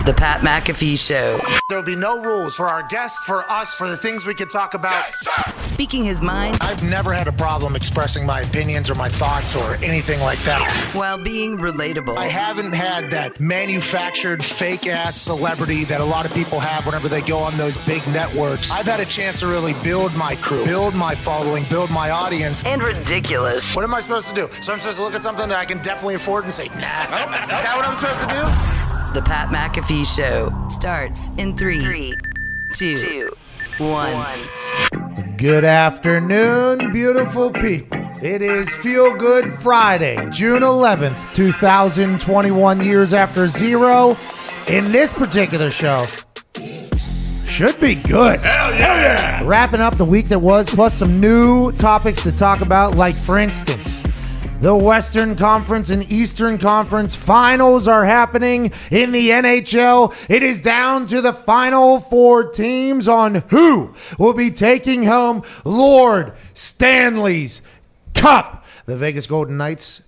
The Pat McAfee Show. There'll be no rules for our guests, for us, for the things we can talk about. Yes, speaking his mind. I've never had a problem expressing my opinions or my thoughts or anything like that. While being relatable. I haven't had that manufactured fake-ass celebrity that a lot of people have whenever they go on those big networks. I've had a chance to really build my crew, build my following, build my audience. And ridiculous. What am I supposed to do? So I'm supposed to look at something that I can definitely afford and say, nah. Is that what I'm supposed to do? The Pat McAfee Show starts in 3, 2, 1. Good afternoon, beautiful people. It is Feel Good Friday, June 11th, 2021, years after zero. In this particular show, should be good. Hell yeah! Wrapping up the week that was, plus some new topics to talk about, like, for instance, the Western Conference and Eastern Conference finals are happening in the NHL. It is down to the final 4 teams on who will be taking home Lord Stanley's Cup. The Vegas Golden Knights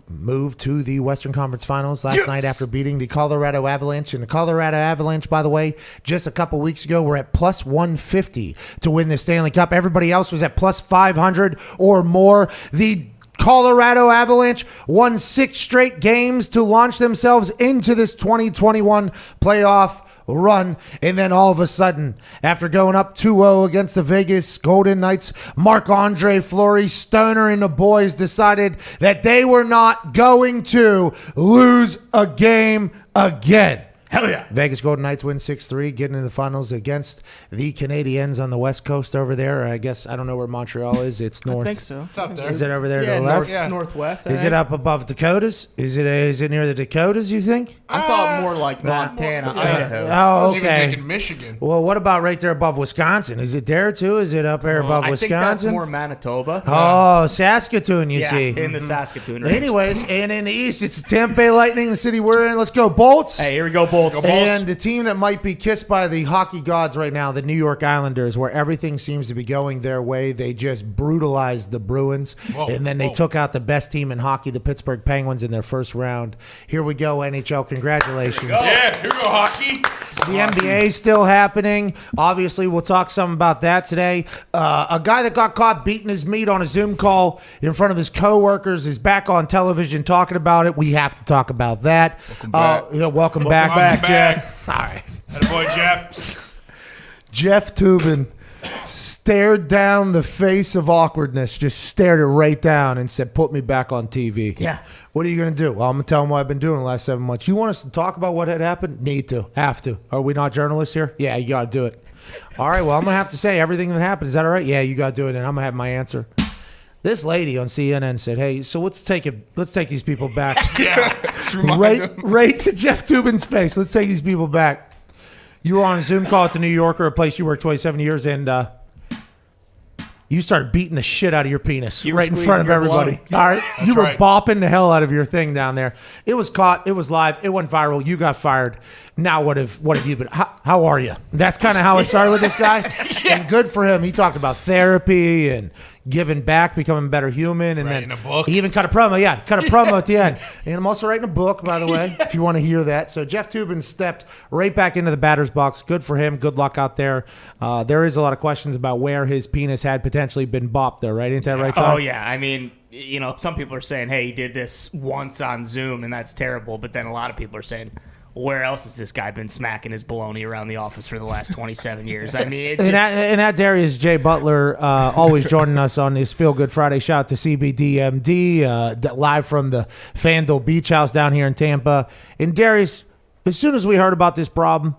moved to the Western Conference Finals last night after beating the Colorado Avalanche. And the Colorado Avalanche, by the way, just a couple weeks ago, were at plus 150 to win the Stanley Cup. Everybody else was at plus 500 or more. The Colorado Avalanche won 6 straight games to launch themselves into this 2021 playoff run. And then all of a sudden, after going up 2-0 against the Vegas Golden Knights, Marc-Andre Fleury, Stoner, and the boys decided that they were not going to lose a game again. Hell yeah. Vegas Golden Knights win 6-3, getting into the finals against the Canadiens on the West Coast over there. I guess, I don't know where Montreal is. It's north. I think so. It's up there. Is it over there to the left? Northwest. Is it up above Dakotas? Is it near the Dakotas, you think? I thought more like Montana, Idaho. Oh, I was even okay. thinking Michigan. Well, what about right there above Wisconsin? Is it there too? Is it up there above I think that's Wisconsin? more Manitoba. Oh, Saskatoon, you see. In the Saskatoon range. Anyways, and in the East, it's the Tampa Bay Lightning, the city we're in. Let's go, Bolts. Hey, here we go, Bolts. And the team that might be kissed by the hockey gods right now, the New York Islanders, where everything seems to be going their way. They just brutalized the Bruins, and then they took out the best team in hockey, the Pittsburgh Penguins, in their first round. Here we go, NHL. Congratulations. Yeah, here we go, hockey. The NBA is still happening. Obviously, we'll talk some about that today. A guy that got caught beating his meat on a Zoom call in front of his coworkers is back on television talking about it. We have to talk about that. Welcome back, Jeff. Sorry. Attaboy, Jeff. Jeff Toobin stared down the face of awkwardness, just stared it right down and said, put me back on TV. Yeah. What are you going to do? Well, I'm going to tell him what I've been doing the last 7 months. You want us to talk about what had happened? Need to. Have to. Are we not journalists here? Yeah, you got to do it. All right, well, I'm going to have to say everything that happened. Is that all right? Yeah, you got to do it, and I'm going to have my answer. This lady on CNN said, hey, so let's take these people back. right to Jeff Toobin's face. Let's take these people back. You were on a Zoom call at the New Yorker, a place you worked 27 years, and you started beating the shit out of your penis right in front of everybody. All right, you were bopping the hell out of your thing down there. It was caught. It was live. It went viral. You got fired. Now what have you been? How are you? That's kind of how it started with this guy. And good for him. He talked about therapy and giving back, becoming a better human, and writing then a book. He even cut a promo. Yeah, cut a promo at the end. And I'm also writing a book, by the way, if you want to hear that. So Jeff Toobin stepped right back into the batter's box. Good for him. Good luck out there. There is a lot of questions about where his penis had potentially been bopped, though, right? Ain't that right, Tom? Oh, yeah. I mean, some people are saying, hey, he did this once on Zoom, and that's terrible. But then a lot of people are saying, where else has this guy been smacking his baloney around the office for the last 27 years? I mean, and at Darius J. Butler, always joining us on this Feel Good Friday. Shout out to CBDmd, live from the FanDuel Beach House down here in Tampa. And Darius, as soon as we heard about this problem,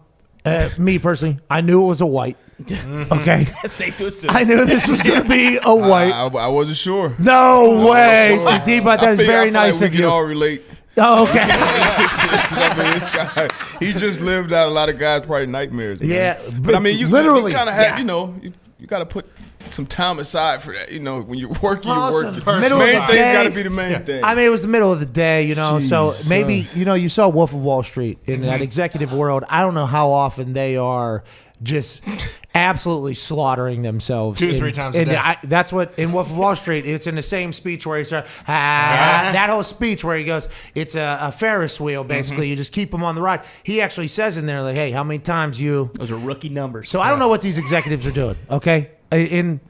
me personally, I knew it was a white. Okay, safe to assume. I knew this was going to be a white. I wasn't sure. No way, D-Bot. That is very nice like of we you. can all relate. Oh, okay. I mean, this guy, he just lived out a lot of guys' probably nightmares. Man. Yeah, but I mean, you literally, kind of have, you got to put some time aside for that. When you're working, Awesome. you're working. Middle Main of the thing's day. got to be the main thing. I mean, it was the middle of the day, so Jesus. maybe, you saw Wolf of Wall Street in that executive world. I don't know how often they are just absolutely slaughtering themselves. 2-3 times a day. That's what in Wolf of Wall Street. It's in the same speech where he said that whole speech where he goes, it's a Ferris wheel basically. You just keep them on the ride. He actually says in there like, hey, how many times you? Those are rookie numbers. So I don't know what these executives are doing. Okay, in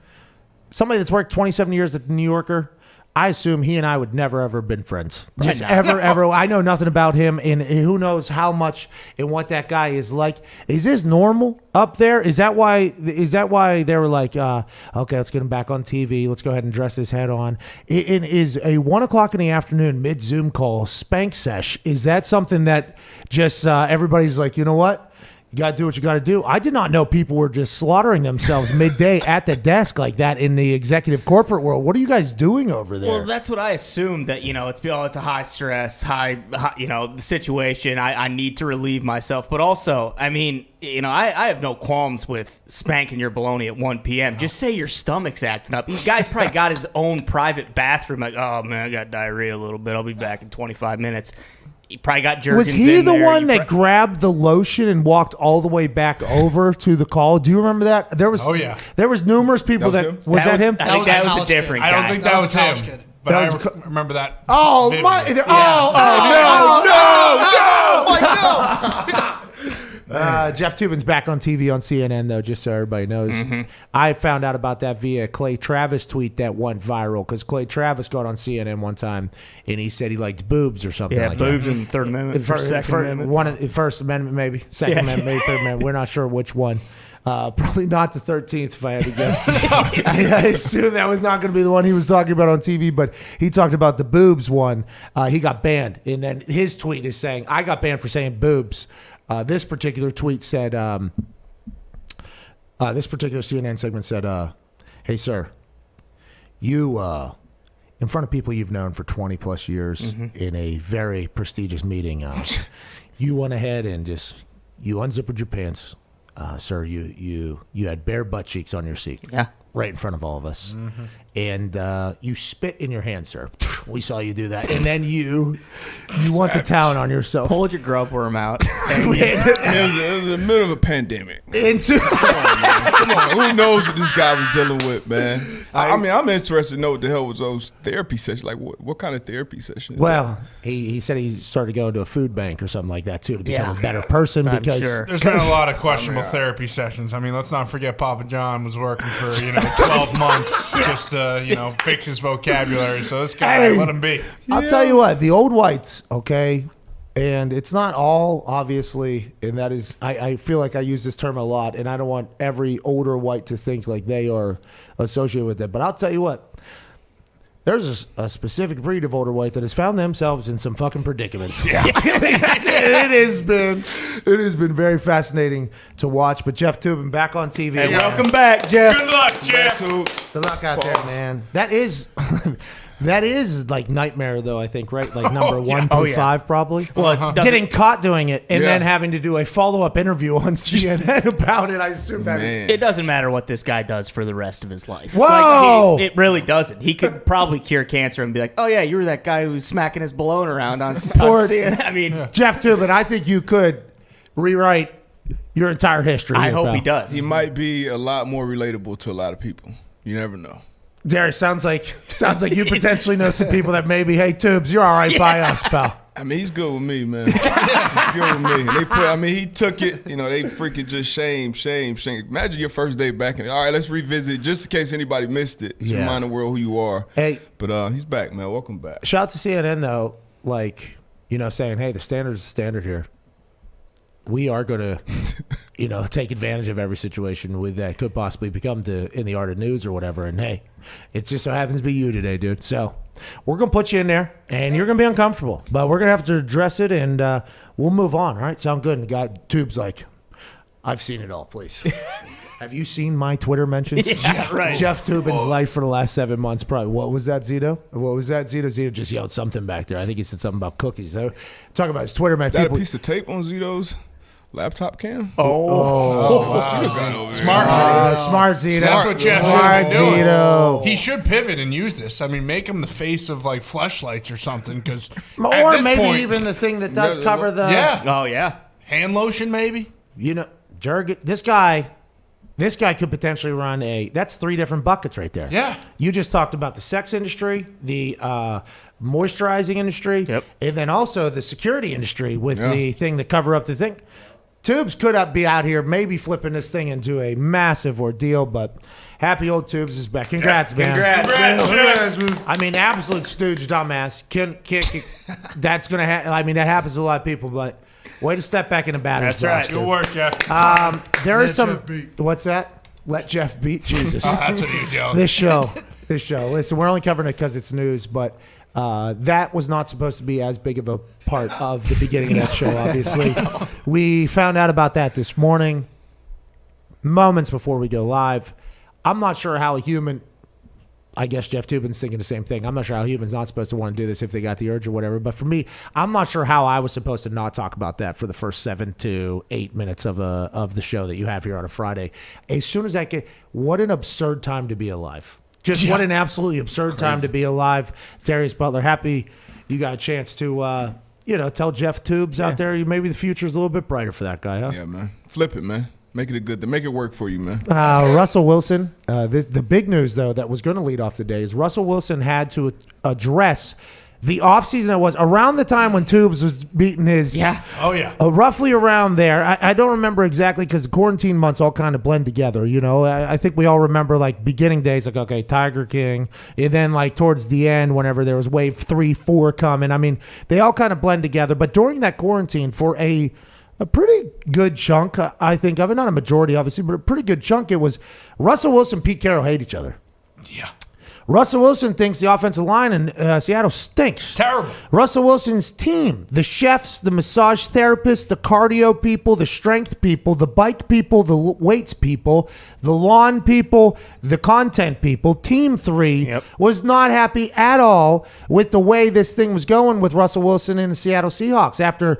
somebody that's worked 27 years at the New Yorker. I assume he and I would never ever been friends. Just ever. I know nothing about him, and who knows how much and what that guy is like. Is this normal up there? Is that why they were like, okay, let's get him back on TV. Let's go ahead and dress his head on. It is a 1:00 in the afternoon mid Zoom call spank sesh. Is that something that just everybody's like, you know what? You got to do what you got to do. I did not know people were just slaughtering themselves midday at the desk like that in the executive corporate world. What are you guys doing over there? Well, that's what I assumed, that, it's a high stress, high situation. I need to relieve myself. But also, I mean, I have no qualms with spanking your baloney at 1 p.m. Just say your stomach's acting up. This guy's probably got his own private bathroom. Like, oh, man, I got diarrhea a little bit. I'll be back in 25 minutes. He probably got Jergens. Was he in the there. one that grabbed the lotion and walked all the way back over to the call? Do you remember that? There was numerous people that was that him? I think that was a different guy. I don't think that was him. But I remember that. Oh vividly. my! Yeah. No! Jeff Toobin's back on TV on CNN, though, just so everybody knows. I found out about that via Clay Travis tweet that went viral, because Clay Travis got on CNN one time, and he said he liked boobs or something like boobs that. in the Third Amendment, Second Amendment. First Amendment, maybe. Second Amendment, maybe Third Amendment. We're not sure which one. Probably not the 13th, if I had to guess. I assume that was not going to be the one he was talking about on TV, but he talked about the boobs one. He got banned, and then his tweet is saying, I got banned for saying boobs. This particular tweet said, this particular CNN segment said, hey, sir, you, in front of people you've known for 20 plus years in a very prestigious meeting, you went ahead and you unzippered your pants. Sir, you had bare butt cheeks on your seat. Yeah. Right in front of all of us. And you spit in your hand, sir. We saw you do that. And then you went to town on yourself. Pulled your grub worm out. It was in the middle of a pandemic. Come on, who knows what this guy was dealing with, man? I mean, I'm interested to know what the hell was those therapy sessions. Like, what kind of therapy session? Well, he said he started going to a food bank or something like that, too, to become a better person. Because there's been a lot of questionable therapy sessions. I mean, let's not forget Papa John was working for 12 months just to fix his vocabulary. So this guy, let him be. I'll tell you what, the old whites, okay, and it's not all, obviously, and that is, I feel like I use this term a lot, and I don't want every older white to think like they are associated with it. But I'll tell you what, there's a specific breed of older white that has found themselves in some fucking predicaments. Yeah. It has been very fascinating to watch. But Jeff Toobin back on TV. Hey, welcome back, Jeff. Good luck, Jeff. Good luck out there, man. That is like nightmare, though, I think, right? Like number 1 through 5, probably. Well, getting caught doing it and then having to do a follow-up interview on CNN about it. I assume that is. It doesn't matter what this guy does for the rest of his life. Whoa! It really doesn't. He could probably cure cancer and be like, oh, yeah, you were that guy who was smacking his balloon around on CNN. I mean, Jeff Toobin, I think you could rewrite your entire history. I hope he does. He might be a lot more relatable to a lot of people. You never know. Darius, sounds like you potentially know some people that maybe, hey, Tubes, you're all right by us, pal. I mean, he's good with me, man. He's good with me. He took it. They freaking just shame. Imagine your first day back in. All right, let's revisit just in case anybody missed it. Just remind the world who you are. Hey, but he's back, man. Welcome back. Shout out to CNN though, saying, hey, the standard is the standard here. We are going to, take advantage of every situation that could possibly become in the art of news or whatever. And hey, it just so happens to be you today, dude. So we're going to put you in there, and you're going to be uncomfortable, but we're going to have to address it, and we'll move on. All right, sound good? And the guy, Tube's like, I've seen it all, please. Have you seen my Twitter mentions? Yeah, right. Jeff Toobin's life for the last 7 months, probably. What was that, Zito? Zito just yelled something back there. I think he said something about cookies. So, talking about his Twitter mentions. Got a piece of tape on Zito's laptop cam? Wow. Smart Zito. That's what Jeff Smart should be doing. Zito. He should pivot and use this. I mean, make him the face of like fleshlights or something. Because or maybe even the thing that does cover the yeah. Oh yeah. Hand lotion, maybe. Jurgen. This guy This guy could potentially run that's 3 different buckets right there. Yeah. You just talked about the sex industry, the moisturizing industry, and then also the security industry with the thing to cover up the thing. Tubes could be out here maybe flipping this thing into a massive ordeal, but happy old Tubes is back. Congrats, man. Congrats. I mean, absolute stooge dumbass. That's going to happen. That happens to a lot of people, but way to step back in the batter's box. Good work, Jeff. There is some. What's that? Let Jeff beat Jesus. That's what he's yelling. This show. Listen, we're only covering it because it's news, but that was not supposed to be as big of a part of the beginning of that show, obviously. We found out about that this morning, moments before we go live. I'm not sure how a human, I guess Jeff Toobin's thinking the same thing. I'm not sure how humans not supposed to want to do this if they got the urge or whatever. But for me, I'm not sure how I was supposed to not talk about that for the first 7 to 8 minutes of the show that you have here on a Friday. As soon as what an absurd time to be alive. What an absolutely absurd time to be alive. Darius Butler, happy you got a chance to, tell Jeff Tubes out there, maybe the future's a little bit brighter for that guy, huh? Yeah, man. Flip it, man. Make it a good thing. Make it work for you, man. Russell Wilson, the big news, though, that was going to lead off the day is Russell Wilson had to address the offseason that was around the time when Tubes was beating his. Yeah. Oh, yeah. Roughly around there. I don't remember exactly because the quarantine months all kind of blend together. I think we all remember like beginning days, like, okay, Tiger King. And then like towards the end, whenever there was wave 3, 4 coming. I mean, they all kind of blend together. But during that quarantine, for a pretty good chunk, I think of it, not a majority, obviously, but a pretty good chunk, it was Russell Wilson, Pete Carroll hate each other. Yeah. Russell Wilson thinks the offensive line in Seattle stinks. Terrible. Russell Wilson's team, the chefs, the massage therapists, the cardio people, the strength people, the bike people, the weights people, the lawn people, the content people, Team 3 was not happy at all with the way this thing was going with Russell Wilson and the Seattle Seahawks. After,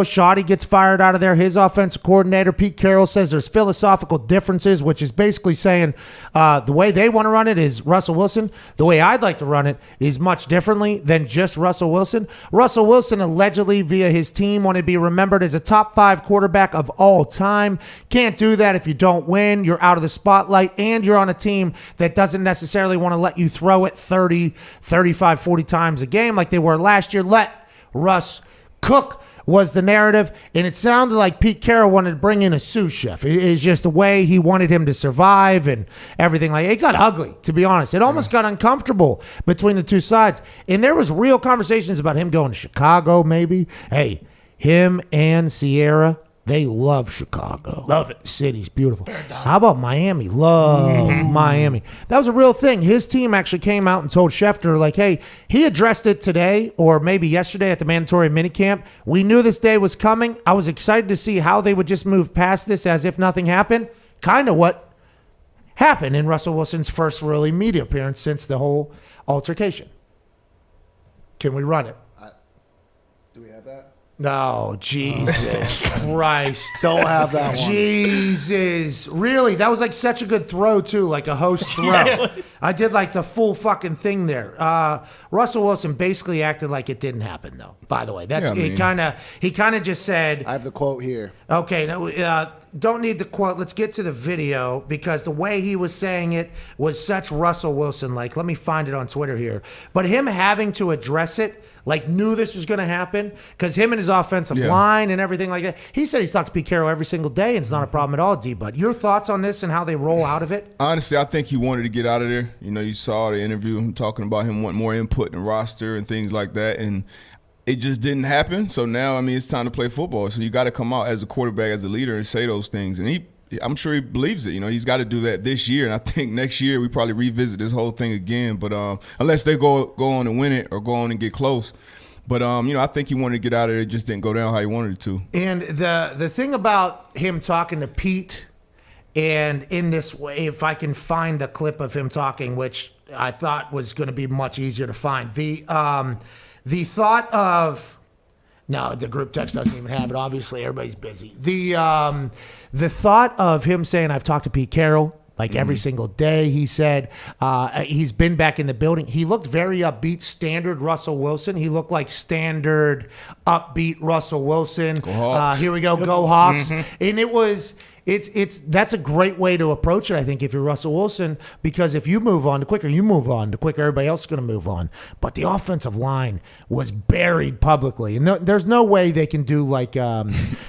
Shoddy gets fired out of there, his offensive coordinator, Pete Carroll, says there's philosophical differences, which is basically saying the way they want to run it is Russell Wilson. The way I'd like to run it is much differently than just Russell Wilson. Russell Wilson allegedly via his team wanted to be remembered as a top 5 quarterback of all time. Can't do that if you don't win. You're out of the spotlight and you're on a team that doesn't necessarily want to let you throw it 30, 35, 40 times a game like they were last year. Let Russ cook was the narrative, and it sounded like Pete Carroll wanted to bring in a sous chef. It's just the way he wanted him to survive and everything. Like, it got ugly, to be honest. It almost got uncomfortable between the two sides, and there was real conversations about him going to Chicago, maybe. Hey, him and Sierra, they love Chicago. Love it. The city's beautiful. How about Miami? Love Miami. That was a real thing. His team actually came out and told Schefter, like, hey, he addressed it today or maybe yesterday at the mandatory minicamp. We knew this day was coming. I was excited to see how they would just move past this as if nothing happened. Kind of what happened in Russell Wilson's first really media appearance since the whole altercation. Can we run it? Do we have that? No, Jesus Christ. Don't have that one. Jesus. Really? That was like such a good throw, too, like a host throw. I did like the full fucking thing there. Russell Wilson basically acted like it didn't happen, though, by the way. He kind of just said. I have the quote here. Okay, no, don't need the quote. Let's get to the video because the way he was saying it was such Russell Wilson. Like, let me find it on Twitter here. But him having to address it, like knew this was going to happen because him and his offensive line and everything like that. He said he's talked to Pete Carroll every single day and it's not a problem at all, D-Bud. Your thoughts on this and how they roll out of it? Honestly, I think he wanted to get out of there. You saw the interview, him talking about him wanting more input in the roster and things like that. And it just didn't happen. So now, it's time to play football. So you got to come out as a quarterback, as a leader and say those things. And I'm sure he believes it. He's got to do that this year. And I think next year we probably revisit this whole thing again. But unless they go on and win it or go on and get close. But, I think he wanted to get out of it. It just didn't go down how he wanted it to. And the thing about him talking to Pete, and in this way, if I can find the clip of him talking, which I thought was going to be much easier to find. The thought of... No, the group text doesn't even have it. Obviously, everybody's busy. The thought of him saying, I've talked to Pete Carroll, like every single day, he said. He's been back in the building. He looked very upbeat, standard Russell Wilson. He looked like standard upbeat Russell Wilson. Go Hawks. Here we go, go Hawks. And that's a great way to approach it, I think, if you're Russell Wilson, because if you move on, the quicker you move on, the quicker everybody else is going to move on. But the offensive line was buried publicly. And there's no way they can do like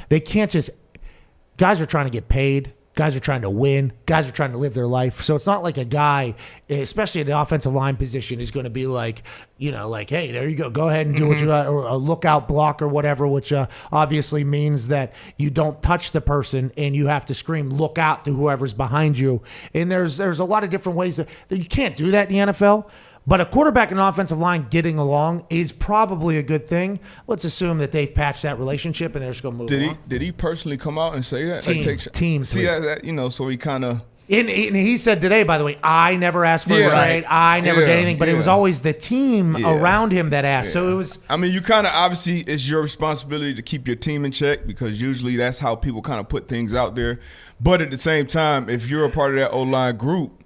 they can't just – guys are trying to get paid. Guys are trying to win. Guys are trying to live their life. So it's not like a guy, especially at the offensive line position, is going to be like, like, hey, there you go. Go ahead and do what you got, or a lookout block or whatever, which obviously means that you don't touch the person and you have to scream, look out to whoever's behind you. And there's a lot of different ways that you can't do that in the NFL. But a quarterback and an offensive line getting along is probably a good thing. Let's assume that they've patched that relationship and they're just going to move on. Did he personally come out and say that? Team. See that, so he kind of. And he said today, by the way, I never asked for a trade. I never did anything, but it was always the team around him that asked. So it was. I mean, you kind of obviously it's your responsibility to keep your team in check because usually that's how people kind of put things out there. But at the same time, if you're a part of that O-line group,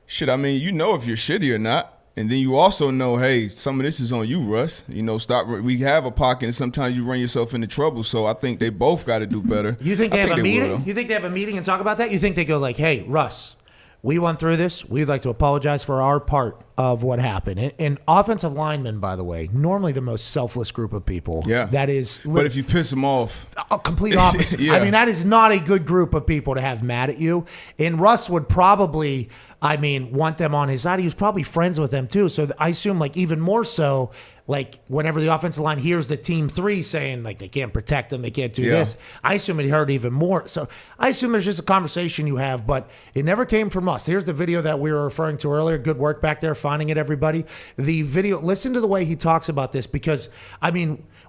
shit, I mean, if you're shitty or not. And then you also know, hey, some of this is on you, Russ. Stop. We have a pocket, and sometimes you run yourself into trouble. So I think they both got to do better. You think they have a meeting? You think they have a meeting and talk about that? You think they go like, hey, Russ, we went through this. We'd like to apologize for our part of what happened. And offensive linemen, by the way, normally the most selfless group of people. Yeah. That is. But if you piss them off. A complete opposite. I mean, that is not a good group of people to have mad at you. And Russ would probably, want them on his side. He was probably friends with them too. So I assume even more so, whenever the offensive line hears the team three saying they can't protect them, they can't do this, I assume it heard even more. So I assume there's just a conversation you have, but it never came from us. Here's the video that we were referring to earlier. Good work back there finding it, everybody. The video, listen to the way he talks about this because,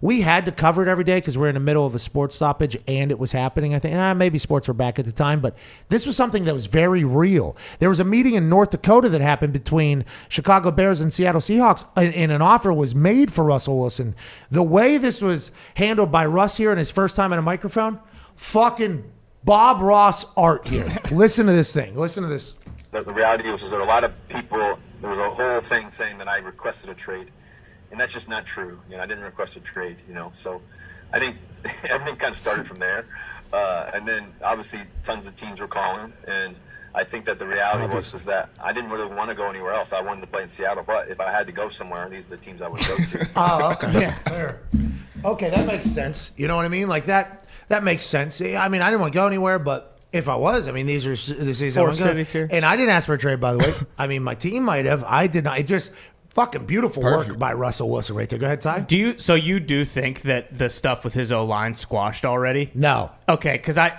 we had to cover it every day because we're in the middle of a sports stoppage and it was happening. I think maybe sports were back at the time, but this was something that was very real. There was a meeting in North Dakota that happened between Chicago Bears and Seattle Seahawks, and an offer was made for Russell Wilson. The way this was handled by Russ here in his first time at a microphone, fucking Bob Ross art here. Listen to this thing. Listen to this. The reality was that a lot of people, there was a whole thing saying that I requested a trade. And that's just not true. I didn't request a trade, So I think everything kind of started from there. And then obviously tons of teams were calling. And I think that the reality was that I didn't really want to go anywhere else. I wanted to play in Seattle. But if I had to go somewhere, these are the teams I would go to. Oh, okay. Yeah. Fair. Okay, that makes sense. You know what I mean? That makes sense. I didn't want to go anywhere, but if I was, these are the cities I want to go. Here. And I didn't ask for a trade, by the way. My team might have. I did not. It just... Fucking beautiful work by Russell Wilson right there. Go ahead, Ty. So you do think that the stuff with his O-line squashed already? No. Okay, because I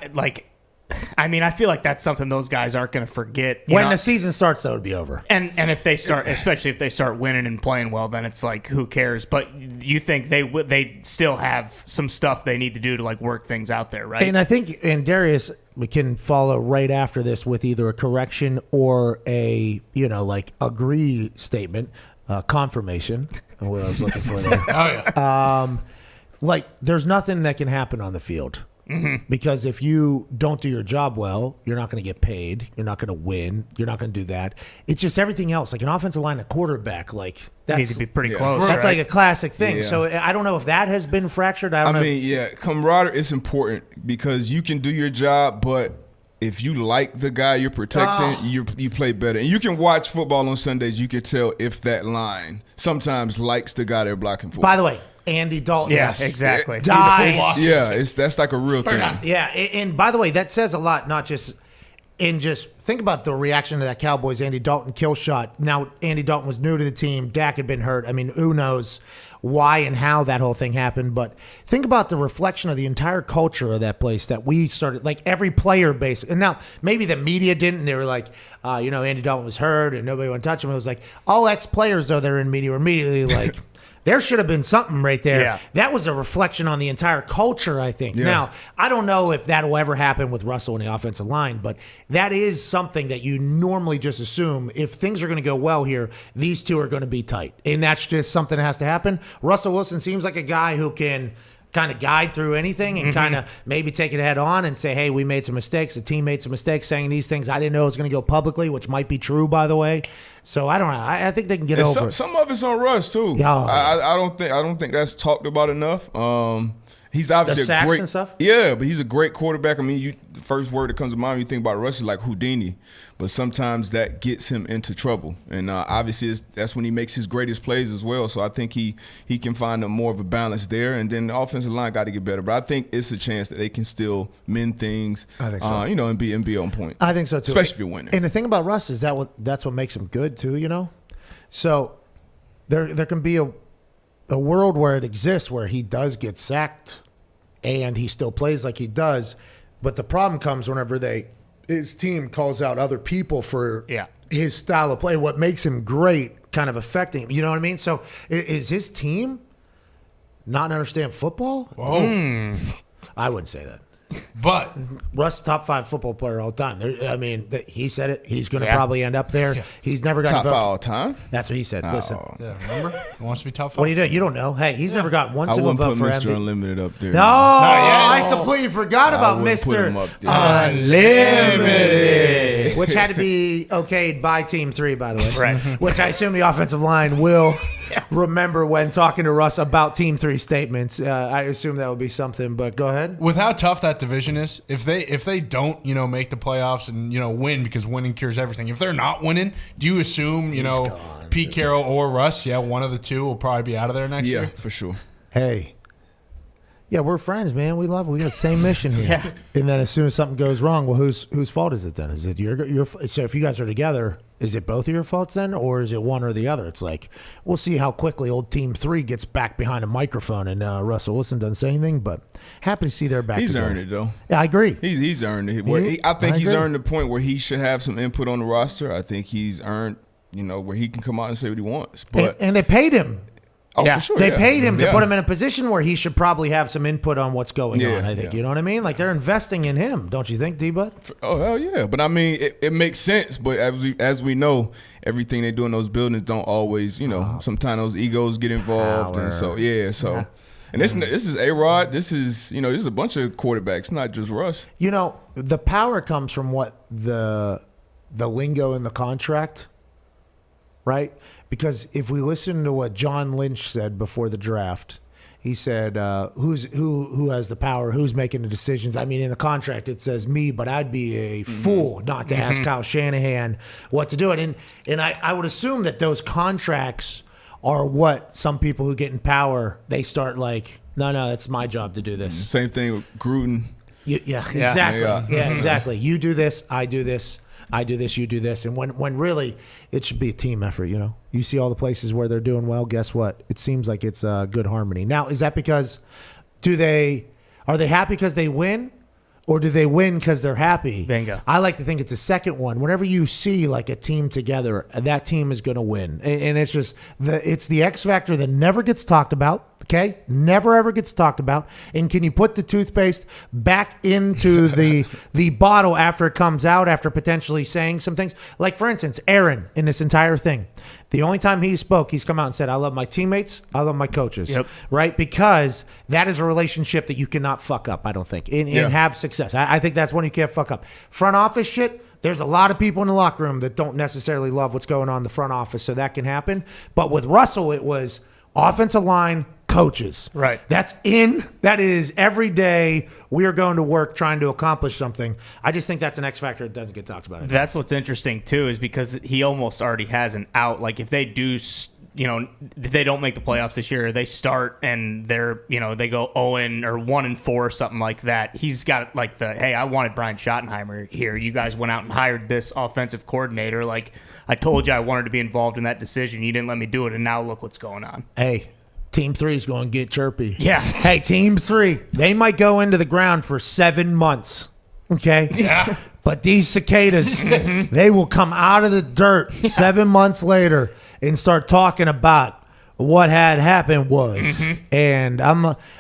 feel like that's something those guys aren't going to forget. When the season starts, though, it'll be over. And if they start, especially if they start winning and playing well, then it's who cares? But you think they still have some stuff they need to do to work things out there, right? And I think, Darius, we can follow right after this with either a correction or a agree statement. Confirmation, what I was looking for there. Oh, yeah. There's nothing that can happen on the field. Mm-hmm. Because if you don't do your job well, you're not going to get paid. You're not going to win. You're not going to do that. It's just everything else. Like an offensive line, a quarterback, that's need to be pretty close. That's right? a classic thing. Yeah. So I don't know if that has been fractured. I don't know. Camaraderie is important because you can do your job, but if you like the guy you're protecting, you play better. And you can watch football on Sundays. You can tell if that line sometimes likes the guy they're blocking for. By the way, Andy Dalton. Yeah, exactly. That's like a real thing. Yeah, and by the way, that says a lot, not just in just think about the reaction to that Cowboys Andy Dalton kill shot. Now, Andy Dalton was new to the team. Dak had been hurt. Who knows why and how that whole thing happened, but think about the reflection of the entire culture of that place that we started, every player base. And now maybe the media didn't, and they were like, Andy Dalton was hurt and nobody would touch him. It was like all ex-players, though, they're in media were immediately like, there should have been something right there. Yeah. That was a reflection on the entire culture, I think. Yeah. Now, I don't know if that will ever happen with Russell in the offensive line, but that is something that you normally just assume if things are going to go well here, these two are going to be tight. And that's just something that has to happen. Russell Wilson seems like a guy who can kind of guide through anything and kind of maybe take it head on and say, hey, we made some mistakes. The team made some mistakes saying these things. I didn't know it was going to go publicly, which might be true, by the way. So I don't know. I think they can get over it. Some of it's on Russ too. Yeah. I don't think that's talked about enough. He's obviously sacks a great, and stuff? Yeah, but he's a great quarterback. I mean, the first word that comes to mind when you think about Russ is like Houdini, but sometimes that gets him into trouble, and obviously that's when he makes his greatest plays as well. So I think he can find more of a balance there, and then the offensive line got to get better. But I think it's a chance that they can still mend things, I think so. and be on point. I think so too, especially if you're winning. And the thing about Russ is that's what makes him good too. So there can be a world where it exists where he does get sacked and he still plays like he does, but the problem comes whenever his team calls out other people for his style of play, what makes him great kind of affecting him. You know what I mean? So is his team not understand football? Whoa. I wouldn't say that. But Russ, top 5 football player all time. I mean, he said it. He's going to probably end up there. He's never gotten top 5 all time. That's what he said. Listen, yeah, remember, he wants to be top 5. what do you do? You don't know. Hey, he's never gotten one I single wouldn't vote put for Mr. MVP. Unlimited up there. No, I completely forgot about wouldn't put Mr. him up there. Unlimited, which had to be okayed by Team 3, by the way. Right. Which I assume the offensive line will remember when talking to Russ about Team 3 statements. I assume that would be something. But go ahead. With how tough that division is, if they don't make the playoffs and win, because winning cures everything. If they're not winning, do you assume Pete Carroll or Russ? Yeah, one of the two will probably be out of there next year. Yeah, for sure. Hey. Yeah, we're friends, man. We love it. We got the same mission here. And then as soon as something goes wrong, well, whose fault is it then? Is it your so if you guys are together, is it both of your faults then, or is it one or the other? It's like, we'll see how quickly old Team 3 gets back behind a microphone and Russell Wilson doesn't say anything, but happy to see they're back He's together. earned it, though. Yeah, I agree. He's earned it. I think he's earned the point where he should have some input on the roster. I think he's earned, where he can come out and say what he wants. But And they paid him. Oh, for sure. They paid him to put him in a position where he should probably have some input on what's going on, I think. You know what I mean? Like, they're investing in him, don't you think, D-Bud? Oh, hell yeah. But, I mean, it makes sense. But as we know, everything they do in those buildings don't always, sometimes those egos get involved. Power. And so, And this is A-Rod. This is a bunch of quarterbacks, not just Russ. The power comes from what the lingo in the contract, right? Because if we listen to what John Lynch said before the draft, he said, who has the power? Who's making the decisions? I mean, in the contract, it says me, but I'd be a fool not to ask Kyle Shanahan what to do it. And I would assume that those contracts are what some people who get in power, they start like, no, that's my job to do this. Same thing with Gruden. Yeah, exactly. Yeah, exactly. You do this, I do this. I do this, you do this. And when really it should be a team effort, You see all the places where they're doing well, guess what? It seems like it's good harmony. Now, is that because are they happy because they win? Or do they win because they're happy? Bingo. I like to think it's a second one. Whenever you see like a team together, that team is going to win. And it's just it's the X factor that never gets talked about. Okay, never ever gets talked about. And can you put the toothpaste back into the bottle after it comes out, after potentially saying some things? Like, for instance, Aaron in this entire thing. The only time he spoke, he's come out and said, I love my teammates, I love my coaches. Yep. Right? Because that is a relationship that you cannot fuck up, I don't think, and have success. I think that's one you can't fuck up. Front office shit, there's a lot of people in the locker room that don't necessarily love what's going on in the front office, so that can happen. But with Russell, it was offensive line, coaches. Right. That is every day we are going to work trying to accomplish something. I just think that's an X factor that doesn't get talked about. That's what's interesting too, is because he almost already has an out. Like if they do, if they don't make the playoffs this year, they start and they're, they go 0 or 1-4 or something like that. He's got like hey, I wanted Brian Schottenheimer here. You guys went out and hired this offensive coordinator. Like I told you I wanted to be involved in that decision. You didn't let me do it. And now look what's going on. Hey, Team 3 is going to get chirpy. Yeah. Hey, Team 3, they might go into the ground for 7 months. Okay? Yeah. But these cicadas, they will come out of the dirt 7 months later and start talking about what had happened was. And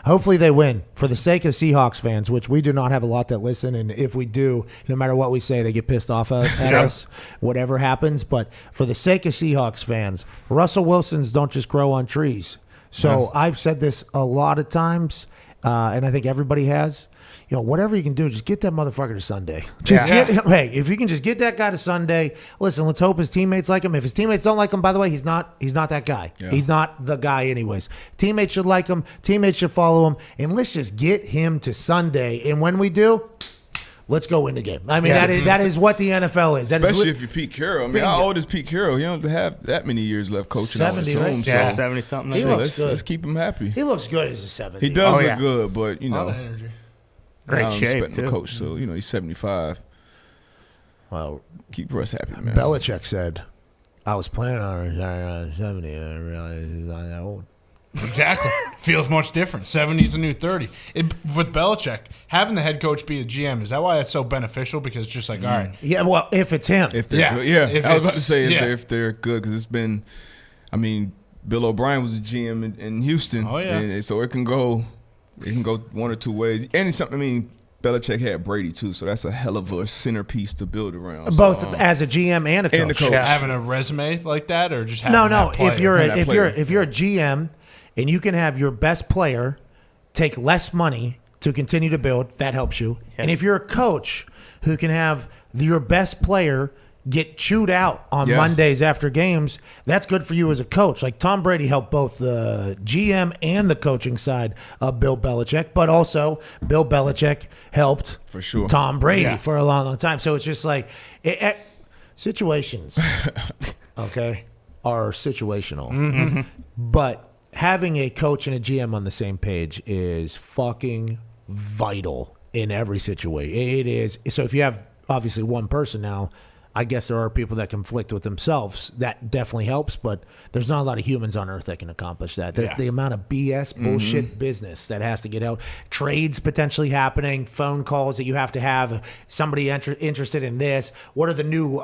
hopefully they win for the sake of Seahawks fans, which we do not have a lot that listen. And if we do, no matter what we say, they get pissed off at us, whatever happens. But for the sake of Seahawks fans, Russell Wilsons don't just grow on trees. So I've said this a lot of times, and I think everybody has. whatever you can do, just get that motherfucker to Sunday. Just get him. Hey, if you can just get that guy to Sunday, listen, let's hope his teammates like him. If his teammates don't like him, by the way, he's not that guy. Yeah. He's not the guy anyways. Teammates should like him. Teammates should follow him. And let's just get him to Sunday. And when we do, let's go win the game. I mean, that is what the NFL is. Especially if you're Pete Carroll. I mean, how old is Pete Carroll? He don't have that many years left coaching. 70, right? Yeah, 70-something. He looks good. Let's keep him happy. He looks good as a 70. He does look good, but, a lot of energy. Great shape, too. The coach, so, he's 75. Well, keep Russ happy, man. Belichick said, I was planning on retiring at 70, and I realized he's not that old. Exactly. Feels much different. 70 is the new 30. With Belichick, having the head coach be a GM, is that why it's so beneficial? Because it's just like, all right. Yeah, well, if it's him. If they're good. Yeah, I was about to say if they're good, because it's been, Bill O'Brien was a GM in Houston. Oh, yeah. And so it can go one or two ways. And it's something, Belichick had Brady, too, so that's a hell of a centerpiece to build around. Both as a GM and a coach. And the coach. Yeah, having a resume like that, or just having No. that player? If you're a GM and you can have your best player take less money to continue to build, that helps you. Yeah. And if you're a coach who can have your best player get chewed out on Mondays after games, that's good for you as a coach. Like Tom Brady helped both the GM and the coaching side of Bill Belichick, but also Bill Belichick helped for sure Tom Brady for a long, long time. So it's just like situations, okay, are situational. Mm-hmm. But having a coach and a GM on the same page is fucking vital in every situation. It is. So if you have obviously one person now, I guess there are people that conflict with themselves. That definitely helps, but there's not a lot of humans on earth that can accomplish that. There's the amount of BS, bullshit business that has to get out. Trades potentially happening, phone calls that you have to have, somebody interested in this. What are the new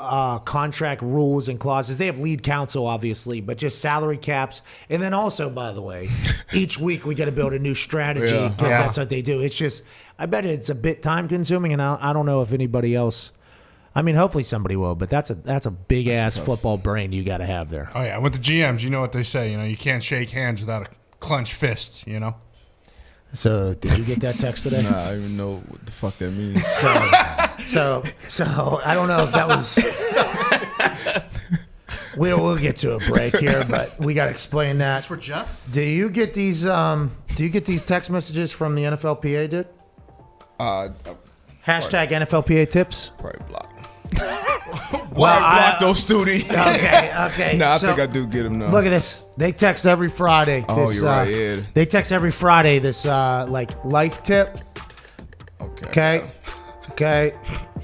contract rules and clauses? They have lead counsel, obviously, but just salary caps. And then also, by the way, each week we got to build a new strategy because that's what they do. It's just, I bet it's a bit time consuming, and I don't know if anybody else. I mean, hopefully somebody will, but that's a big ass football brain you got to have there. Oh yeah, with the GMs, you know what they say. You can't shake hands without a clenched fist. So did you get that text today? Nah, I don't even know what the fuck that means. So I don't know if that was. We'll get to a break here, but we got to explain that. That's for Jeff. Do you get these? Do you get these text messages from the NFLPA, dude? Hashtag NFLPA tips. Probably block. Well, block those Studi. Okay. Nah, I think I do get them now. Look at this. They text every Friday. Oh, you're right. Yeah. They text every Friday this life tip. Okay.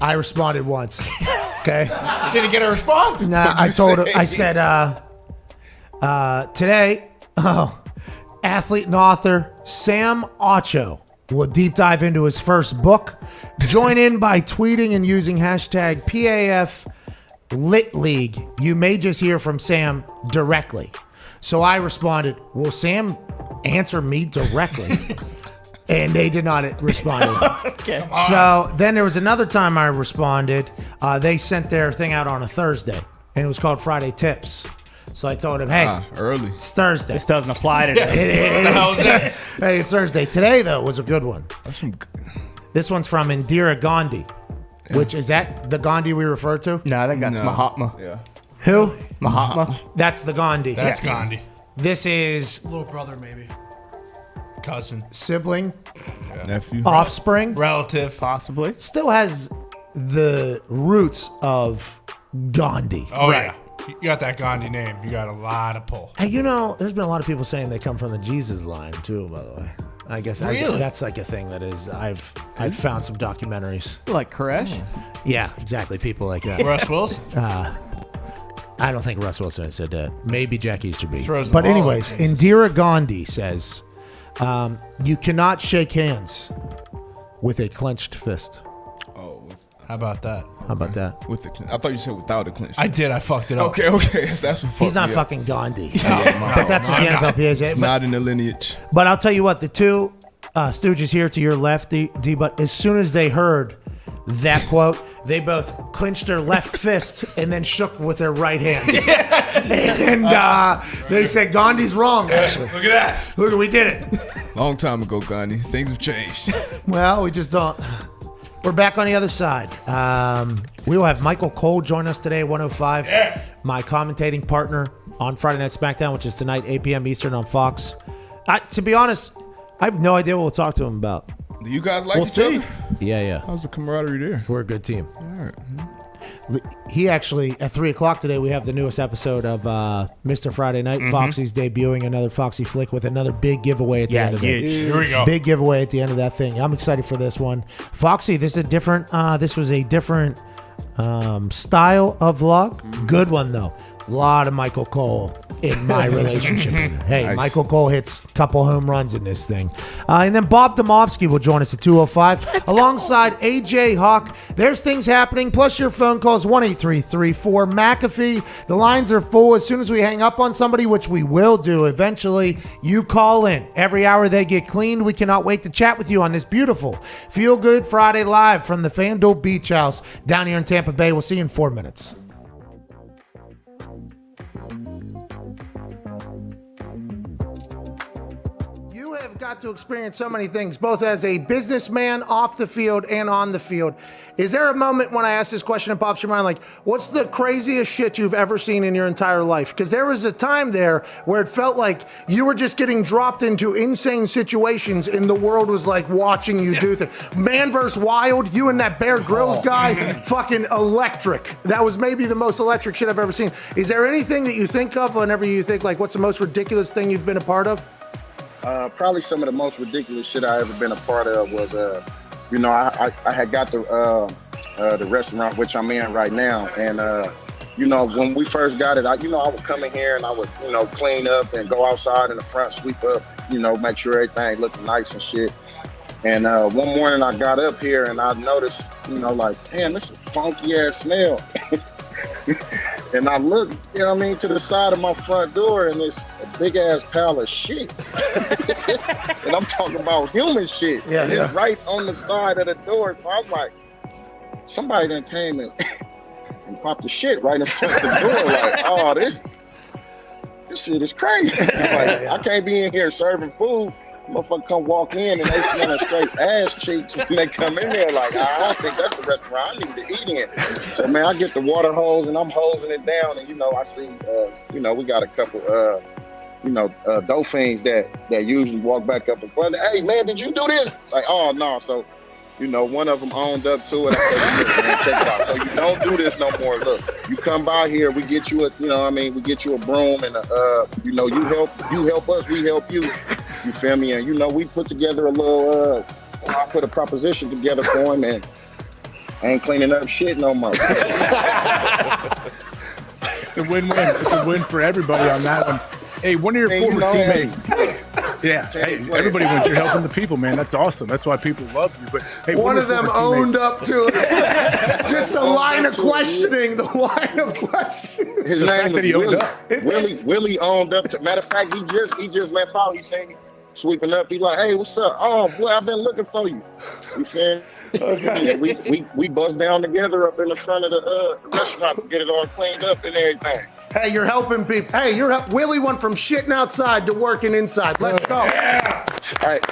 I responded once. Okay. Didn't get a response. Nah, I told him. I said, today, athlete and author Sam Ocho will deep dive into his first book. Join in by tweeting and using hashtag PAF Lit League. You may just hear from Sam directly. So I responded, will Sam answer me directly? And they did not respond. Okay. So then there was another time I responded. They sent their thing out on a Thursday, and it was called Friday Tips. So I told him, hey, early. It's Thursday. This doesn't apply today. It is. Hey, it's Thursday. Today, though, was a good one. This one's from Indira Gandhi, which is that the Gandhi we refer to? No, I think that's Mahatma. Yeah. Who? Mahatma. That's the Gandhi. That's Yes. Gandhi. This is Little brother, maybe. Cousin. sibling, Nephew. offspring. Relative. Possibly. Still has the roots of Gandhi. Oh, yeah. You got that Gandhi name. You got a lot of pull. Hey, there's been a lot of people saying they come from the Jesus line too. By the way, I guess Really? that's like a thing that is. I've found some documentaries. Like Koresh. Yeah, exactly. People like that. Russ Wilson? I don't think Russ Wilson said that. Maybe Jack Easterby. Throws the But ball anyways, at things. Indira Gandhi says, you cannot shake hands with a clenched fist. Oh, How about that? How about that? with the I thought you said without the clinch. I did. I fucked it up. Okay. That's what. He's not fucked fucking Gandhi. Yeah, But that's what the NFLPA is. It's not in the lineage. But I'll tell you what, the two stooges here to your left, D, but as soon as they heard that quote, they both clinched their left fist and then shook with their right hands. And they said, Gandhi's wrong, actually. Look at that. Look, we did it. Long time ago, Gandhi. Things have changed. Well, we just don't. We're back on the other side. We will have Michael Cole join us today at 105. Yeah. My commentating partner on Friday Night SmackDown, which is tonight, 8 p.m. Eastern on Fox. To be honest, I have no idea what we'll talk to him about. Do you guys like each other? Yeah. How's the camaraderie there? We're a good team. All right. He actually, at 3 o'clock today, we have the newest episode of Mr. Friday Night. Foxy's debuting another Foxy flick with another big giveaway at the end of it. Here we go. Big giveaway at the end of that thing. I'm excited for this one. Foxy, this is a different. This was a different style of vlog. Good one though. A lot of Michael Cole in my relationship with her. Hey, nice. Michael Cole hits a couple home runs in this thing. And then Bob Demovsky will join us at 2:05 alongside AJ Hawk. There's things happening, plus your phone calls, 1-833-4-McAfee. The lines are full. As soon as we hang up on somebody, which we will do eventually, you call in. Every hour they get cleaned. We cannot wait to chat with you on this beautiful Feel Good Friday live from the FanDuel Beach House down here in Tampa Bay. We'll see you in 4 minutes. Got to experience so many things, both as a businessman off the field and on the field. Is there a moment when I ask this question, it pops your mind, like, what's the craziest shit you've ever seen in your entire life? Because there was a time there where it felt like you were just getting dropped into insane situations and the world was like watching you do things. Man vs. Wild, you and that Bear Grylls guy, fucking electric. That was maybe the most electric shit I've ever seen. Is there anything that you think of whenever you think, like, what's the most ridiculous thing you've been a part of? Probably some of the most ridiculous shit I ever been a part of was, I had got the restaurant which I'm in right now, and when we first got it, I would come in here and I would clean up and go outside in the front, sweep up, make sure everything looked nice and shit. And one morning I got up here and I noticed, like, damn, this is a funky ass smell. And I looked, to the side of my front door, and it's a big ass pile of shit. And I'm talking about human shit. Yeah, and it's right on the side of the door. So I was like, somebody done came and popped the shit right in front of the door. Like, oh, this shit is crazy. Like, I can't be in here serving food. Motherfucker come walk in and they smell straight ass cheeks when they come in there. Like, I don't think that's the restaurant I need to eat in. So, man, I get the water hose and I'm hosing it down. And, I see, we got a couple, dolphins that usually walk back up in front. Hey, man, did you do this? Like, oh, no. So, one of them owned up to it. I said, man, check it out. So you don't do this no more. Look, you come by here, we get you we get you a broom and you help us, we help you. You feel me? And we put together a little, I put a proposition together for him, and I ain't cleaning up shit no more. It's a win-win. It's a win for everybody on that one. Hey, one of your former teammates. Yeah, hey, everybody wins. You're helping the people, man. That's awesome. That's why people love you. But hey, one of them owned up to it. Just a line of questioning. The line of questioning. His name is Willie. Willie owned up to. Matter of fact, he just left out. He's saying, sweeping up. He's like, hey, what's up? Oh boy, I've been looking for you. You feel me? Okay. Yeah, we bust down together up in the front of the restaurant to get it all cleaned up and everything. Hey, you're helping people. Hey, Willie went from shitting outside to working inside. Let's go. Yeah. All right.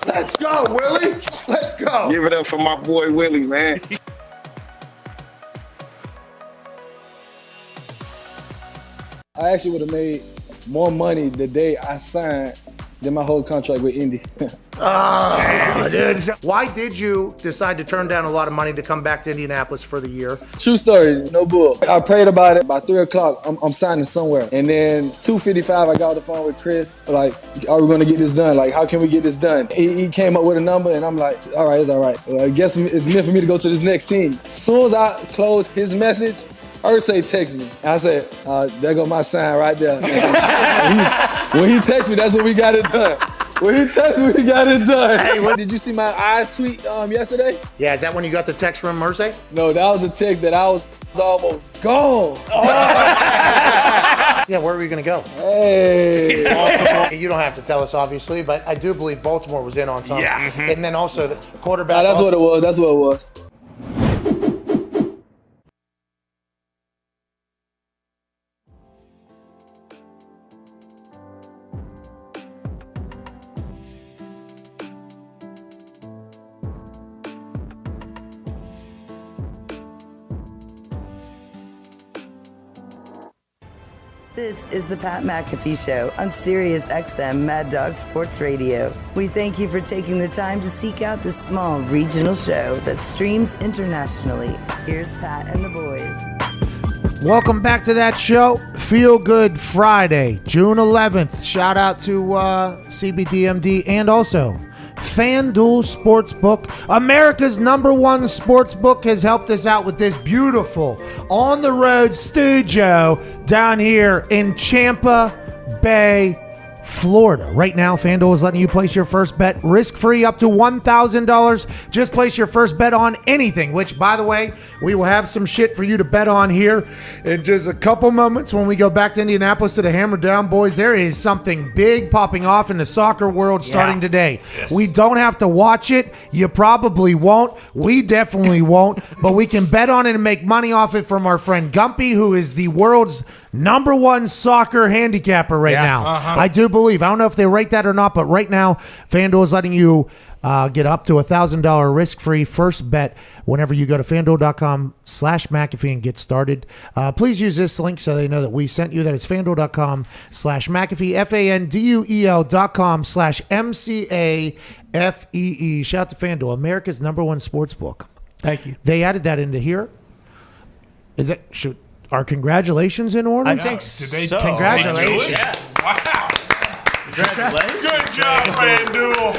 Let's go, Willie. Let's go. Give it up for my boy Willie, man. I actually would have made more money the day I signed than my whole contract with Indy. Dude. Why did you decide to turn down a lot of money to come back to Indianapolis for the year? True story, no bull. I prayed about it. By 3 o'clock, I'm signing somewhere. And then 2:55, I got on the phone with Chris. Like, are we going to get this done? Like, how can we get this done? He came up with a number, and I'm like, all right, it's all right. Well, I guess it's meant for me to go to this next scene. As soon as I closed his message, Ursay texted me. I said, there go my sign right there. When he texted me, that's when we got it done. When he texted me, we got it done. Hey, did you see my eyes tweet yesterday? Yeah, is that when you got the text from Ursay? No, that was a text that I was almost gone. Oh. Yeah, where are we going to go? Hey. Baltimore. You don't have to tell us, obviously, but I do believe Baltimore was in on something. Yeah. And then also the quarterback. That's what it was. This is the Pat McAfee Show on Sirius XM Mad Dog Sports Radio. We thank you for taking the time to seek out this small regional show that streams internationally. Here's Pat and the boys. Welcome back to that show. Feel Good Friday, June 11th. Shout out to CBDmd and also FanDuel Sportsbook, America's #1 sportsbook, has helped us out with this beautiful on-the-road studio down here in Tampa Bay, Florida. Right now, FanDuel is letting you place your first bet risk-free up to $1,000. Just place your first bet on anything, which, by the way, we will have some shit for you to bet on here in just a couple moments when we go back to Indianapolis to the Hammer Down Boys. There is something big popping off in the soccer world starting today. Yes. We don't have to watch it. You probably won't. We definitely won't. But we can bet on it and make money off it from our friend Gumpy, who is the world's #1 soccer handicapper right now. I do believe. I don't know if they rate that or not, but right now, FanDuel is letting you get up to $1,000 risk-free first bet whenever you go to FanDuel.com/McAfee and get started. Please use this link so they know that we sent you. That is FanDuel.com/McAfee, FanDuel.com/MCAFEE. Shout out to FanDuel, America's #1 sportsbook. Thank you. They added that into here. Is it? Are congratulations in order? I think so. Congratulations. Yeah. Wow. Congratulations. Good job, FanDuel.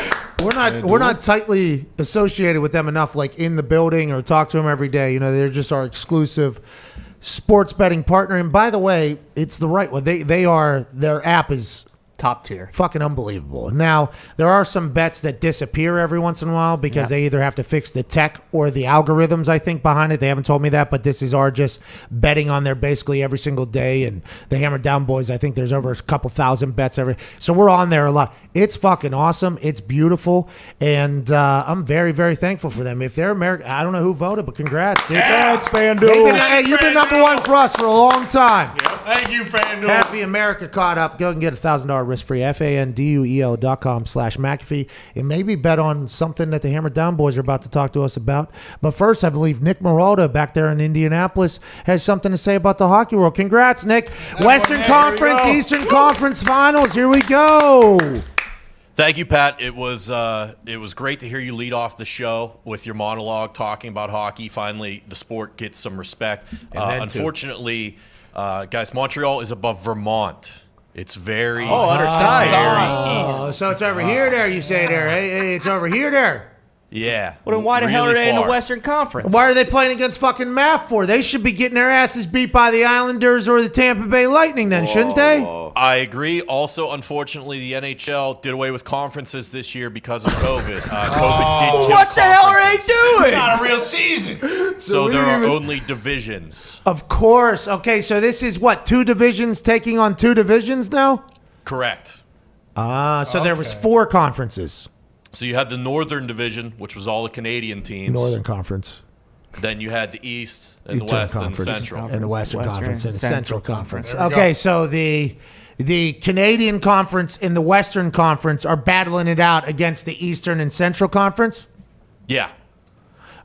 We're not tightly associated with them enough, like in the building or talk to them every day. You know, they're just our exclusive sports betting partner. And by the way, it's the right one. Their app is top tier. Fucking unbelievable. Now, there are some bets that disappear every once in a while because they either have to fix the tech or the algorithms, I think, behind it. They haven't told me that, but this is our just betting on there basically every single day. And the Hammer Down Boys, I think there's over a couple thousand bets every. So we're on there a lot. It's fucking awesome. It's beautiful. And I'm very, very thankful for them. If they're American, I don't know who voted, but congrats, dude. Congrats, FanDuel. You've been #1 for us for a long time. Yeah. Thank you, FanDuel. Happy America caught up. Go and get $1,000 risk-free. FanDuel.com/McAfee. And maybe bet on something that the Hammer Down Boys are about to talk to us about. But first, I believe Nick Maralda back there in Indianapolis has something to say about the hockey world. Congrats, Nick. Western Conference, Eastern Conference Finals. Here we go. Thank you, Pat. It was great to hear you lead off the show with your monologue talking about hockey. Finally, the sport gets some respect. Unfortunately, guys, Montreal is above Vermont. It's very underside. Very east. So it's over here there, you say there. Hey, it's over here there. Yeah. Well, then why the hell are really they in the far. Western Conference? Why are they playing against fucking Math for? They should be getting their asses beat by the Islanders or the Tampa Bay Lightning then, shouldn't they? I agree. Also, unfortunately, the NHL did away with conferences this year because of COVID. COVID did kill What the hell are they conferences. doing? Not a real season. So there are only divisions. Of course. Okay, so this is what, 2 divisions taking on 2 divisions now? Correct. So there was 4 conferences. So you had the Northern Division, which was all the Canadian teams. Northern Conference. Then you had the East and the Eastern West and Conference, Central. and the Western Conference and the Central Conference. There we Okay, go. so the Canadian Conference and the Western Conference are battling it out against the Eastern and Central Conference? Yeah.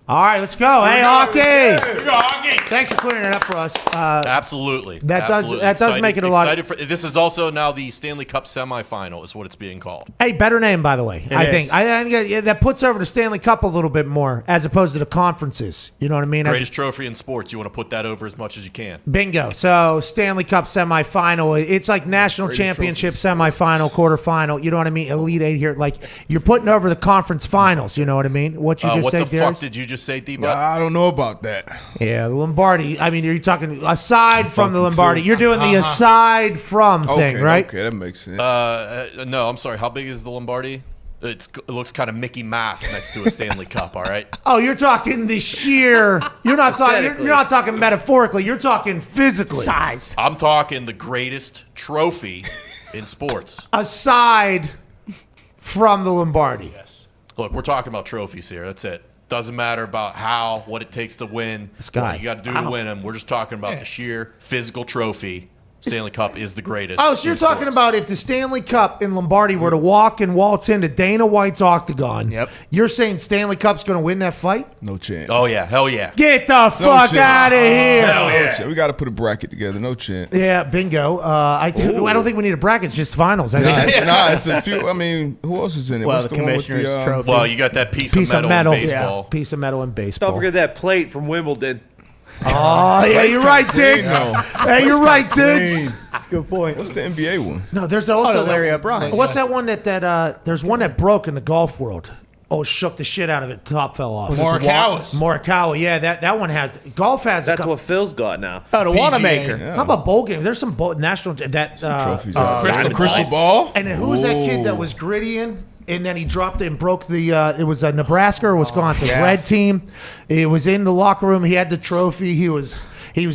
All right, let's go. Hey, hockey! Here we go, hockey. Thanks for clearing it up for us. Absolutely. That does Excited- make it a lot. excited for, this is also now the Stanley Cup semifinal is what it's being called. Hey, better name, by the way. I is. think that puts over the Stanley Cup a little bit more as opposed to the conferences. You know what I mean? Greatest trophy in sports. You want to put that over as much as you can. Bingo. So Stanley Cup semifinal. It's like national championship semifinal, quarterfinal. You know what I mean? Elite Eight here. Like you're putting over the conference finals. You know what I mean? What you just What said, the Darius? fuck did you just say, D-Buck? I don't know about that. Yeah, the Lombardi. I mean, you're talking aside from the Lombardi. You're doing the aside from thing, right? Okay, that makes sense. No, I'm sorry. How big is the Lombardi? It looks kind of Mickey Mouse next to a Stanley Cup. All right. Oh, you're talking the sheer. You're not talking. You're not talking metaphorically. You're talking physically. Size. I'm talking the greatest trophy in sports. Aside from the Lombardi. Look, we're talking about trophies here. That's it. Doesn't matter about what it takes to win. This guy. What you got to do to win them. We're just talking about the sheer physical trophy Stanley Cup is the greatest. Oh, so you're talking about if the Stanley Cup in Lombardi were to walk and waltz into Dana White's octagon, you're saying Stanley Cup's going to win that fight? No chance. Oh, yeah. Hell yeah. Get the fuck out of here. Hell yeah. We got to put a bracket together. No chance. Yeah, bingo. I don't think we need a bracket. It's just finals. It's a few. I mean, who else is in it? Well, What's the one with commissioner's trophy. Well, you got that piece of metal in baseball. Yeah. Piece of metal in baseball. Don't forget that plate from Wimbledon. Oh, yeah, you're right, Diggs. Hey, you're right, Diggs. That's a good point. What's the NBA one? No, there's also Larry O'Brien. What's that one that there's one that broke in the golf world? Oh, shook the shit out of it. Top fell off. Morikawa. Yeah, that one has golf has. That's what Phil's got now. Oh, the Wanamaker. Yeah. How about bowl games? There's some national trophies. Crystal ball. And then who was that kid that was gritty in? And then he dropped it and broke the. It was a Nebraska or Wisconsin red team. It was in the locker room. He had the trophy. He was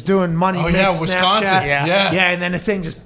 doing money. Oh yeah, Wisconsin. Snapchat. Yeah. And then the thing just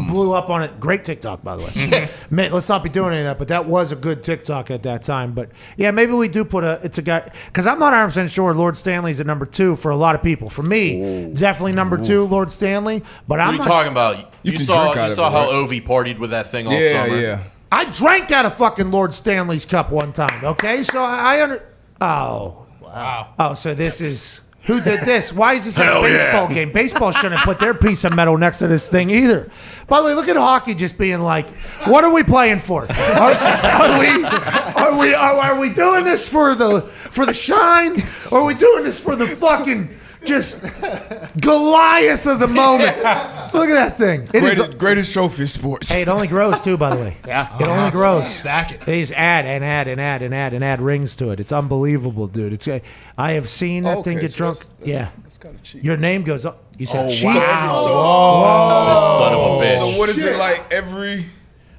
blew up on it. Great TikTok, by the way. Man, let's not be doing any of that. But that was a good TikTok at that time. But yeah, maybe we do put it's a guy because I'm not 100% sure Lord Stanley's at number 2 for a lot of people. For me, definitely number 2, Lord Stanley. But I'm not. What are you talking about? You saw how Ovi partied with that thing all summer. Yeah. I drank out of fucking Lord Stanley's cup one time, okay? So I Oh. Wow. Oh, so this is... Who did this? Why is this a baseball game? Baseball shouldn't put their piece of metal next to this thing either. By the way, look at hockey just being like, what are we playing for? Are we doing this for the shine? Or are we doing this for the fucking... just Goliath of the moment. Look at that thing. Greatest trophy in sports. Hey, it only grows too, by the way. Yeah. It only grows. Stack it. They just add rings to it. It's unbelievable, dude. I have seen that thing get drunk. That's kind of cheap. Your name goes up. You said cheap. Wow. This son of a bitch. So what is it like every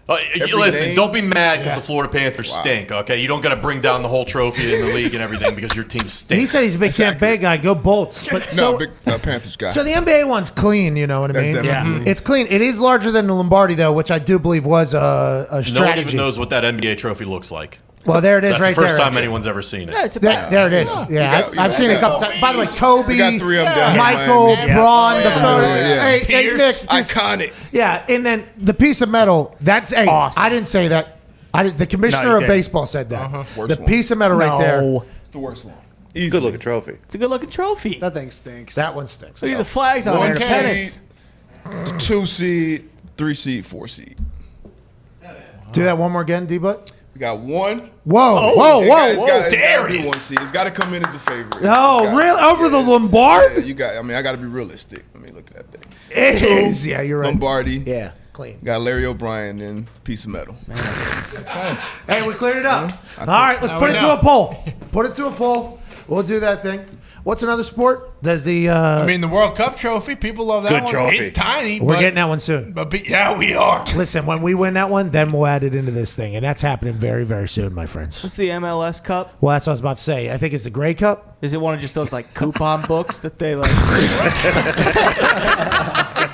listen, game? don't be mad because the Florida Panthers stink, okay? You don't got to bring down the whole trophy in the league and everything because your team stinks. He said he's a big Tampa Bay guy. Go Bolts. But big Panthers guy. So the NBA one's clean, you know what I mean? Yeah. It's clean. It is larger than the Lombardi, though, which I do believe was a strategy. No one even knows what that NBA trophy looks like. Well, there it is. That's right the first there. time anyone's ever seen it. There it is. Yeah, I've seen it a couple times. By the way, Kobe, got 3 of them down Michael, here, Braun, the Yeah. photo. Yeah. Hey, Nick. Iconic. Yeah, and then the piece of metal. That's awesome. I didn't say that. The commissioner of baseball said that. The one. piece of metal right there. It's the worst one. It's a good looking trophy. It's a good looking trophy. That thing stinks. That one stinks. Look at the flags on 1 there. The seed, pennants. 2 seed, 3 seed, 4 seed. Do that one more again, D-Butt. We got 1. Whoa. It's gotta be 1 seed. It's got to come in as a favorite. Oh, really? Over the Lombard? Yeah, I got to be realistic. I mean, look at that thing. It is. Yeah, you're right. Lombardi. Yeah, clean. Got Larry O'Brien and piece of metal. Hey, we cleared it up. All right, let's put it to a poll. Put it to a poll. We'll do that thing. What's another sport? Does the I mean, the World Cup trophy. People love that Good one. trophy. It's tiny. we're getting that one soon. But yeah, we are. Listen, when we win that one, then we'll add it into this thing, and that's happening very, very soon, my friends. What's the MLS Cup? Well, that's what I was about to say. I think it's the Grey Cup. Is it one of just those like coupon books that they like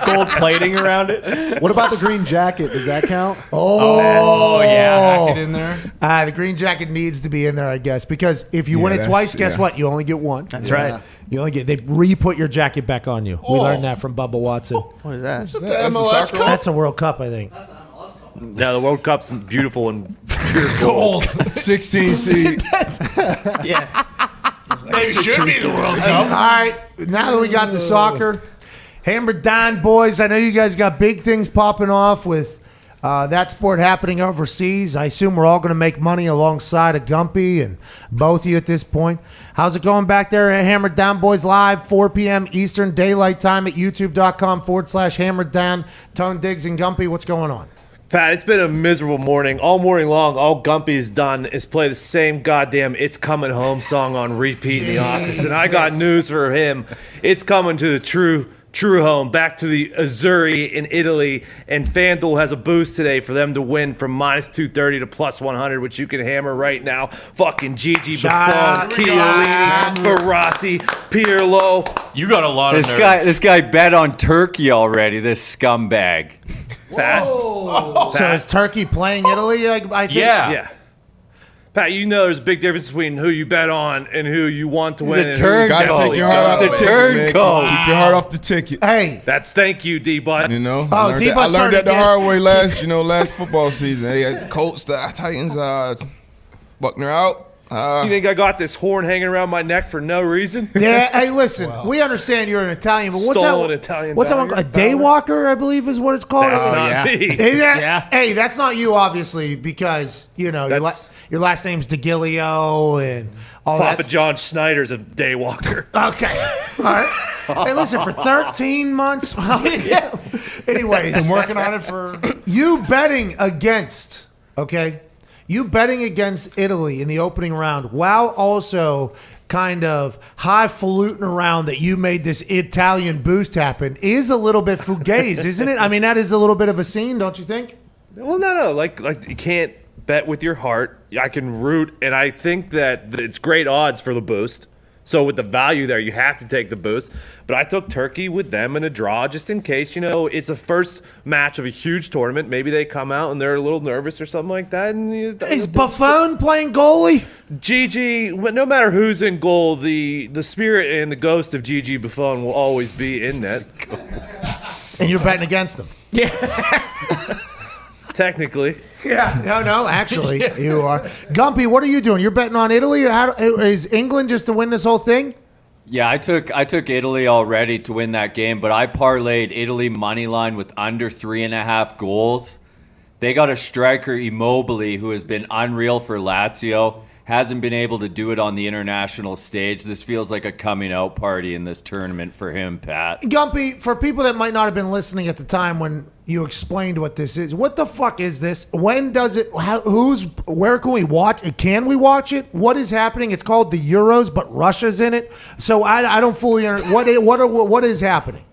gold plating around it? What about the green jacket? Does that count? Oh yeah, hack it in there. The green jacket needs to be in there, I guess, because if you win it twice, guess what? You only get one. That's right. You only get they re-put your jacket back on you. We learned that from Bubba Watson. What is that? That's the soccer one? That's a World Cup, I think. Now the World Cup's beautiful and pure gold. 16 seed. Yeah. It should be the World Cup. All right, now that we got the soccer, Hammer Dahn boys, I know you guys got big things popping off with that sport happening overseas. I assume we're all going to make money alongside of Gumpy and both of you at this point. How's it going back there at Hammer Dahn Boys Live, 4 p.m. Eastern Daylight Time at youtube.com/Hammer Dahn. Tone Diggs and Gumpy, what's going on? Pat, it's been a miserable morning. All morning long, all Gumpy's done is play the same goddamn It's Coming Home song on repeat in the office. And I got news for him. It's coming to the true home, back to the Azzurri in Italy. And FanDuel has a boost today for them to win from -230 to +100, which you can hammer right now. Fucking Gigi Buffon, Chiellini, Verratti, Pirlo. You got a lot of nerves. This guy bet on Turkey already, this scumbag. So is Turkey playing Italy? I think? Yeah. Yeah. Pat, you know there's a big difference between who you bet on and who you want to win. He's a turncoat. Gotta take your heart off the ticket, man. Keep your heart off the ticket. Hey, that's thank you, D-Bud. You know, Oh, I learned that the hard way last football season. Hey, the Colts, the Titans, Buckner out. You think I got this horn hanging around my neck for no reason? Yeah, hey, listen, we understand you're an Italian, but what's Stolen that? Italian What's that value. one? A daywalker, I believe, is what it's called. That's not me. Is that- Yeah. Hey, that's not you, obviously, because you know your last name's DeGilio and all that. Papa John Schneider's a daywalker. Okay, all right. Hey, listen, for 13 months. Anyways, Been working on it for. You betting against, okay? You betting against Italy in the opening round while also kind of highfalutin around that you made this Italian boost happen is a little bit fugazi, isn't it? I mean, that is a little bit of a scene, don't you think? Well, no. Like you can't bet with your heart. I can root, and I think that it's great odds for the boost. So with the value there, you have to take the boost. But I took Turkey with them in a draw just in case, it's a first match of a huge tournament. Maybe they come out and they're a little nervous or something like that. And is Buffon playing goalie? Gigi, no matter who's in goal, the spirit and the ghost of Gigi Buffon will always be in net. And you're betting against him. Yeah. Technically. Yeah, no, actually, you are. Gumpy, what are you doing? You're betting on Italy? Is England just to win this whole thing? Yeah, I took Italy already to win that game, but I parlayed Italy money line with under 3.5 goals. They got a striker, Immobile, who has been unreal for Lazio. Hasn't been able to do it on the international stage. This feels like a coming out party in this tournament for him, Pat. Gumpy, for people that might not have been listening at the time when you explained what this is, what the fuck is this? When does it? Where can we watch it? Can we watch it? What is happening? It's called the Euros, but Russia's in it. So I don't fully understand. What is happening?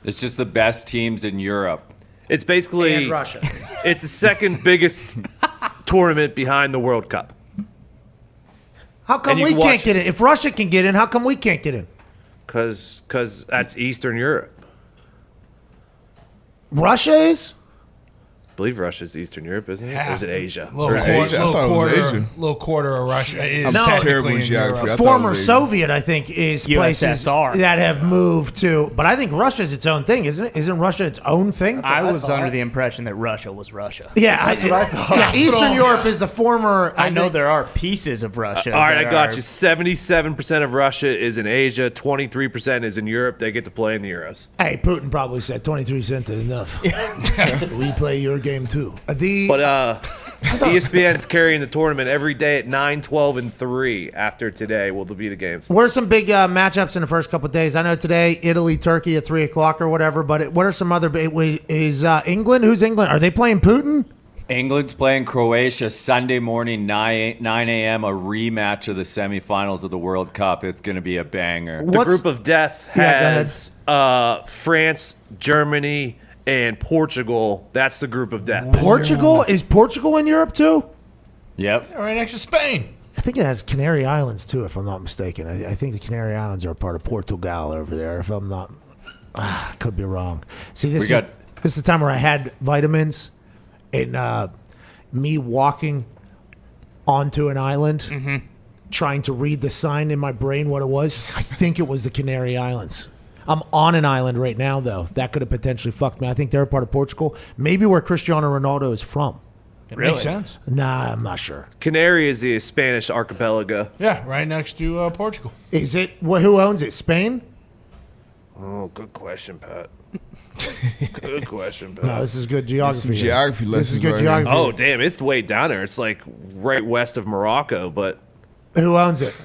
It's just the best teams in Europe. It's basically And Russia. It's the second biggest tournament behind the World Cup. How come we can't get in? If Russia can get in, how come we can't get in? Because that's Eastern Europe. Russia is? I believe Russia's Eastern Europe, isn't it? Or is it Asia? Little quarter of Russia is technically in Europe. Former Soviet, I think, is places USSR. that have moved to. But I think Russia's its own thing, isn't it? Isn't Russia its own thing? I was under the impression that Russia was Russia. Yeah, that's what I thought. Yeah, Eastern Europe is the former. I know there are pieces of Russia. All right, I got you. 77% of Russia is in Asia. 23% is in Europe. They get to play in the Euros. Hey, Putin probably said 23 cents is enough. We play your game too. But ESPN's carrying the tournament every day at 9, 12, and 3 after today will be the games. What are some big matchups in the first couple of days? I know today, Italy, Turkey at 3 o'clock or whatever, but what are some other big... Is England? Who's England? Are they playing Putin? England's playing Croatia Sunday morning, 9 a.m., a rematch of the semifinals of the World Cup. It's going to be a banger. The group of death has France, Germany, and Portugal. That's the group of death. Portugal? Is Portugal in Europe too? Yep. Right next to Spain. I think it has Canary Islands too, if I'm not mistaken. I think the Canary Islands are a part of Portugal over there, if I'm not... could be wrong. See, this is the time where I had vitamins and me walking onto an island, trying to read the sign in my brain what it was. I think it was the Canary Islands. I'm on an island right now, though. That could have potentially fucked me. I think they're a part of Portugal. Maybe where Cristiano Ronaldo is from. It makes sense. Nah, I'm not sure. Canary is the Spanish archipelago. Yeah, right next to Portugal. Is it? Who owns it? Spain? Oh, good question, Pat. Good question, Pat. No, this is good geography. Some geography lessons. This is good right geography. Oh, damn. It's way down there. It's like right west of Morocco, but... Who owns it?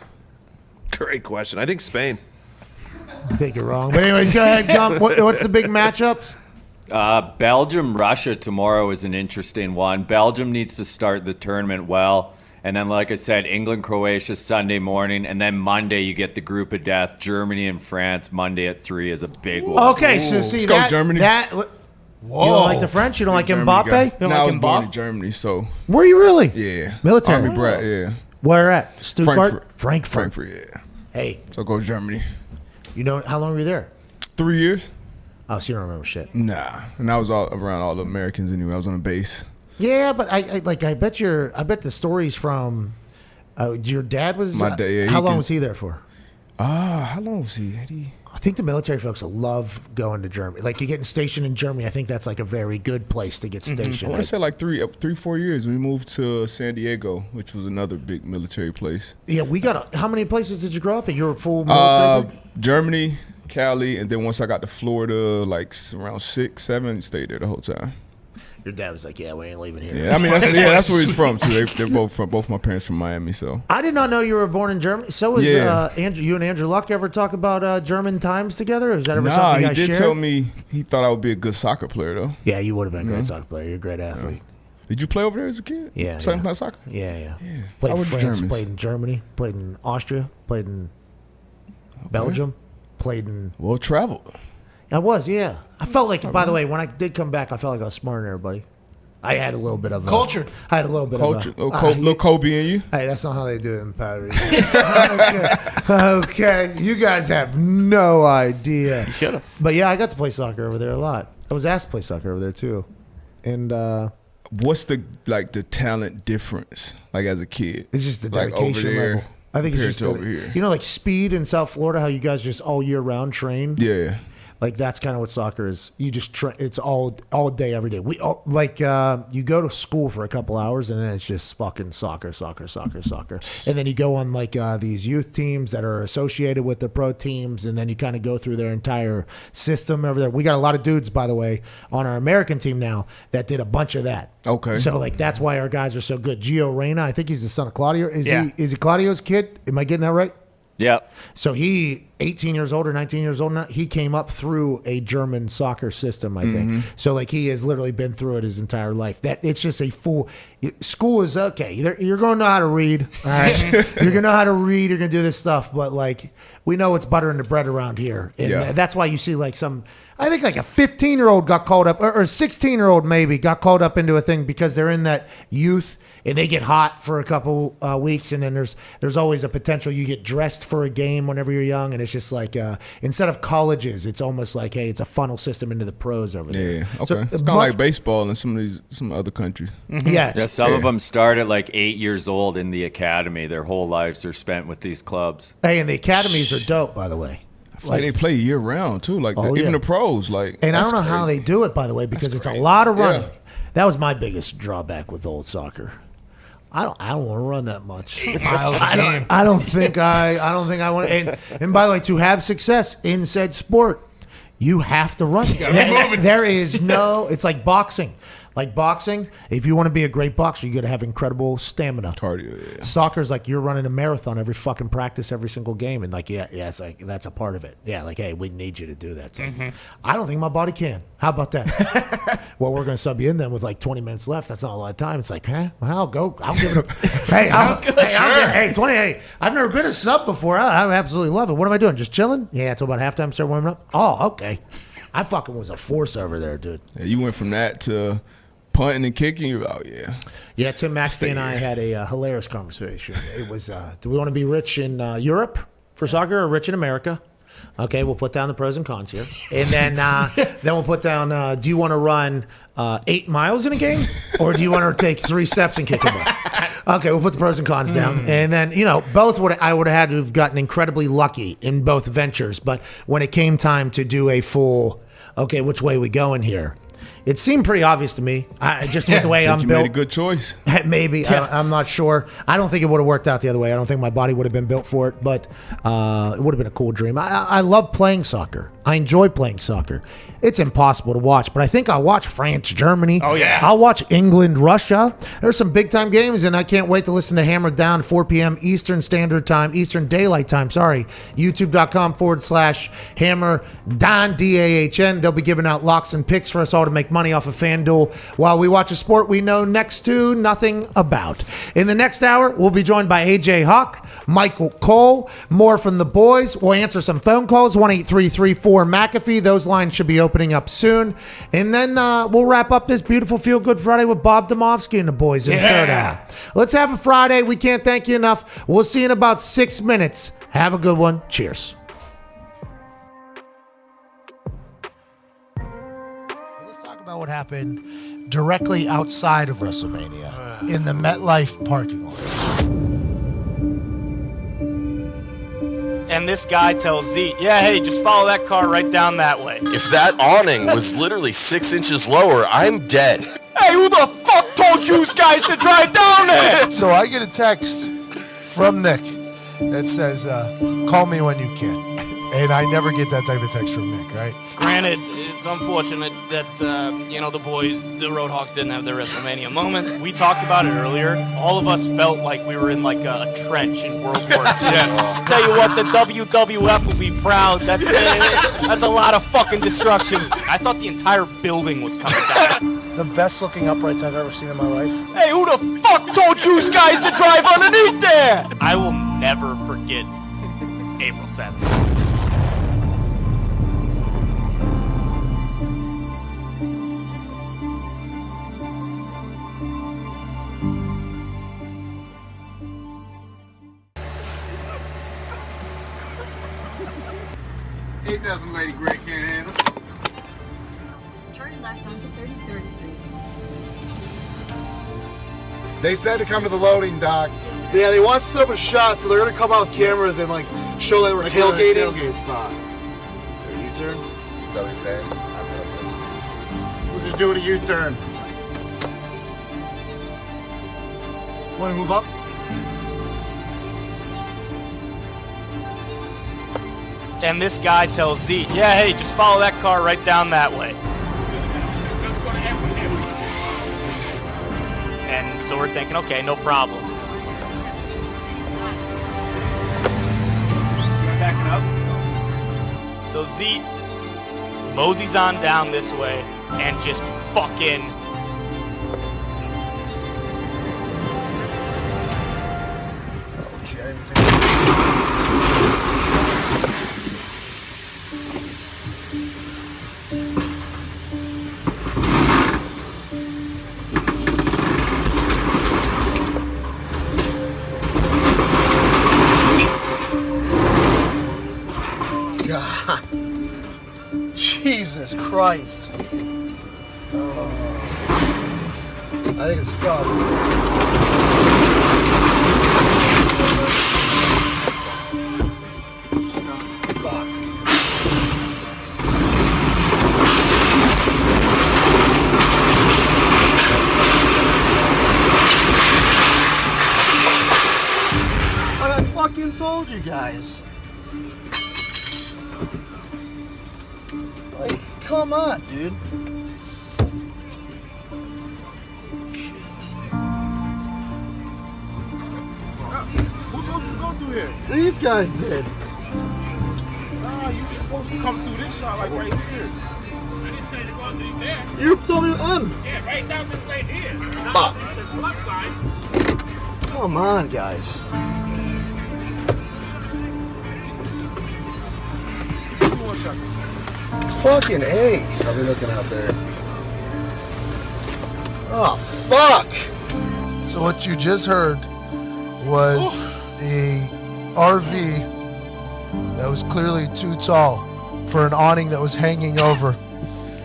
Great question. I think Spain. I think you're wrong. But anyways, go ahead, Gump. What's the big matchups? Belgium-Russia tomorrow is an interesting one. Belgium needs to start the tournament well. And then, like I said, England-Croatia Sunday morning. And then Monday, you get the group of death. Germany and France, Monday at 3 is a big one. Okay, so see, Let's go Germany. You don't like the French? You don't like Mbappe? I was born in Germany, so... Were you really? Yeah. Military? Army brat, yeah. Where at? Stuttgart? Frankfurt, yeah. Hey. So go Germany. You know, how long were you there? 3 years. Oh, so you don't remember shit. Nah. And I was around all the Americans anyway. I was on a base. Yeah, but I bet the stories from Your dad was. My dad. Yeah, how long was he there for? How long was he? I think the military folks love going to Germany. Like, you're getting stationed in Germany. I think that's like a very good place to get stationed. I want to say like 4 years. We moved to San Diego, which was another big military place. Yeah, we got. How many places did you grow up in? You were full military. Germany, Cali, and then once I got to Florida, like around 6, 7, stayed there the whole time. Your dad was like, "Yeah, we ain't leaving here." Yeah, I mean that's where he's from too. They're both from. Both my parents from Miami. So I did not know you were born in Germany. So was Andrew. You and Andrew Luck ever talk about German times together? Or is that ever something you guys he did share? tell me he thought I would be a good soccer player though. Yeah, you would have been a great soccer player. You're a great athlete. Did you play over there as a kid? Yeah. Play soccer? Yeah. Played in France, played in Germany, played in Austria, played in Belgium, played in. Well traveled. I was, yeah. I felt like, by the way, when I did come back, I felt like I was smarter than everybody. I had a little bit of culture. I had a little bit culture. of little Kobe in you. Hey, that's not how they do it in Paris. Okay, you guys have no idea. You should have. But yeah, I got to play soccer over there a lot. I was asked to play soccer over there too. And what's the talent difference like as a kid? It's just the like dedication over there, level. I think it's just over here. You know, like speed in South Florida, how you guys just all year round train. Yeah. Like, that's kind of what soccer is. You just it's all day, every day. We all, you go to school for a couple hours and then it's just fucking soccer. And then you go on these youth teams that are associated with the pro teams, and then you kind of go through their entire system over there. We got a lot of dudes, by the way, on our American team now that did a bunch of that. Okay. So that's why our guys are so good. Gio Reyna, I think he's the son of Claudio. Is he Claudio's kid? Am I getting that right? Yeah. So he, 18 years old or 19 years old now, he came up through a German soccer system, I think. So he has literally been through it his entire life. That it's just a full school is okay. You're going to know how to read. All right? You're going to know how to read. You're going to do this stuff. But we know it's butter in the bread around here. And that's why you see I think a 15-year-old got called up, or a 16-year-old maybe got called up into a thing because they're in that youth and they get hot for a couple weeks, and then there's always a potential you get dressed for a game whenever you're young, and it's just instead of colleges, it's almost like, hey, it's a funnel system into the pros over there. Yeah, okay. So, it's kind of like baseball in some other countries. Yeah, some of them start at 8 years old in the academy. Their whole lives are spent with these clubs. Hey, and the academies are dope, by the way. They play year round too, even the pros. And I don't know how they do it, by the way, because it's a lot of running. Yeah. That was my biggest drawback with old soccer. I don't want to run that much. 8 miles a game. I don't think I want to. And by the way, to have success in said sport, you have to run. There is no. It's like boxing. Like boxing, if you want to be a great boxer, you got to have incredible stamina. Cardio, yeah. Soccer's like you're running a marathon every fucking practice, every single game, and it's like that's a part of it. Yeah, hey, we need you to do that. I don't think my body can. How about that? Well, we're gonna sub you in then with 20 minutes left. That's not a lot of time. It's like, well, I'll go. I'll give it a. Hey, 20. Hey, I've never been a sub before. I absolutely love it. What am I doing? Just chilling? Yeah, until about halftime, start warming up. Oh, okay. I fucking was a force over there, dude. Yeah, you went from that to punting and kicking. Yeah, Tim Maxey and I had a hilarious conversation. It was, do we want to be rich in Europe for soccer or rich in America? Okay, we'll put down the pros and cons here. And then we'll put down, do you want to run 8 miles in a game? Or do you want to take 3 steps and kick a ball? Okay, we'll put the pros and cons down. And then, both I would have had to have gotten incredibly lucky in both ventures. But when it came time to do a full, okay, which way we going here? It seemed pretty obvious to me. With the way I'm built. You made a good choice. Maybe. Yeah. I'm not sure. I don't think it would have worked out the other way. I don't think my body would have been built for it, but it would have been a cool dream. I love playing soccer. I enjoy playing soccer. It's impossible to watch, but I think I'll watch France, Germany. Oh, yeah. I'll watch England, Russia. There's some big-time games, and I can't wait to listen to Hammer Down, 4 p.m. Eastern Standard Time, Eastern Daylight Time, YouTube.com/Hammer Dahn, D-A-H-N. They'll be giving out locks and picks for us all to make money off of FanDuel while we watch a sport we know next to nothing about. In the next hour, we'll be joined by AJ Hawk, Michael Cole, more from the boys. We'll answer some phone calls, 1-833-4-McAfee. Those lines should be opening up soon. And then we'll wrap up this beautiful Feel Good Friday with Bob Demovsky and the boys in the third hour. Let's have a Friday. We can't thank you enough. We'll see you in about 6 minutes. Have a good one. Cheers. Let's talk about what happened directly outside of WrestleMania in the MetLife parking lot. And this guy tells Zeke, yeah, hey, just follow that car right down that way. If that awning was literally 6 inches lower, I'm dead. Hey, who the fuck told you guys to drive down there? So I get a text from Nick that says, call me when you can. And I never get that type of text from Nick, right? Granted, it's unfortunate that, the boys, the Roadhawks, didn't have their WrestleMania moment. We talked about it earlier. All of us felt like we were in like a trench in World War II. Yes. Tell you what, the WWF will be proud. That's a lot of fucking destruction. I thought the entire building was coming down. The best looking uprights I've ever seen in my life. Hey, who the fuck told you guys to drive underneath there? I will never forget April 7th. Ain't nothing Lady Grey can't handle. Turn left onto 33rd Street. They said to come to the loading dock. Yeah, they want to set up a shot, so they're gonna come out with cameras and like show that we're like tailgating. Tailgate spot. U-turn? Is that what he's saying? We're just doing a U-turn. Want to move up? And this guy tells Zeke, yeah, hey, just follow that car right down that way. And so we're thinking, okay, no problem. Backing up. So Zeke moseys on down this way and just fucking Jesus Christ. Oh. I think it's stuck. Fuck. I fucking told you guys. Like, come on, dude. Who told you to go through here? These guys did. Nah, you were supposed to come through this shot, like right here. I didn't tell you to go through there. You told me Yeah, right down this lane here. Fuck. Left side. Come on, guys. Fucking A. I'll be looking out there. Oh, fuck. So what you just heard was a RV that was clearly too tall for an awning that was hanging over.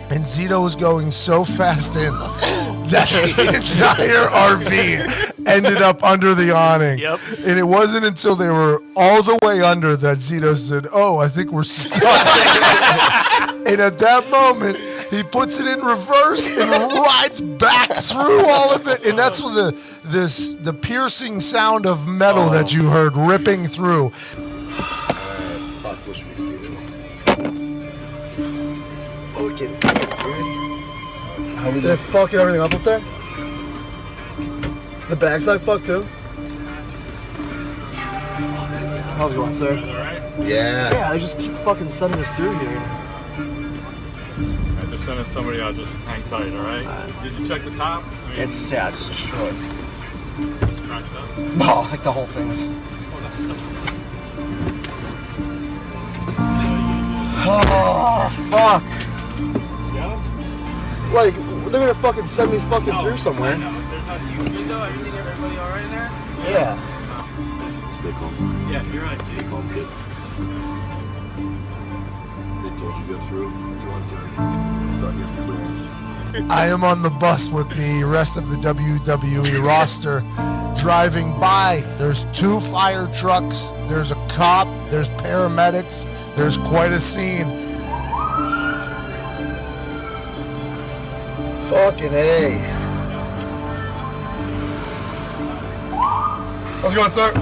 And Zito was going so fast in that the entire RV ended up under the awning. Yep. And it wasn't until they were all the way under that Zito said, "Oh, I think we're stuck." And at that moment, he puts it in reverse and rides back through all of it. And that's what the piercing sound of metal that you heard ripping through. Fuck, wish we could do Fucking how we did fucking everything up there? The backside fucked too? How's it going, sir? Yeah. Yeah, they just keep fucking sending us through here. They're sending somebody out, just hang tight, all right? Did you check the top? I mean, It's destroyed. scratched up? No, like the whole thing is. Oh, fuck. Like, they're gonna fucking send me fucking through somewhere. Everybody all right in there? Yeah. Stay calm. Yeah, you're right. Stay calm, kid. They told you to go through. You want to? So I get the clearance. I am on the bus with the rest of the WWE roster, driving by. There's 2 fire trucks, there's a cop, there's paramedics, there's quite a scene. Fucking A. How's it going, sir?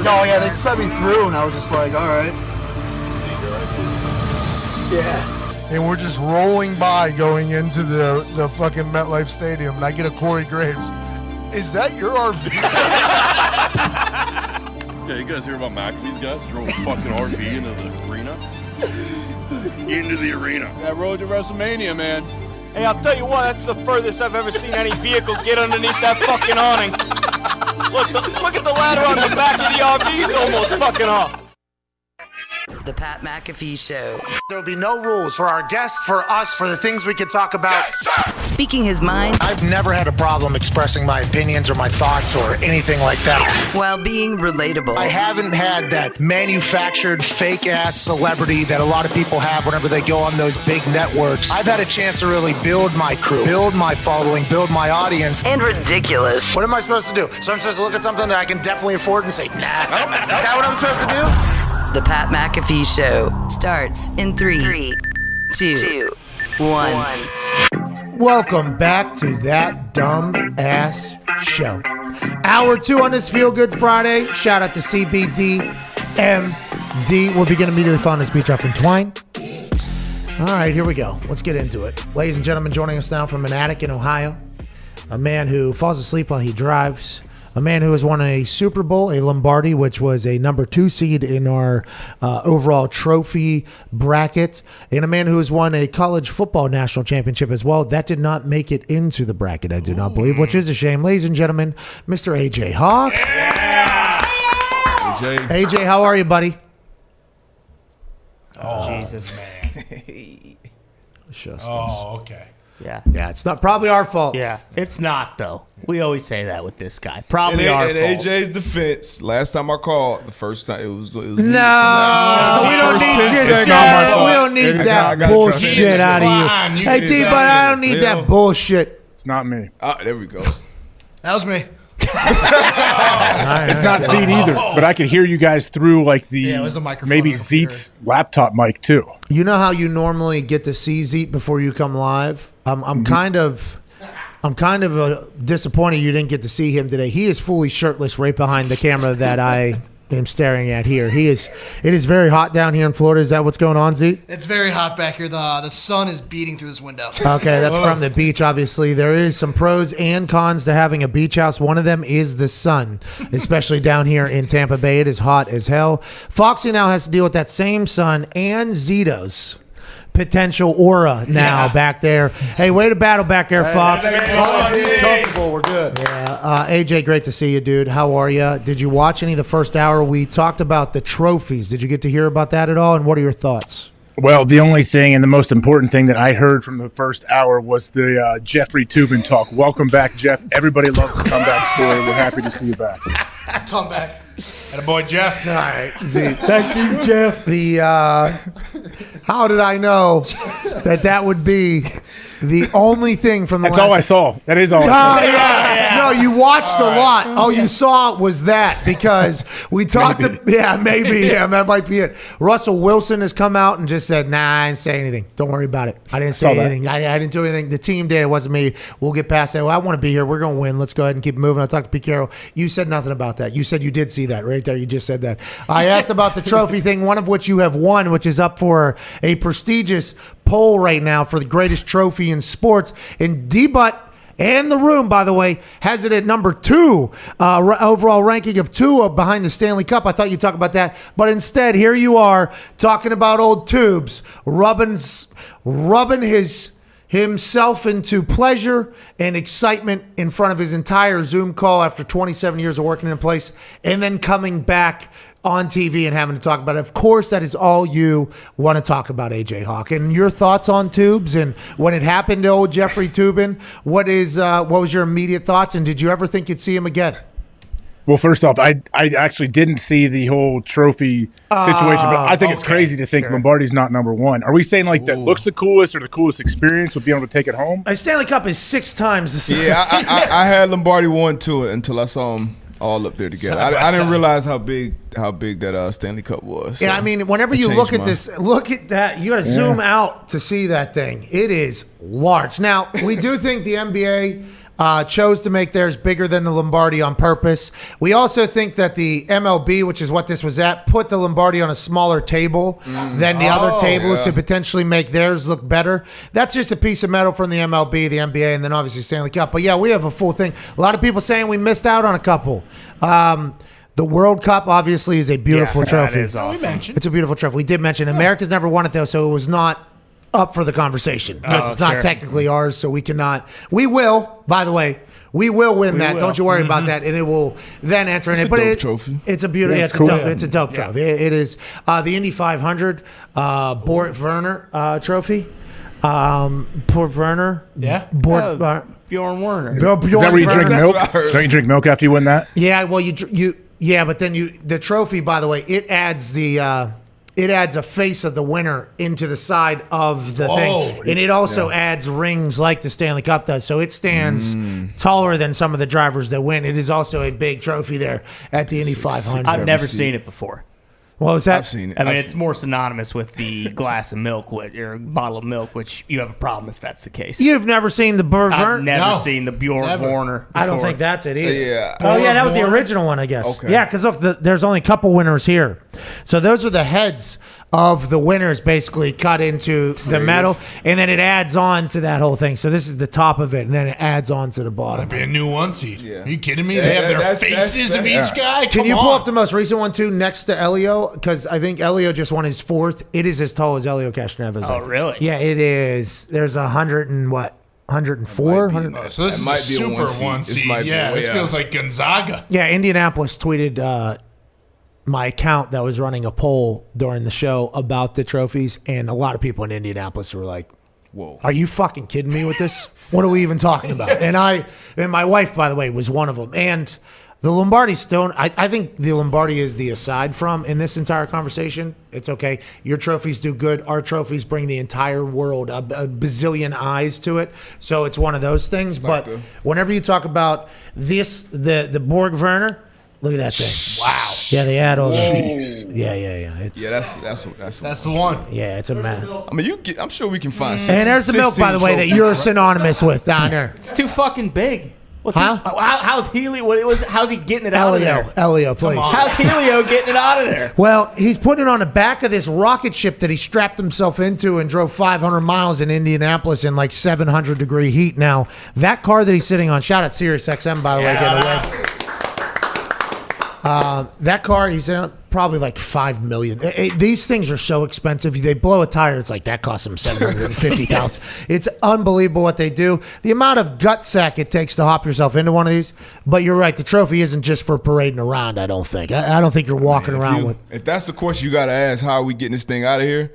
Oh, yeah, they sent me through, and I was just like, all right. Yeah. And we're just rolling by going into the fucking MetLife Stadium, and I get a Corey Graves. Is that your RV? Yeah, you guys hear about McAfee's guys? Drove a fucking RV into the arena? Into the arena. That road to WrestleMania, man. Hey, I'll tell you what, that's the furthest I've ever seen any vehicle get underneath that fucking awning. Look at the ladder on the back of the RV is almost fucking off. The Pat McAfee Show. There'll be no rules for our guests, for us, for the things we can talk about. Yes, Speaking his mind. I've never had a problem expressing my opinions or my thoughts or anything like that. While being relatable. I haven't had that manufactured fake-ass celebrity that a lot of people have whenever they go on those big networks. I've had a chance to really build my crew, build my following, build my audience. And ridiculous. What am I supposed to do? So I'm supposed to look at something that I can definitely afford and say, nah. Is that what I'm supposed to do? The Pat McAfee Show starts in 3, 2, 1. Welcome back to that dumb ass show. Hour 2 on this Feel Good Friday. Shout out to CBDmd. We'll begin immediately following this beat drop from Twine. All right, here we go. Let's get into it. Ladies and gentlemen, joining us now from an attic in Ohio, a man who falls asleep while he drives, a man who has won a Super Bowl, a Lombardi, which was a number 2 seed in our overall trophy bracket, and a man who has won a college football national championship as well. That did not make it into the bracket, I do not believe, which is a shame. Ladies and gentlemen, Mr. AJ Hawk. Yeah! AJ, how are you, buddy? Oh, Jesus, man. Oh, okay. Yeah. Yeah, it's not probably our fault. Yeah, it's not, though. We always say that with this guy. Probably in our fault. AJ's defense, last time I called, the first time it was no, we don't need this. We don't need that bullshit out of you. Hey, T, but I don't need that bullshit. It's not me. There we go. That was me. It's not Zeke either, but I could hear you guys through like it was the microphone maybe on the Zeke's laptop mic too. You know how you normally get to see Zeke before you come live? I'm kind of disappointed you didn't get to see him today. He is fully shirtless right behind the camera that I am staring at here. It is very hot down here in Florida. Is that what's going on, Zeke? It's very hot back here. The sun is beating through this window. Okay, that's from the beach, obviously. There is some pros and cons to having a beach house. One of them is the sun, especially down here in Tampa Bay. It is hot as hell. Foxy now has to deal with that same sun and Zito's potential aura now back there. Hey, way to battle back there, Fox. As long as it's comfortable, we're good. Yeah, AJ, great to see you, dude. How are you? Did you watch any of the first hour? We talked about the trophies. Did you get to hear about that at all? And what are your thoughts? Well, the only thing and the most important thing that I heard from the first hour was the Jeffrey Toobin talk. Welcome back, Jeff. Everybody loves the comeback story. We're happy to see you back. Come back. And a boy, Jeff. All right, Zeke. Thank you, Jeff. How did I know that would be the only thing from the That's all I saw. That is all I saw. Yeah. No, you watched a lot. All you saw was that because we talked maybe that might be it. Russell Wilson has come out and just said, nah, I didn't say anything. Don't worry about it. I didn't say anything. I didn't do anything. The team did. It wasn't me. We'll get past that. Well, I want to be here. We're going to win. Let's go ahead and keep moving. I talked to Pete Carroll. You said nothing about that. You said you did see that right there. You just said that. I asked about the trophy thing, one of which you have won, which is up for a prestigious poll right now for the greatest trophy in sports. And D-Butt and the room, by the way, has it at number 2, overall ranking of 2 behind the Stanley Cup. I thought you'd talk about that. But instead, here you are talking about old Tubes, rubbing himself into pleasure and excitement in front of his entire Zoom call after 27 years of working in place and then coming back on TV and having to talk about it. Of course, that is all you want to talk about, AJ Hawk. And your thoughts on Tubes and when it happened to old Jeffrey Toobin, what was your immediate thoughts, and did you ever think you'd see him again? Well, first off, I actually didn't see the whole trophy situation, but I think it's crazy to think Lombardi's not number one. Are we saying like that looks the coolest or the coolest experience with being able to take it home? A Stanley Cup is 6 times the size. Yeah, I had Lombardi 1 to it until I saw them all up there together. I didn't realize how big that Stanley Cup was. Yeah, I mean, whenever you look at this, look at that. You got to zoom out to see that thing. It is large. Now, we do think the NBA chose to make theirs bigger than the Lombardi on purpose. We also think that the MLB, which is what this was at, put the Lombardi on a smaller table than the other tables to potentially make theirs look better. That's just a piece of metal from the MLB, the NBA, and then obviously Stanley Cup. But yeah, we have a full thing. A lot of people saying we missed out on a couple. The World Cup obviously is a beautiful trophy. That is awesome. It's a beautiful trophy. We did mention America's never won it though, so it was not up for the conversation because it's not technically ours, so we cannot. We will, by the way, we will win that. Don't you worry about that, and it will then enter in it. But it's a beautiful. Yeah, it's a dope trophy. It is the Indy 500 Bort Werner trophy. Bort Werner. Yeah. Bjorn Werner. Is that where you drink milk? Don't you drink milk after you win that? Yeah. Well, but then the trophy. By the way, it adds a face of the winner into the side of the thing. And it also adds rings like the Stanley Cup does. So it stands taller than some of the drivers that win. It is also a big trophy there at the Indy 500. I've never seen it before. What was that? I've seen it. I mean, it's more synonymous with the glass of milk or bottle of milk, which you have a problem if that's the case. You've never seen the I've never seen the Bjorn Werner before. I don't think that's it either. Yeah. Oh, yeah, that was the original one, I guess. Okay. Yeah, because look, there's only a couple winners here. So those are the heads of the winners basically cut into the metal, and then it adds on to that whole thing. So this is the top of it, and then it adds on to the bottom. That'd be a new 1 seed. Yeah. Are you kidding me? They have their faces of each guy. Can you pull up the most recent one, too, next to Elio? Because I think Elio just won his 4th. It is as tall as Elio Castroneves. Oh, really? Yeah, it is. There's 104? So this is a super 1 seed. Yeah, this feels like Gonzaga. Yeah, Indianapolis tweeted my account that was running a poll during the show about the trophies, and a lot of people in Indianapolis were like, "Whoa, are you fucking kidding me with this? What are we even talking about?" And my wife, by the way, was one of them. And the Lombardi Stone, I think the Lombardi is the aside from in this entire conversation. It's okay. Your trophies do good. Our trophies bring the entire world a bazillion eyes to it. So it's one of those things. But whenever you talk about this, the Borg Werner, look at that thing. Wow. Yeah, they add all the. Yeah. That's the one. Yeah, it's a mess. I mean, I'm sure we can find. And there's the milk, by the way, that you're synonymous with down there. It's too fucking big. How's Helio? How's he getting it out of there? Elio, please. How's Helio getting it out of there? Well, he's putting it on the back of this rocket ship that he strapped himself into and drove 500 miles in Indianapolis in like 700-degree heat. Now, that car that he's sitting on, shout out Sirius XM, by the way, getting away. That car, he's in probably like $5 million. These things are so expensive. They blow a tire, it's like that costs them $750,000. It's unbelievable what they do. The amount of gut sack it takes to hop yourself into one of these. But you're right, the trophy isn't just for parading around. I don't think. I don't think you're walking around with. If that's the question you got to ask, how are we getting this thing out of here?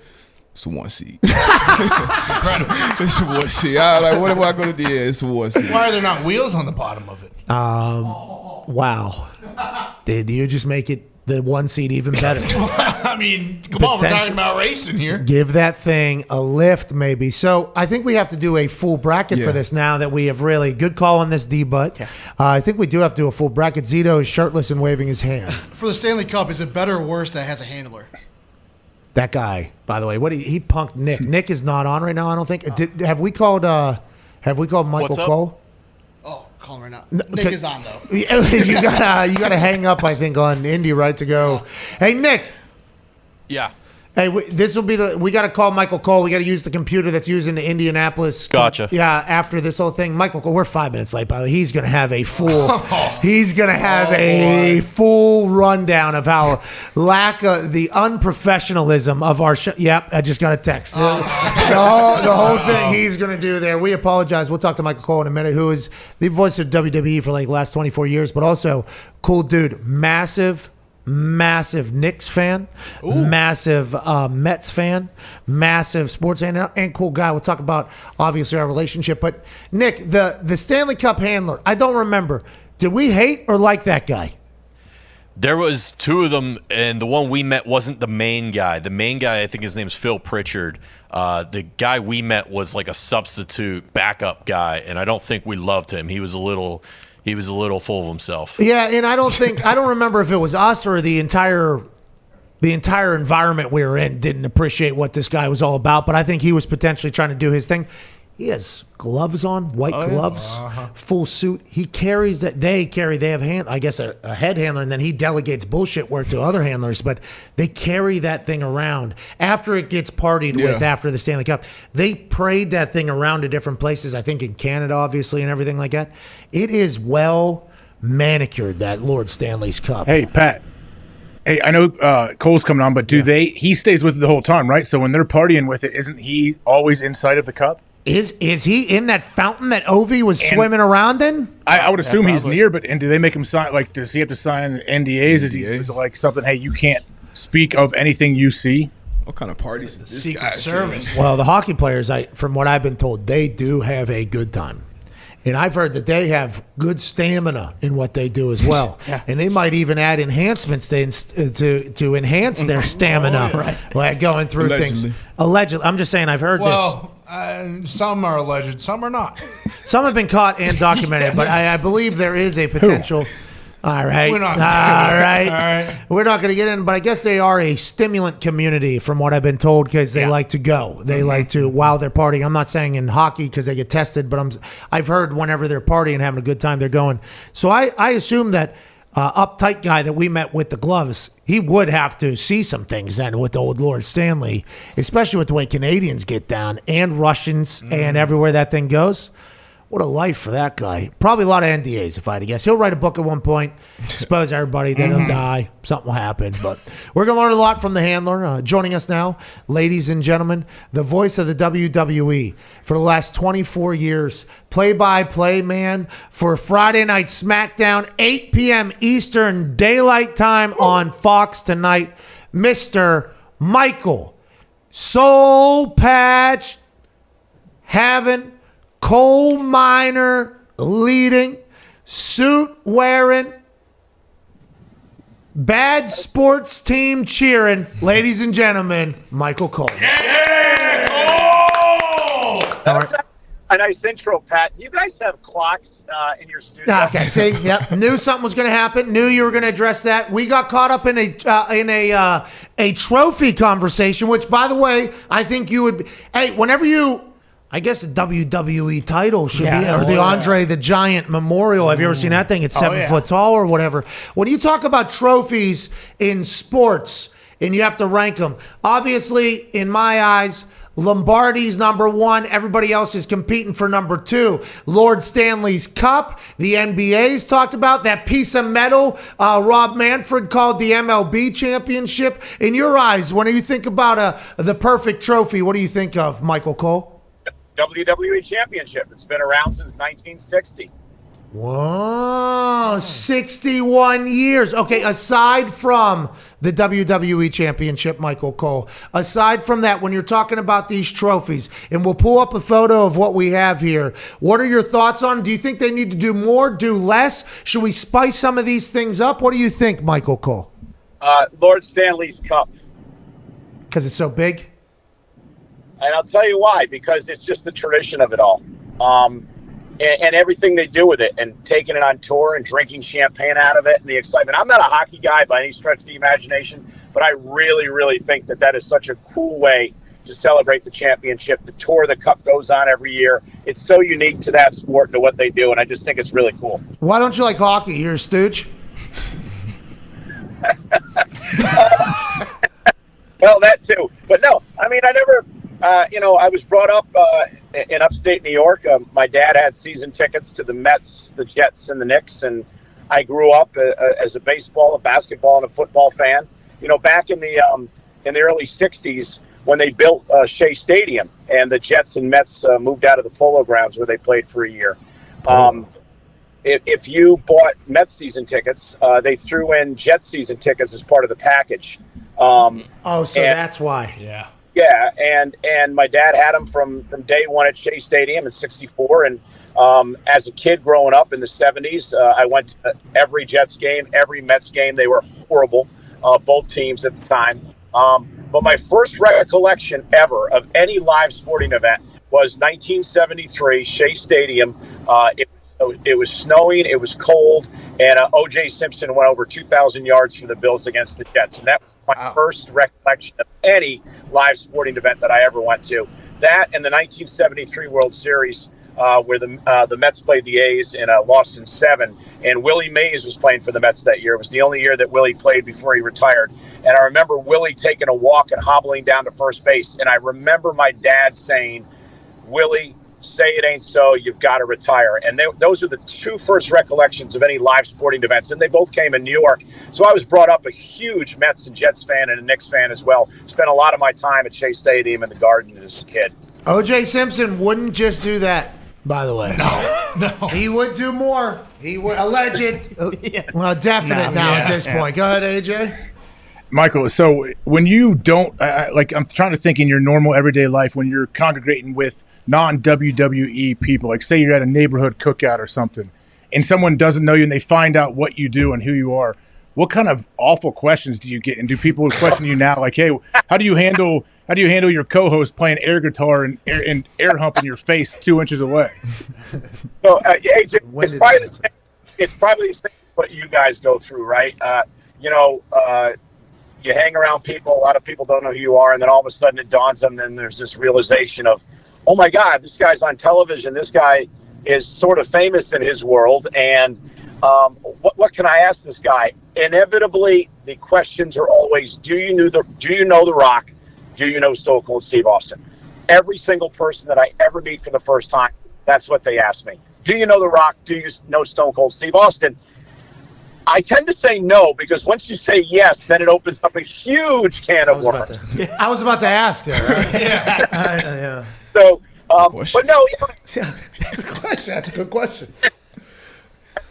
It's a 1 seed. It's a 1 seed. What am I going to do? Yeah, it's a 1 seed. Why are there not wheels on the bottom of it? Wow. Did you just make it the 1 seed even better? I mean, come on, we're talking about racing here. Give that thing a lift, maybe. So I think we have to do a full bracket for this now that we have really good call on this D-Butt. Yeah. I think we do have to do a full bracket. Zito is shirtless and waving his hand. For the Stanley Cup, is it better or worse that it has a handler? That guy, by the way, he punked Nick. Nick is not on right now, I don't think. Have we called Michael Cole? Call him right now. Nick is on though. you gotta hang up, I think, on Indy, right, to go. Hey, Nick. Yeah. Hey, this will be we got to call Michael Cole. We got to use the computer that's using the Indianapolis. Gotcha. Yeah, after this whole thing, Michael Cole. We're 5 minutes late, by the way. He's gonna have a full. He's gonna have a full rundown of how the unprofessionalism of our show. Yep, I just got a text. The whole thing he's gonna do there. We apologize. We'll talk to Michael Cole in a minute, who is the voice of WWE for like the last 24 years, but also cool dude, massive Knicks fan, massive Mets fan, massive sports fan, and cool guy. We'll talk about obviously our relationship. But Nick, the Stanley Cup handler, I don't remember. Did we hate or like that guy? There was two of them, and the one we met wasn't the main guy. The main guy, I think his name's Phil Pritchard. The guy we met was like a substitute backup guy, and I don't think we loved him. He was a little full of himself. Yeah, and I don't remember if it was us or the entire environment we were in didn't appreciate what this guy was all about, but I think he was potentially trying to do his thing. He has gloves on, white gloves, full suit. He carries that. They have a head handler, and then he delegates bullshit work to other handlers. But they carry that thing around after it gets partied with after the Stanley Cup. They parade that thing around to different places. I think in Canada, obviously, and everything like that. It is well manicured, that Lord Stanley's Cup. Hey, Pat. Hey, I know Cole's coming on, but he stays with it the whole time, right? So when they're partying with it, isn't he always inside of the cup? Is he in that fountain that Ovi was swimming around in? I would assume he's near, but do they make him sign? Like, does he have to sign NDAs? Is it like something? Hey, you can't speak of anything you see. What kind of parties is this Secret guy Service. Well, the hockey players, from what I've been told, they do have a good time. And I've heard that they have good stamina in what they do as well. And they might even add enhancements to enhance their stamina like going through things. Allegedly. I'm just saying I've heard this. Some are alleged, some are not. Some have been caught and documented, but I believe there is a potential. All right. We're not. All right. We're not going to get in, but I guess they are a stimulant community from what I've been told because they like to go. They like to, while they're partying. I'm not saying in hockey because they get tested, but I've heard whenever they're partying and having a good time, they're going. So I assume that uptight guy that we met with the gloves, he would have to see some things then with the old Lord Stanley, especially with the way Canadians get down and Russians and everywhere that thing goes. What a life for that guy. Probably a lot of NDAs, if I had to guess. He'll write a book at one point, expose everybody, then he'll die. Something will happen. But we're going to learn a lot from the handler. Joining us now, ladies and gentlemen, the voice of the WWE for the last 24 years, play-by-play man for Friday Night SmackDown, 8 p.m. Eastern Daylight Time on Fox tonight, Mr. Michael Soul Patch having coal miner leading, suit wearing, bad sports team cheering, ladies and gentlemen, Michael Cole. Yeah! Oh! A nice intro, Pat. You guys have clocks in your studio. Okay, see, yep. Knew something was going to happen. Knew you were going to address that. We got caught up in a trophy conversation, which, by the way, I think you would. Hey, whenever you. I guess the WWE title should be, or the Andre the Giant Memorial. Have you ever seen that thing? It's 7 foot tall or whatever. When you talk about trophies in sports and you have to rank them, obviously, in my eyes, Lombardi's number one. Everybody else is competing for number two. Lord Stanley's Cup. The NBA's talked about that piece of metal Rob Manfred called the MLB championship. In your eyes, when you think about the perfect trophy, what do you think of, Michael Cole? WWE Championship. It's been around since 1960. Whoa, 61 years. Okay, aside from the WWE Championship, Michael Cole, aside from that, when you're talking about these trophies, and we'll pull up a photo of what we have here, what are your thoughts on? Do you think they need to do more, do less? Should we spice some of these things up? What do you think, Michael Cole? Lord Stanley's Cup. Because it's so big? And I'll tell you why, because it's just the tradition of it all. And everything they do with it, and taking it on tour and drinking champagne out of it and the excitement. I'm not a hockey guy by any stretch of the imagination, but I really, really think that is such a cool way to celebrate the championship. The tour the Cup goes on every year. It's so unique to that sport and to what they do, and I just think it's really cool. Why don't you like hockey? You're a stooge? Well, that too. But no, I mean, I never... I was brought up in upstate New York. My dad had season tickets to the Mets, the Jets, and the Knicks, and I grew up as a baseball, a basketball, and a football fan. You know, back in the early '60s when they built Shea Stadium, and the Jets and Mets moved out of the Polo Grounds where they played for a year. If you bought Mets season tickets, they threw in Jets season tickets as part of the package. That's why. Yeah, and my dad had them from day one at Shea Stadium in '64, and As a kid growing up in the 70s, I went to every Jets game, every Mets game. They were horrible, both teams at the time. But my first recollection ever of any live sporting event was 1973, Shea Stadium. It was snowing, it was cold, and O.J. Simpson went over 2,000 yards for the Bills against the Jets. And that was my first recollection of any live sporting event that I ever went to. That and the 1973 World Series, where the Mets played the A's and lost in 7. And Willie Mays was playing for the Mets that year. It was the only year that Willie played before he retired. And I remember Willie taking a walk and hobbling down to first base. And I remember my dad saying, "Willie, say it ain't so, you've got to retire." And those are the two first recollections of any live sporting events. And they both came in New York. So I was brought up a huge Mets and Jets fan and a Knicks fan as well. Spent a lot of my time at Shea Stadium in the Garden as a kid. O.J. Simpson wouldn't just do that, by the way. No. He would do more. He would. Alleged. Well, definite now at this point. Go ahead, AJ. Michael, so when you don't, I'm trying to think in your normal everyday life when you're congregating with non-WWE people, like say you're at a neighborhood cookout or something, and someone doesn't know you and they find out what you do and who you are, what kind of awful questions do you get? And do people question you now, like, hey, how do you handle your co-host playing air guitar and air humping your face 2 inches away? So, AJ, it's probably the same what you guys go through, right? You hang around people, a lot of people don't know who you are, and then all of a sudden it dawns on them, and there's this realization of, oh my God, this guy's on television. This guy is sort of famous in his world, and what can I ask this guy? Inevitably, the questions are always, do you know The Rock? Do you know Stone Cold Steve Austin? Every single person that I ever meet for the first time, that's what they ask me. Do you know The Rock? Do you know Stone Cold Steve Austin? I tend to say no, because once you say yes, then it opens up a huge can of worms. I was about to ask there, right? Yeah. So, but no. Good question. That's a good question.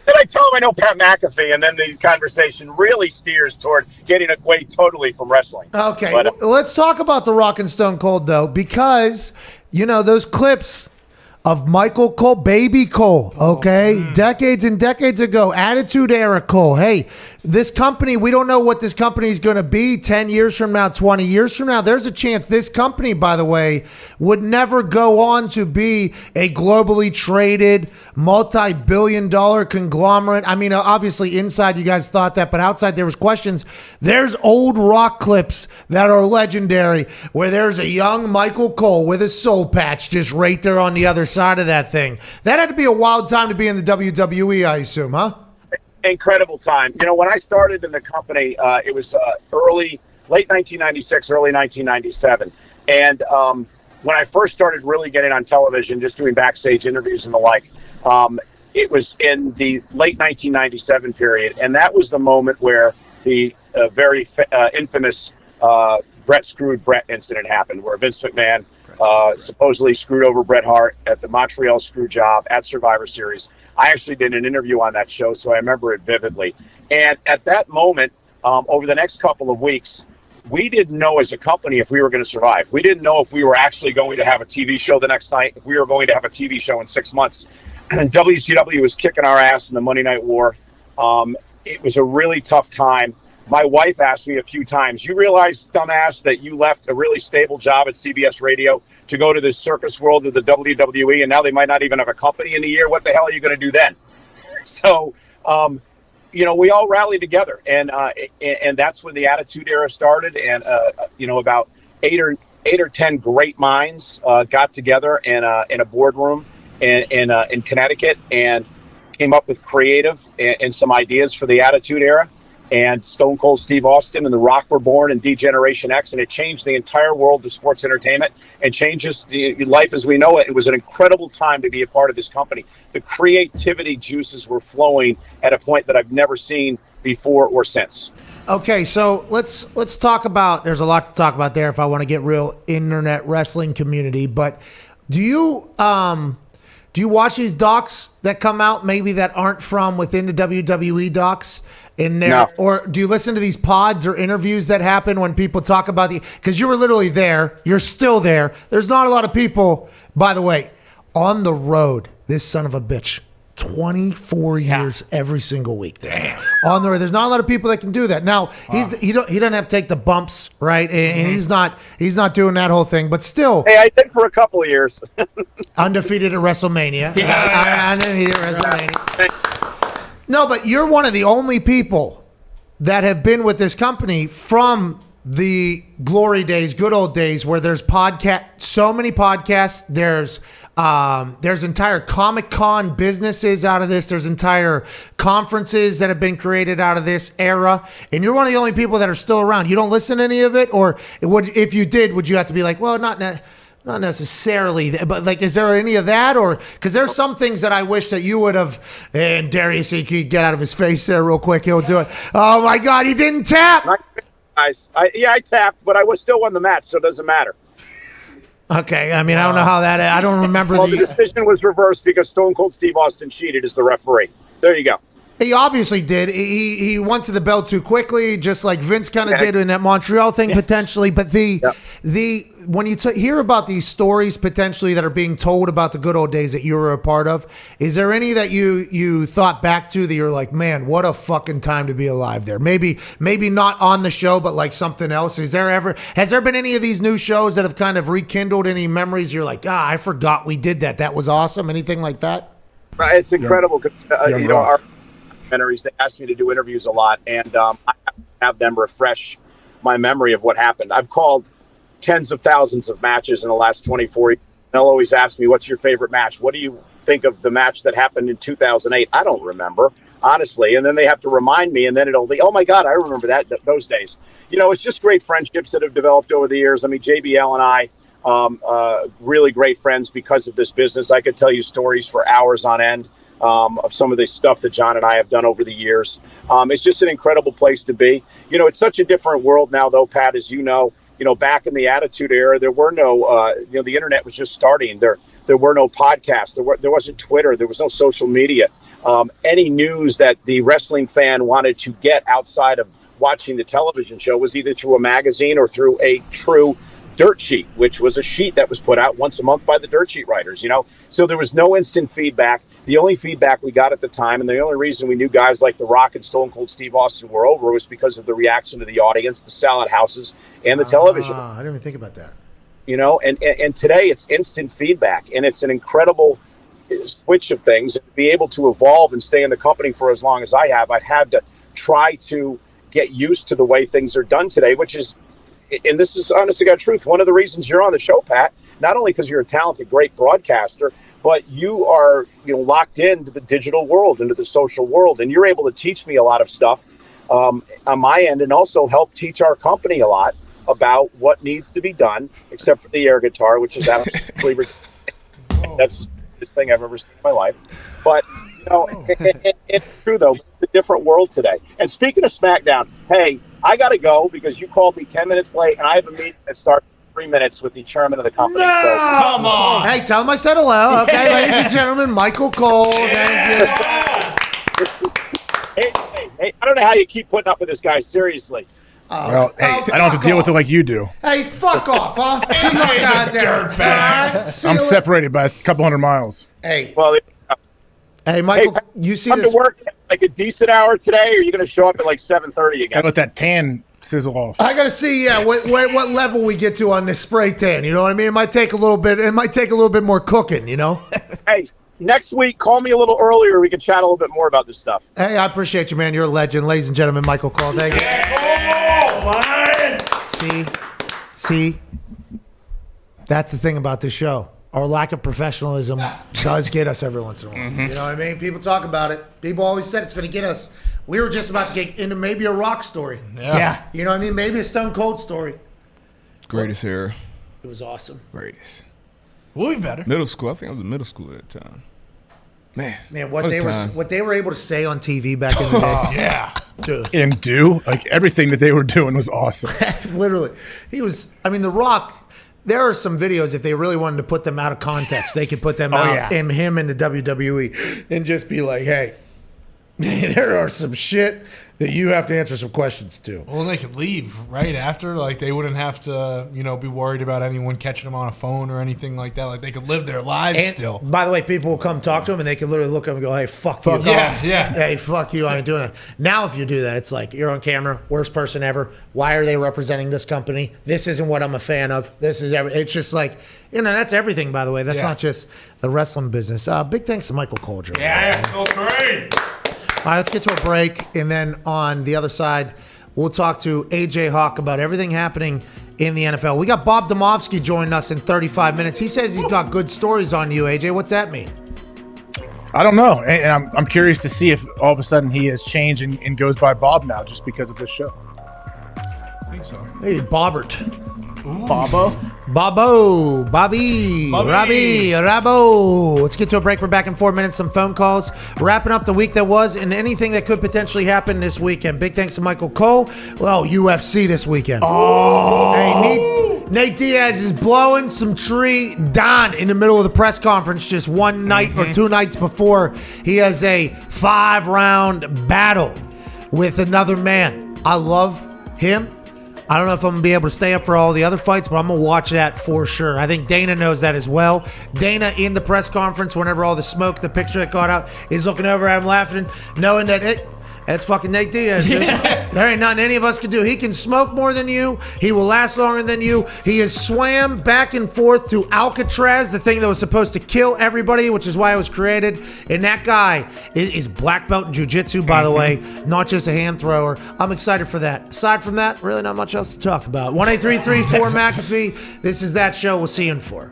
Then I tell him I know Pat McAfee, and then the conversation really steers toward getting away totally from wrestling. Okay, But, let's talk about The Rock and Stone Cold, though, because, those clips of Michael Cole, baby Cole, okay? Decades and decades ago, Attitude Era Cole. Hey, this company, we don't know what this company is going to be 10 years from now, 20 years from now. There's a chance this company, by the way, would never go on to be a globally traded, multi-billion-dollar conglomerate. I mean, obviously inside you guys thought that, but outside there was questions. There's old Rock clips that are legendary where there's a young Michael Cole with a soul patch just right there on the other side of that thing. That had to be a wild time to be in the WWE, I assume, huh? incredible time. When I started in the company, it was late 1996, early 1997. And when I first started really getting on television, just doing backstage interviews and the like, it was in the late 1997 period. And that was the moment where the very infamous Brett screwed Brett incident happened, where Vince McMahon supposedly screwed over Bret Hart at the Montreal screw job at Survivor Series. I actually did an interview on that show, so I remember it vividly. And at that moment, over the next couple of weeks, we didn't know as a company if we were going to survive. We didn't know if we were actually going to have a TV show the next night, if we were going to have a TV show in 6 months. And WCW was kicking our ass in the Monday Night War. It was a really tough time. My wife asked me a few times, you realize, dumbass, that you left a really stable job at CBS Radio to go to this circus world of the WWE, and now they might not even have a company in a year. What the hell are you going to do then? So, we all rallied together, and that's when the Attitude Era started. And about eight or 10 great minds got together in a boardroom in Connecticut and came up with creative and some ideas for the Attitude Era. And Stone Cold Steve Austin and The Rock were born in D-Generation X, and it changed the entire world of sports entertainment and changes life as we know it. It was an incredible time to be a part of this company. The creativity juices were flowing at a point that I've never seen before or since. Okay, so let's talk about, there's a lot to talk about there if I want to get real internet wrestling community, but do you watch these docs that come out maybe that aren't from within the WWE docs in there? No. Or do you listen to these pods or interviews that happen when people talk about because you were literally there, you're still there. There's not a lot of people, by the way, on the road this son of a bitch. 24 years every single week. This guy. On the there's not a lot of people that can do that. Now he doesn't have to take the bumps, right? And he's not doing that whole thing. But still, hey, I did for a couple of years. Undefeated at WrestleMania. Undefeated at WrestleMania. No, but you're one of the only people that have been with this company from the glory days, good old days, where there's so many podcasts. There's entire Comic-Con businesses out of this. There's entire conferences that have been created out of this era. And you're one of the only people that are still around. You don't listen to any of it? Or if you did, would you have to be like, well, not necessarily, but like, is there any of that? Or because there's some things that I wish that you would have, and Darius, he could get out of his face there real quick. He'll do it. Oh my God, he didn't tap. Nice. I tapped, but I still won the match, so it doesn't matter. Okay, I mean, I don't know how that. I don't remember the decision was reversed because Stone Cold Steve Austin cheated as the referee. There you go. He obviously did. He went to the bell too quickly, just like Vince kind of did in that Montreal thing potentially. But when you hear about these stories potentially that are being told about the good old days that you were a part of, is there any that you thought back to that you're like, man, what a fucking time to be alive there? Maybe not on the show, but like something else. Has there been any of these new shows that have kind of rekindled any memories? You're like, I forgot we did that. That was awesome. Anything like that? It's incredible. Our documentaries, they ask me to do interviews a lot, and I have them refresh my memory of what happened. I've called tens of thousands of matches in the last 24 years. They'll always ask me, what's your favorite match? What do you think of the match that happened in 2008? I don't remember, honestly. And then they have to remind me, and then it'll be, oh my God, I remember those days. It's just great friendships that have developed over the years. I mean, JBL and I, really great friends because of this business. I could tell you stories for hours on end. Of some of the stuff that John and I have done over the years. It's just an incredible place to be. It's such a different world now, though, Pat, as you know. Back in the Attitude Era, there were no, the internet was just starting. There were no podcasts. There wasn't Twitter. There was no social media. Any news that the wrestling fan wanted to get outside of watching the television show was either through a magazine or through a true dirt sheet, which was a sheet that was put out once a month by the dirt sheet writers, So there was no instant feedback. The only feedback we got at the time, and the only reason we knew guys like The Rock and Stone Cold Steve Austin were over, was because of the reaction of the audience, the salad houses, and the television. I didn't even think about that. And today it's instant feedback, and it's an incredible switch of things. And to be able to evolve and stay in the company for as long as I have, I've had to try to get used to the way things are done today, which is, and this is honest to God truth, one of the reasons you're on the show, Pat, not only because you're a talented, great broadcaster, but you are locked into the digital world, into the social world, and you're able to teach me a lot of stuff on my end, and also help teach our company a lot about what needs to be done, except for the air guitar, which is absolutely ridiculous. That's the stupidest thing I've ever seen in my life. But it's true, though. It's a different world today. And speaking of SmackDown, hey, I got to go because you called me 10 minutes late, and I have a meeting that starts in 3 minutes with the chairman of the company. No! So, come on. Hey, tell him I said hello. Okay, ladies and gentlemen, Michael Cole. Thank you. Hey, I don't know how you keep putting up with this guy, seriously. I don't have to deal with it like you do. Hey, fuck off, huh? I'm separated by a couple hundred miles. Hey. Well, hey, Michael, you see come this? to work at like a decent hour today, or are you going to show up at like 7:30 again? I let that tan sizzle off. I got to see, what level we get to on this spray tan. You know what I mean? It might take a little bit more cooking, Hey, next week, call me a little earlier. We can chat a little bit more about this stuff. Hey, I appreciate you, man. You're a legend. Ladies and gentlemen, Michael Cole. Thank you. See? That's the thing about this show. Our lack of professionalism does get us every once in a while. Mm-hmm. You know what I mean? People talk about it. People always said it's going to get us. We were just about to get into maybe a Rock story. Yeah. You know what I mean? Maybe a Stone Cold story. Greatest era. It was awesome. Greatest. We'll be better. Middle school. I think I was in middle school at that time. Man, what they were able to say on TV back in the day. Yeah. Dude. And do like everything that they were doing was awesome. Literally. The Rock, there are some videos, if they really wanted to put them out of context, they could put them out in him in the WWE and just be like, hey, there are some shit that you have to answer some questions to. Well, they could leave right after. Like, they wouldn't have to, be worried about anyone catching them on a phone or anything like that. Like, they could live their lives still. By the way, people will come talk to them, and they can literally look at them and go, hey, fuck you. Yeah. Hey, fuck you, I ain't doing it. Now, if you do that, it's like, you're on camera, worst person ever. Why are they representing this company? This isn't what I'm a fan of. This is it's just like, that's everything, by the way. That's not just the wrestling business. Big thanks to Michael Colger. Yeah, so great. All right, let's get to a break, and then on the other side, we'll talk to AJ Hawk about everything happening in the NFL. We got Bob Demovsky joining us in 35 minutes. He says he's got good stories on you, AJ. What's that mean? I don't know, and I'm curious to see if all of a sudden he has changed and goes by Bob now just because of this show. I think so. Hey, Bobbert. Bobo? Bobby, Robbie, Rabo. Let's get to a break. We're back in 4 minutes. Some phone calls. Wrapping up the week that was and anything that could potentially happen this weekend. Big thanks to Michael Cole. Well, UFC this weekend. Oh. Hey, Nate Diaz is blowing some tree. Dahn in the middle of the press conference just one night or 2 nights before. He has a 5-round battle with another man. I love him. I don't know if I'm going to be able to stay up for all the other fights, but I'm going to watch that for sure. I think Dana knows that as well. Dana in the press conference, whenever all the smoke, the picture that got out, is looking over at him laughing, knowing that that's fucking Nate Diaz. Yeah. There ain't nothing any of us can do. He can smoke more than you. He will last longer than you. He has swam back and forth through Alcatraz, the thing that was supposed to kill everybody, which is why it was created. And that guy is black belt in jiu-jitsu, by the way, not just a hand thrower. I'm excited for that. Aside from that, really not much else to talk about. 1-833-4 McAfee. This is that show. We'll see you in 4.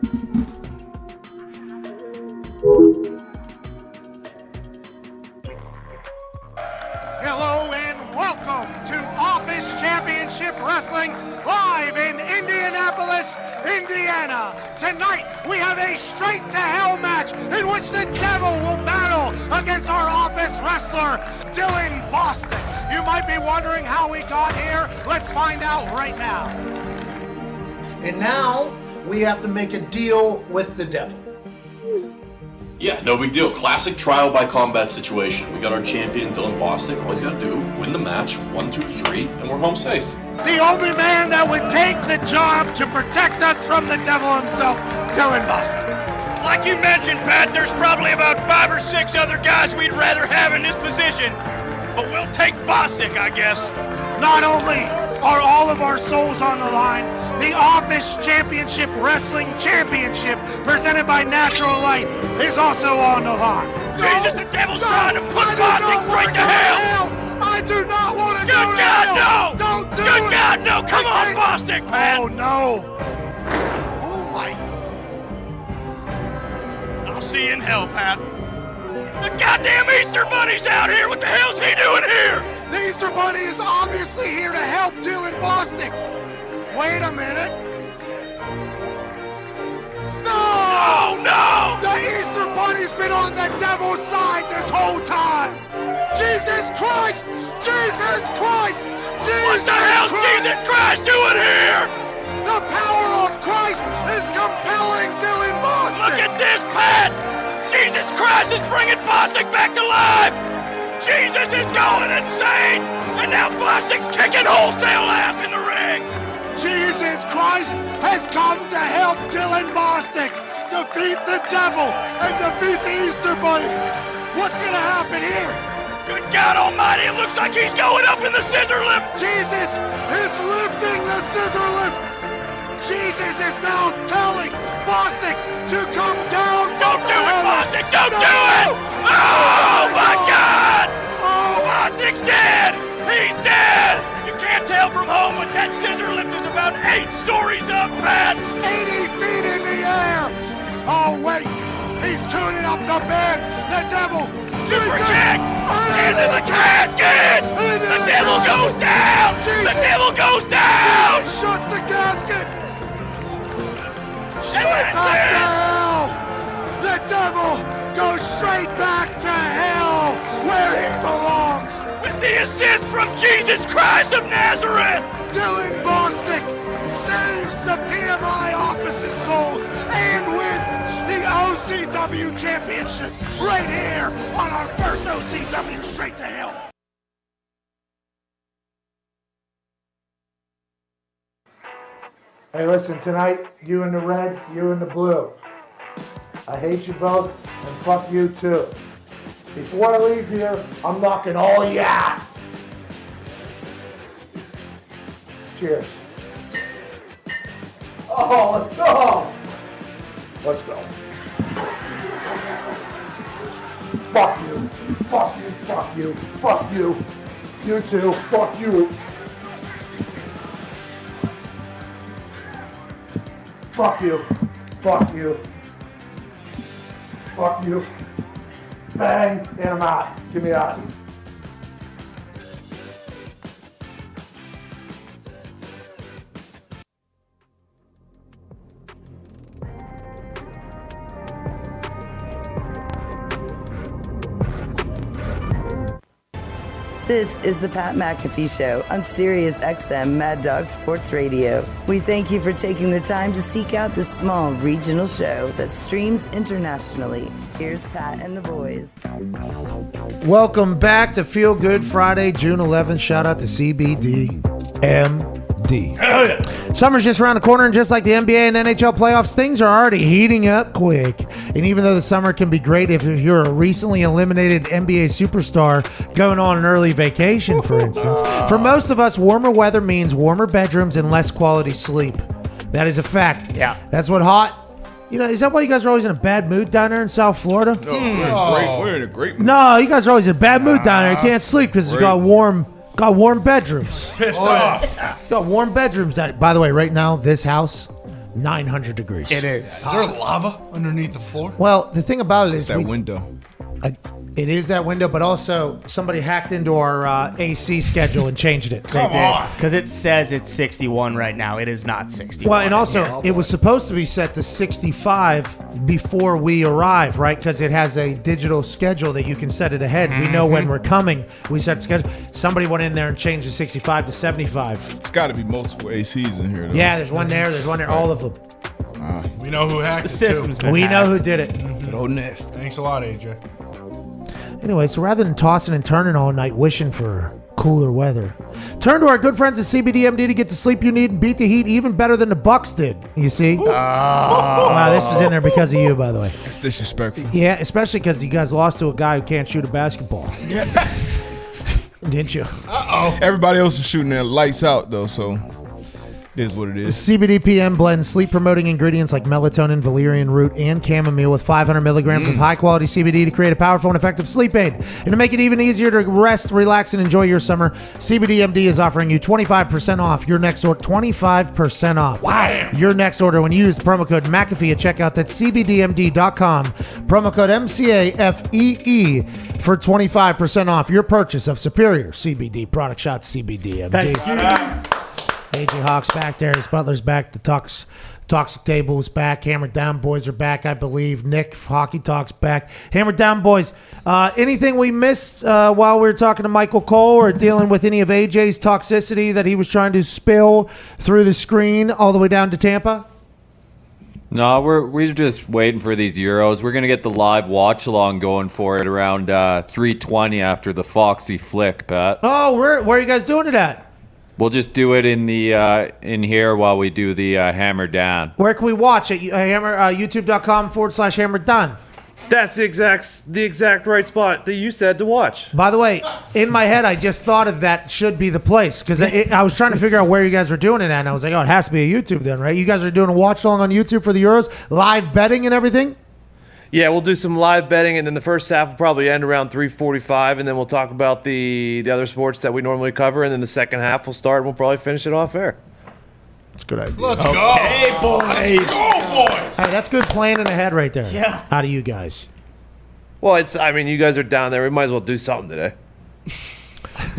Hello and welcome to Office Championship Wrestling live in Indianapolis, Indiana. Tonight we have a straight to hell match in which the Devil will battle against our office wrestler, Dylan Boston. You might be wondering how we got here. Let's find out right now. And now we have to make a deal with the Devil. Yeah, no big deal. Classic trial by combat situation. We got our champion, Dylan Bostic. All he's got to do, win the match, 1, 2, 3, and we're home safe. The only man that would take the job to protect us from the Devil himself, Dylan Bostic. Like you mentioned, Pat, there's probably about 5 or 6 other guys we'd rather have in this position, but we'll take Bostic, I guess. Not only are all of our souls on the line, the Office Championship Wrestling Championship, presented by Natural Light, is also on the line. Jesus, the Devil's trying to put Bostic straight to hell! I do not want to go to Good God, hell! no! Don't do Good it! God, no! Come on, Bostic, Pat! Oh, no! Oh, my... I'll see you in hell, Pat. The goddamn Easter Bunny's out here! What the hell's he doing here? The Easter Bunny is obviously here to help Dylan Bostic. Wait a minute. No! No! The Easter Bunny's been on the Devil's side this whole time. Jesus Christ! Jesus Christ! What the hell's Jesus Christ doing here? The power of Christ is compelling Dylan Bostic. Look at this, Pat! Jesus Christ is bringing Bostic back to life! Jesus is going insane! And now Bostic's kicking wholesale ass in the ring! Jesus Christ has come to help Dylan Bostic defeat the Devil and defeat the Easter Bunny. What's gonna happen here? Good God Almighty, it looks like he's going up in the scissor lift! Jesus is lifting the scissor lift! Jesus is now telling Bostic to come down from Don't do it, Bostic! Don't do it! Oh my God! Bostic's dead! He's dead! You can't tell from home, but that scissor lift is about 8 stories up, Pat! 80 feet in the air! Oh wait! He's tuning up the bed! The Devil! Super kick! Into the casket! The Devil goes down! The Devil goes down! He shuts the casket! Straight back to hell! The Devil goes straight back to hell, where he belongs! With the assist from Jesus Christ of Nazareth! Dylan Bostic saves the PMI office's souls and wins the OCW Championship right here on our first OCW Straight to Hell. Hey, listen, tonight, you in the red, you in the blue. I hate you both, and fuck you too. Before I leave here, I'm knocking all you out. Cheers. Oh, let's go. Let's go. Fuck you. Fuck you. Fuck you. Fuck you. You too. Fuck you. Fuck you. Fuck you. Fuck you. Bang. And I'm out. Get me out. This is the Pat McAfee Show on Sirius XM Mad Dog Sports Radio. We thank you for taking the time to seek out this small regional show that streams internationally. Here's Pat and the boys. Welcome back to Feel Good Friday, June 11th. Shout out to CBDmd. Summer's just around the corner, and just like the NBA and NHL playoffs, things are already heating up quick. And even though the summer can be great if you're a recently eliminated NBA superstar going on an early vacation, for instance, for most of us, warmer weather means warmer bedrooms and less quality sleep. That is a fact. Yeah. That's what is that why you guys are always in a bad mood down there in South Florida? No, we're in a great mood. No, you guys are always in a bad mood down there. You can't sleep because it's got warm bedrooms. Pissed off. Got warm bedrooms. That, by the way, right now, this house, 900 degrees. It is. Is there lava underneath the floor? Well, the thing about it is that window. It is that window, but also somebody hacked into our AC schedule and changed it. Come on. Because it says it's 61 right now. It is not 61. Well, and also, it was supposed to be set to 65 before we arrive, right? Because it has a digital schedule that you can set it ahead. We know when we're coming. We set the schedule. Somebody went in there and changed the 65 to 75. It's got to be multiple ACs in here, though. Yeah, there's one there. There's one there. All of them. We know who hacked The it, system's too. been We know hacked. who did it. Good old nest. Thanks a lot, AJ. Anyway, so rather than tossing and turning all night wishing for cooler weather, turn to our good friends at CBDmd to get the sleep you need and beat the heat even better than the Bucks did. You see? Wow, this was in there because of you, by the way. That's disrespectful. Yeah, especially because you guys lost to a guy who can't shoot a basketball. Didn't you? Everybody else is shooting their lights out, though, so it is what it is. CBDPM blends sleep-promoting ingredients like melatonin, valerian root, and chamomile with 500 milligrams of high-quality CBD to create a powerful and effective sleep aid. And to make it even easier to rest, relax, and enjoy your summer, CBDmd is offering you 25% off your next order. 25% off. Wow. Your next order when you use the promo code McAfee at checkout. That's CBDmd.com. Promo code MCAFEE for 25% off your purchase of superior CBD product shots. CBDmd. Thank you. AJ Hawk's back there. His Butler's back. The Toxic Table is back. Hammer Down Boys are back, I believe. Nick, Hockey Talk's back. Hammer Down Boys, anything we missed while we were talking to Michael Cole or dealing with any of AJ's toxicity that he was trying to spill through the screen all the way down to Tampa? No, we're just waiting for these Euros. We're going to get the live watch-along going for it around 3:20 after the Foxy flick, Pat. Oh, where are you guys doing it at? We'll just do it in the in here while we do the Hammer Down. Where can we watch it? YouTube.com/Hammer Down. That's the exact right spot that you said to watch. By the way, in my head, I just thought of that should be the place because I was trying to figure out where you guys were doing it at, and I was like, oh, it has to be a YouTube then, right? You guys are doing a watch-along on YouTube for the Euros, live betting and everything? Yeah, we'll do some live betting, and then the first half will probably end around 3:45, and then we'll talk about the other sports that we normally cover, and then the second half will start, and we'll probably finish it off air. That's a good idea. Let's go. Hey, boys. Let's go, boys. Hey, that's good planning ahead right there. Yeah. Out of you guys. Well, you guys are down there. We might as well do something today.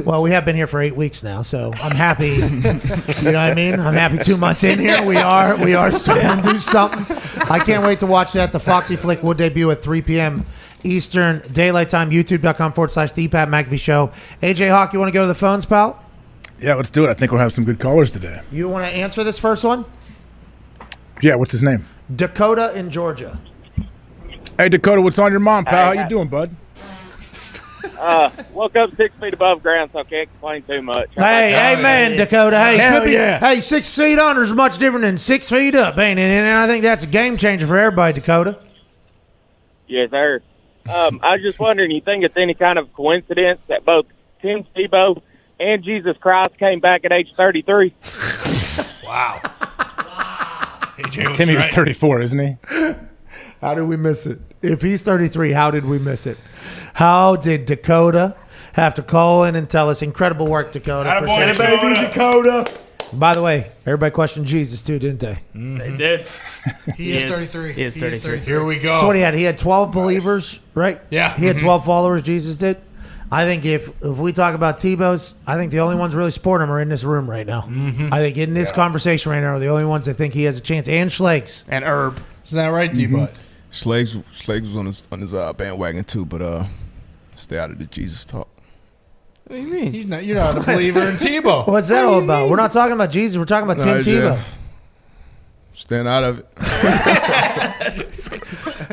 Well, we have been here for 8 weeks now, so I'm happy. You know what I mean? I'm happy 2 months in here. We are starting to do something. I can't wait to watch that. The Foxy Flick will debut at 3 p.m. Eastern Daylight Time, youtube.com/The Pat McAfee Show. AJ Hawk, you want to go to the phones, pal? Yeah, let's do it. I think we'll have some good callers today. You want to answer this first one? Yeah, what's his name? Dakota in Georgia. Hey, Dakota, what's on your mind, pal? How you doing, bud? Woke up 6 feet above ground, so I can't complain too much. Hey, amen, Dakota. Hey, Hell could be, yeah. hey, 6 feet under is much different than 6 feet up, ain't it? And I think that's a game changer for everybody, Dakota. Yes, sir. I was just wondering, you think it's any kind of coincidence that both Tim Tebow and Jesus Christ came back at age 33? Wow. Timmy was 34, isn't he? How did we miss it? If he's 33, how did we miss it? How did Dakota have to call in and tell us? Incredible work, Dakota. Attaboy, Appreciate it. baby, Dakota. By the way, everybody questioned Jesus too, didn't they? They did. He is 33. He is 33. Here we go. So what he had? He had 12 believers, right? Yeah. He had 12 followers. Jesus did. I think if we talk about Tebow's, I think the only ones really supporting him are in this room right now. Mhm. I think in this conversation right now are the only ones that think he has a chance. And Schlegs. And Herb. Isn't that right, D-Bud? Slags was on his bandwagon too, but stay out of the Jesus talk. What do you mean? You're not a believer in Tebow. What's that all about? We're not talking about Jesus. We're talking about Tim Tebow. Staying out of it.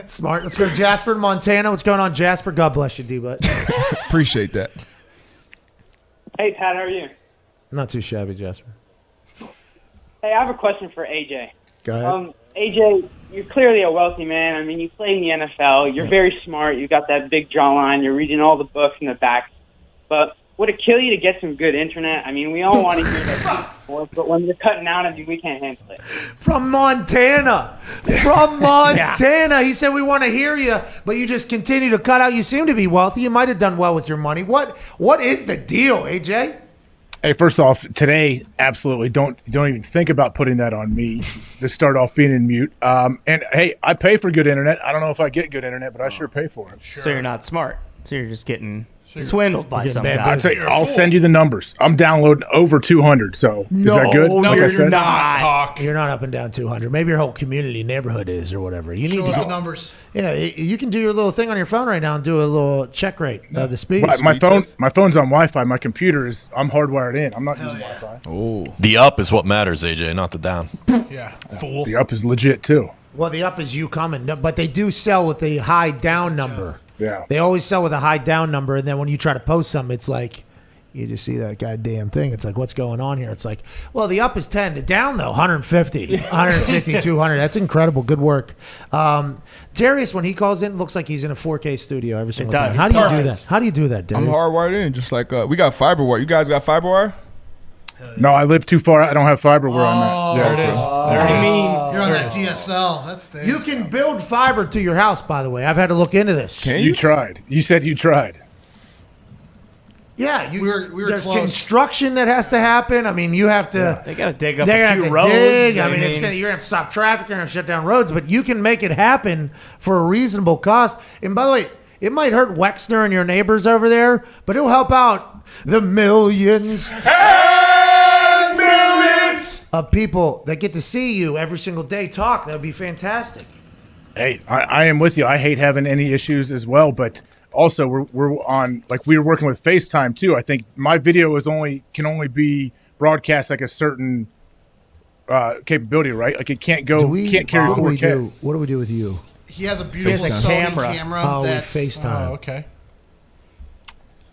Smart. Let's go to Jasper in Montana. What's going on, Jasper? God bless you, D-Bud. Appreciate that. Hey, Pat, how are you? Not too shabby, Jasper. Hey, I have a question for AJ. Go ahead. AJ, you're clearly a wealthy man. I mean, you play in the NFL. You're very smart. You got that big jawline. You're reading all the books in the back. But would it kill you to get some good internet? I mean, we all want to hear that sports, but when you're cutting out of you, we can't handle it. From Montana. From Montana. He said, we want to hear you, but you just continue to cut out. You seem to be wealthy. You might have done well with your money. What is the deal, AJ? Hey, first off, today, absolutely don't even think about putting that on me to start off being in mute. And hey, I pay for good internet. I don't know if I get good internet, but I sure pay for it. So you're not smart. So you're just getting swindled by some guy. I'll send you the numbers. I'm downloading over 200. So is that good? No, Like I you're said? not. You're not up and down 200. Maybe your whole community neighborhood is or whatever. You need Show to us the numbers. Yeah, you can do your little thing on your phone right now and do a little check rate of the speed. My phone's on Wi-Fi. My computer is. I'm hardwired in. I'm not using Wi-Fi. Oh, the up is what matters, AJ, not the down. Yeah, fool. The up is legit too. Well, the up is you coming, but they do sell with the high down number. Yeah. They always sell with a high down number, and then when you try to post something, it's like you just see that goddamn thing. It's like, what's going on here? It's like, well, the up is 10. The down, though, 150. 150, 200. That's incredible. Good work. Darius, when he calls in, looks like he's in a 4K studio every single time. How do you do that? How do you do that, Darius? I'm hardwired in, just like we got fiber wire. You guys got fiber wire? No, I live too far. I don't have fiber where I'm at. There it is. I mean, you're on that DSL. That's the. You can build fiber to your house, by the way. I've had to look into this. You tried. You said you tried. Yeah, we were there's close. construction that has to happen. I mean, you have to. They got to dig up They're a gonna few have to roads. dig. I mean, you're gonna have to stop traffic. They're gonna shut down roads, but you can make it happen for a reasonable cost. And by the way, it might hurt Wexner and your neighbors over there, but it'll help out the millions of people that get to see you every single day talk. That would be fantastic. Hey, I am with you. I hate having any issues as well, but also we're on, like, we were working with FaceTime too. I think my video can only be broadcast like a certain capability, right? Like it can't go, can't carry 4K. What do we do with you? He has a beautiful FaceTime. Sony camera. Oh, we that's, FaceTime. Oh, okay.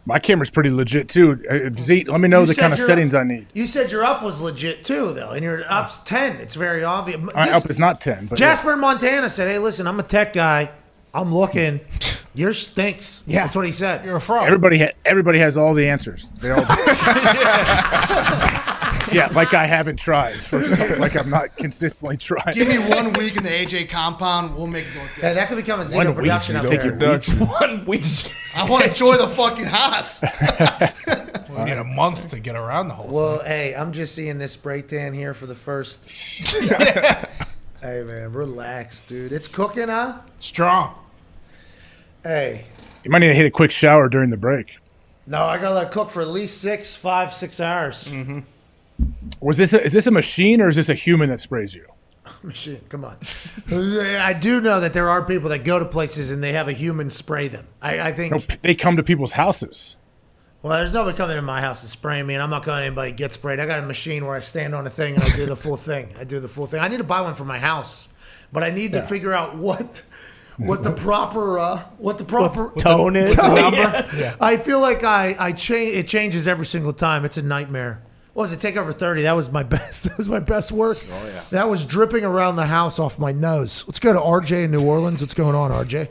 My camera's pretty legit too. Z, let me know You the said kind of your- settings I need. You said your up was legit too, though, and your up's 10. It's very obvious. My up is not 10. But Jasper in Montana said, "Hey, listen, I'm a tech guy. I'm looking. Yours stinks." Yeah, that's what he said. You're a fraud. Everybody has all the answers. They all. Yeah, like I haven't tried. Like I'm not consistently trying. Give me 1 week in the AJ compound. We'll make it look good. Yeah, that could become a Zeno production up there. 1 week. I want to enjoy the fucking house. We need a month to get around the whole Well, hey, I'm just seeing this spray tan here for the first. Hey, man, relax, dude. It's cooking, huh? Strong. Hey. You might need to hit a quick shower during the break. No, I gotta let it cook for at least 5, 6 hours. Mm-hmm. Is this a machine or is this a human that sprays you? Machine, come on. I do know that there are people that go to places and they have a human spray them. I think. No, they come to people's houses. Well, there's nobody coming to my house to spray me, and I'm not going to anybody get sprayed. I got a machine where I stand on a thing and I do the full thing. I need to buy one for my house, but I need to figure out what the proper tone is. Number? Yeah. I feel like it changes every single time. It's a nightmare. What was it? Take over 30. That was my best. That was my best work. Oh yeah. That was dripping around the house off my nose. Let's go to RJ in New Orleans. What's going on, RJ?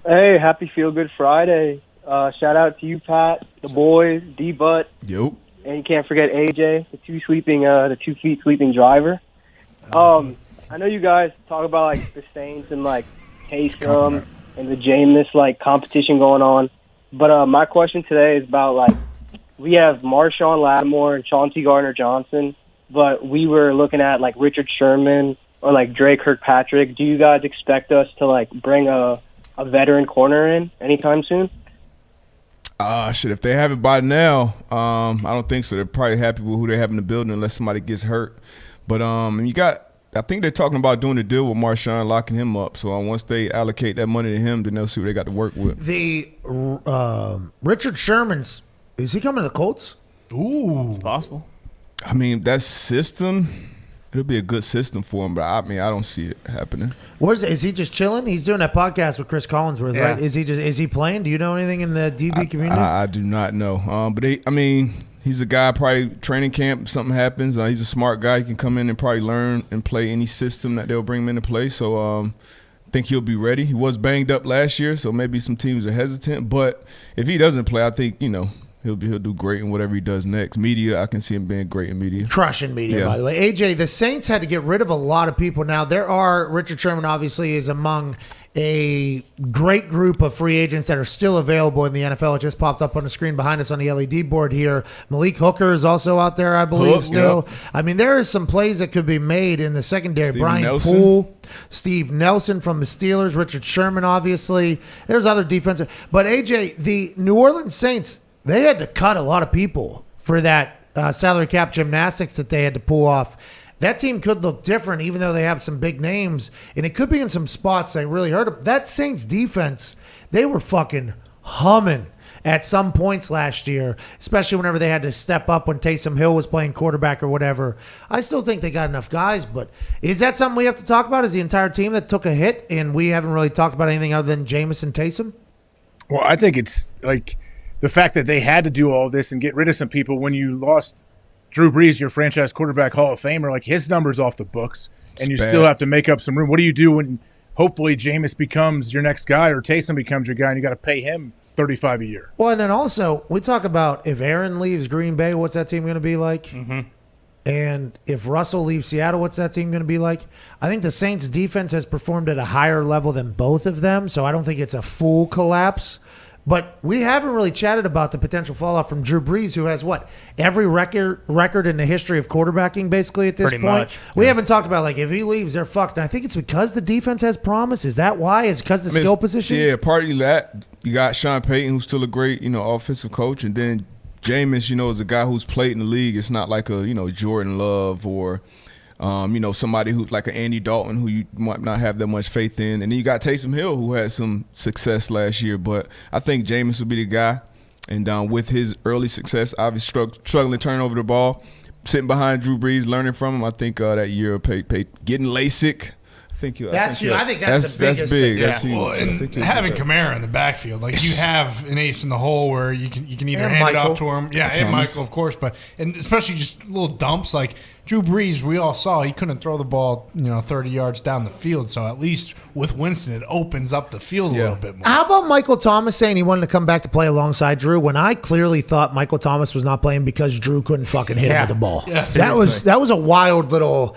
Hey, happy Feel Good Friday. Shout out to you, Pat, the boys, D-Butt. Yep. And you can't forget AJ, the 2 feet sleeping driver. I know you guys talk about like the Saints and like Taysom and the Jameis like competition going on, but my question today is about like we have Marshawn Lattimore and Chauncey Gardner-Johnson, but we were looking at like Richard Sherman or like Drake Kirkpatrick. Do you guys expect us to like bring a veteran corner in anytime soon? Shit, if they have it by now, I don't think so. They're probably happy with who they have in the building unless somebody gets hurt. But I think they're talking about doing a deal with Marshawn, locking him up. So once they allocate that money to him, then they'll see what they got to work with. The Richard Sherman's, is he coming to the Colts? Ooh, possible. I mean, that system, it'll be a good system for him, but I don't see it happening. Is he just chilling? He's doing that podcast with Chris Collinsworth, Yeah. right? Is he playing? Do you know anything in the DB community? I do not know. But he's a guy, probably training camp, something happens. He's a smart guy. He can come in and probably learn and play any system that they'll bring him into play. So I think he'll be ready. He was banged up last year, so maybe some teams are hesitant. But if he doesn't play, I think, he'll do great in whatever he does next. Media, I can see him being great in media. Crushing media, by the way. AJ, the Saints had to get rid of a lot of people. Now, Richard Sherman obviously is among a great group of free agents that are still available in the NFL. It just popped up on the screen behind us on the LED board here. Malik Hooker is also out there, I believe, still. Yeah. I mean, there is some plays that could be made in the secondary. Brian Poole, Steve Nelson from the Steelers, Richard Sherman, obviously. There's other defensive. But, AJ, the New Orleans Saints, they had to cut a lot of people for that salary cap gymnastics that they had to pull off. That team could look different, even though they have some big names, and it could be in some spots that really hurt them. That Saints defense, they were fucking humming at some points last year, especially whenever they had to step up when Taysom Hill was playing quarterback or whatever. I still think they got enough guys, but is that something we have to talk about? Is the entire team that took a hit, and we haven't really talked about anything other than Jameis and Taysom? Well, I think it's like the fact that they had to do all this and get rid of some people when you lost Drew Brees, your franchise quarterback, Hall of Famer, like his number's off the books, and you still have to make up some room. What do you do when hopefully Jameis becomes your next guy or Taysom becomes your guy and you got to pay him $35 a year? Well, and then also we talk about if Aaron leaves Green Bay, what's that team going to be like? Mm-hmm. And if Russell leaves Seattle, what's that team going to be like? I think the Saints' defense has performed at a higher level than both of them, so I don't think it's a full collapse. But we haven't really chatted about the potential fallout from Drew Brees, who has every record in the history of quarterbacking basically at this Pretty point. much. We haven't talked about if he leaves, they're fucked. And I think it's because the defense has promise. Is that why? Is it because the skill positions? Yeah, partly that. You got Sean Payton, who's still a great, offensive coach, and then Jameis, is a guy who's played in the league. It's not like a, Jordan Love or somebody who's like an Andy Dalton who you might not have that much faith in. And then you got Taysom Hill, who had some success last year. But I think Jameis will be the guy. And with his early success, obviously struggling to turn over the ball, sitting behind Drew Brees, learning from him, I think that year will pay. Getting LASIK. I think that's huge. I think that's the biggest big. thing. That's Well, huge. and having Kamara in the backfield, you have an ace in the hole where you can either And hand Michael. it off to him, and Thomas. Michael, of course, and especially just little dumps like Drew Brees. We all saw he couldn't throw the ball 30 yards down the field. So at least with Winston, it opens up the field a little bit more. How about Michael Thomas saying he wanted to come back to play alongside Drew when I clearly thought Michael Thomas was not playing because Drew couldn't fucking hit him with the ball? Yeah, that was a wild little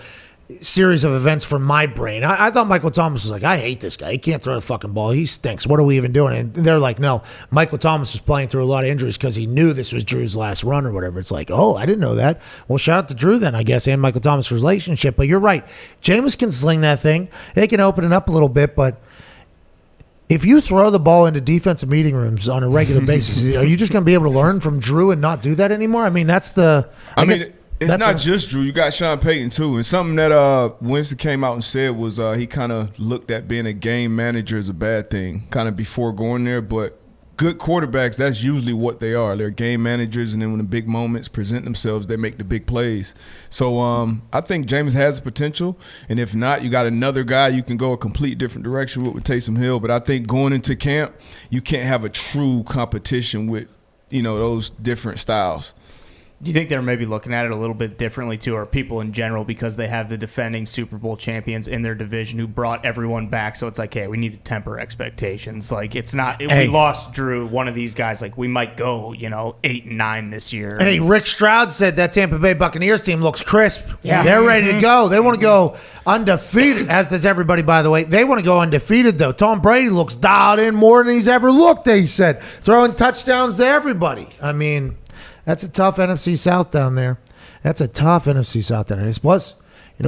series of events from my brain. I thought Michael Thomas was like, I hate this guy. He can't throw the fucking ball. He stinks. What are we even doing? And they're like, no, Michael Thomas was playing through a lot of injuries because he knew this was Drew's last run or whatever. It's like, oh, I didn't know that. Well, shout out to Drew then, I guess, and Michael Thomas' relationship. But you're right. Jameis can sling that thing. They can open it up a little bit, but if you throw the ball into defensive meeting rooms on a regular basis, are you just going to be able to learn from Drew and not do that anymore? I mean, that's the... It's not just Drew. You got Sean Payton, too. And something that Winston came out and said was he kind of looked at being a game manager as a bad thing kind of before going there. But good quarterbacks, that's usually what they are. They're game managers, and then when the big moments present themselves, they make the big plays. So I think Jameis has the potential, and if not, you got another guy you can go a complete different direction with Taysom Hill. But I think going into camp, you can't have a true competition with, those different styles. Do you think they're maybe looking at it a little bit differently too, or people in general, because they have the defending Super Bowl champions in their division who brought everyone back? So it's like, hey, we need to temper expectations. Like, it's not. We lost Drew, one of these guys. Like, we might go, 8-9 this year. Hey, Rick Stroud said that Tampa Bay Buccaneers team looks crisp. Yeah. They're ready to go. They want to go undefeated, as does everybody, by the way. They want to go undefeated, though. Tom Brady looks dialed in more than he's ever looked, they said. Throwing touchdowns to everybody. I mean, that's a tough NFC South down there. Plus,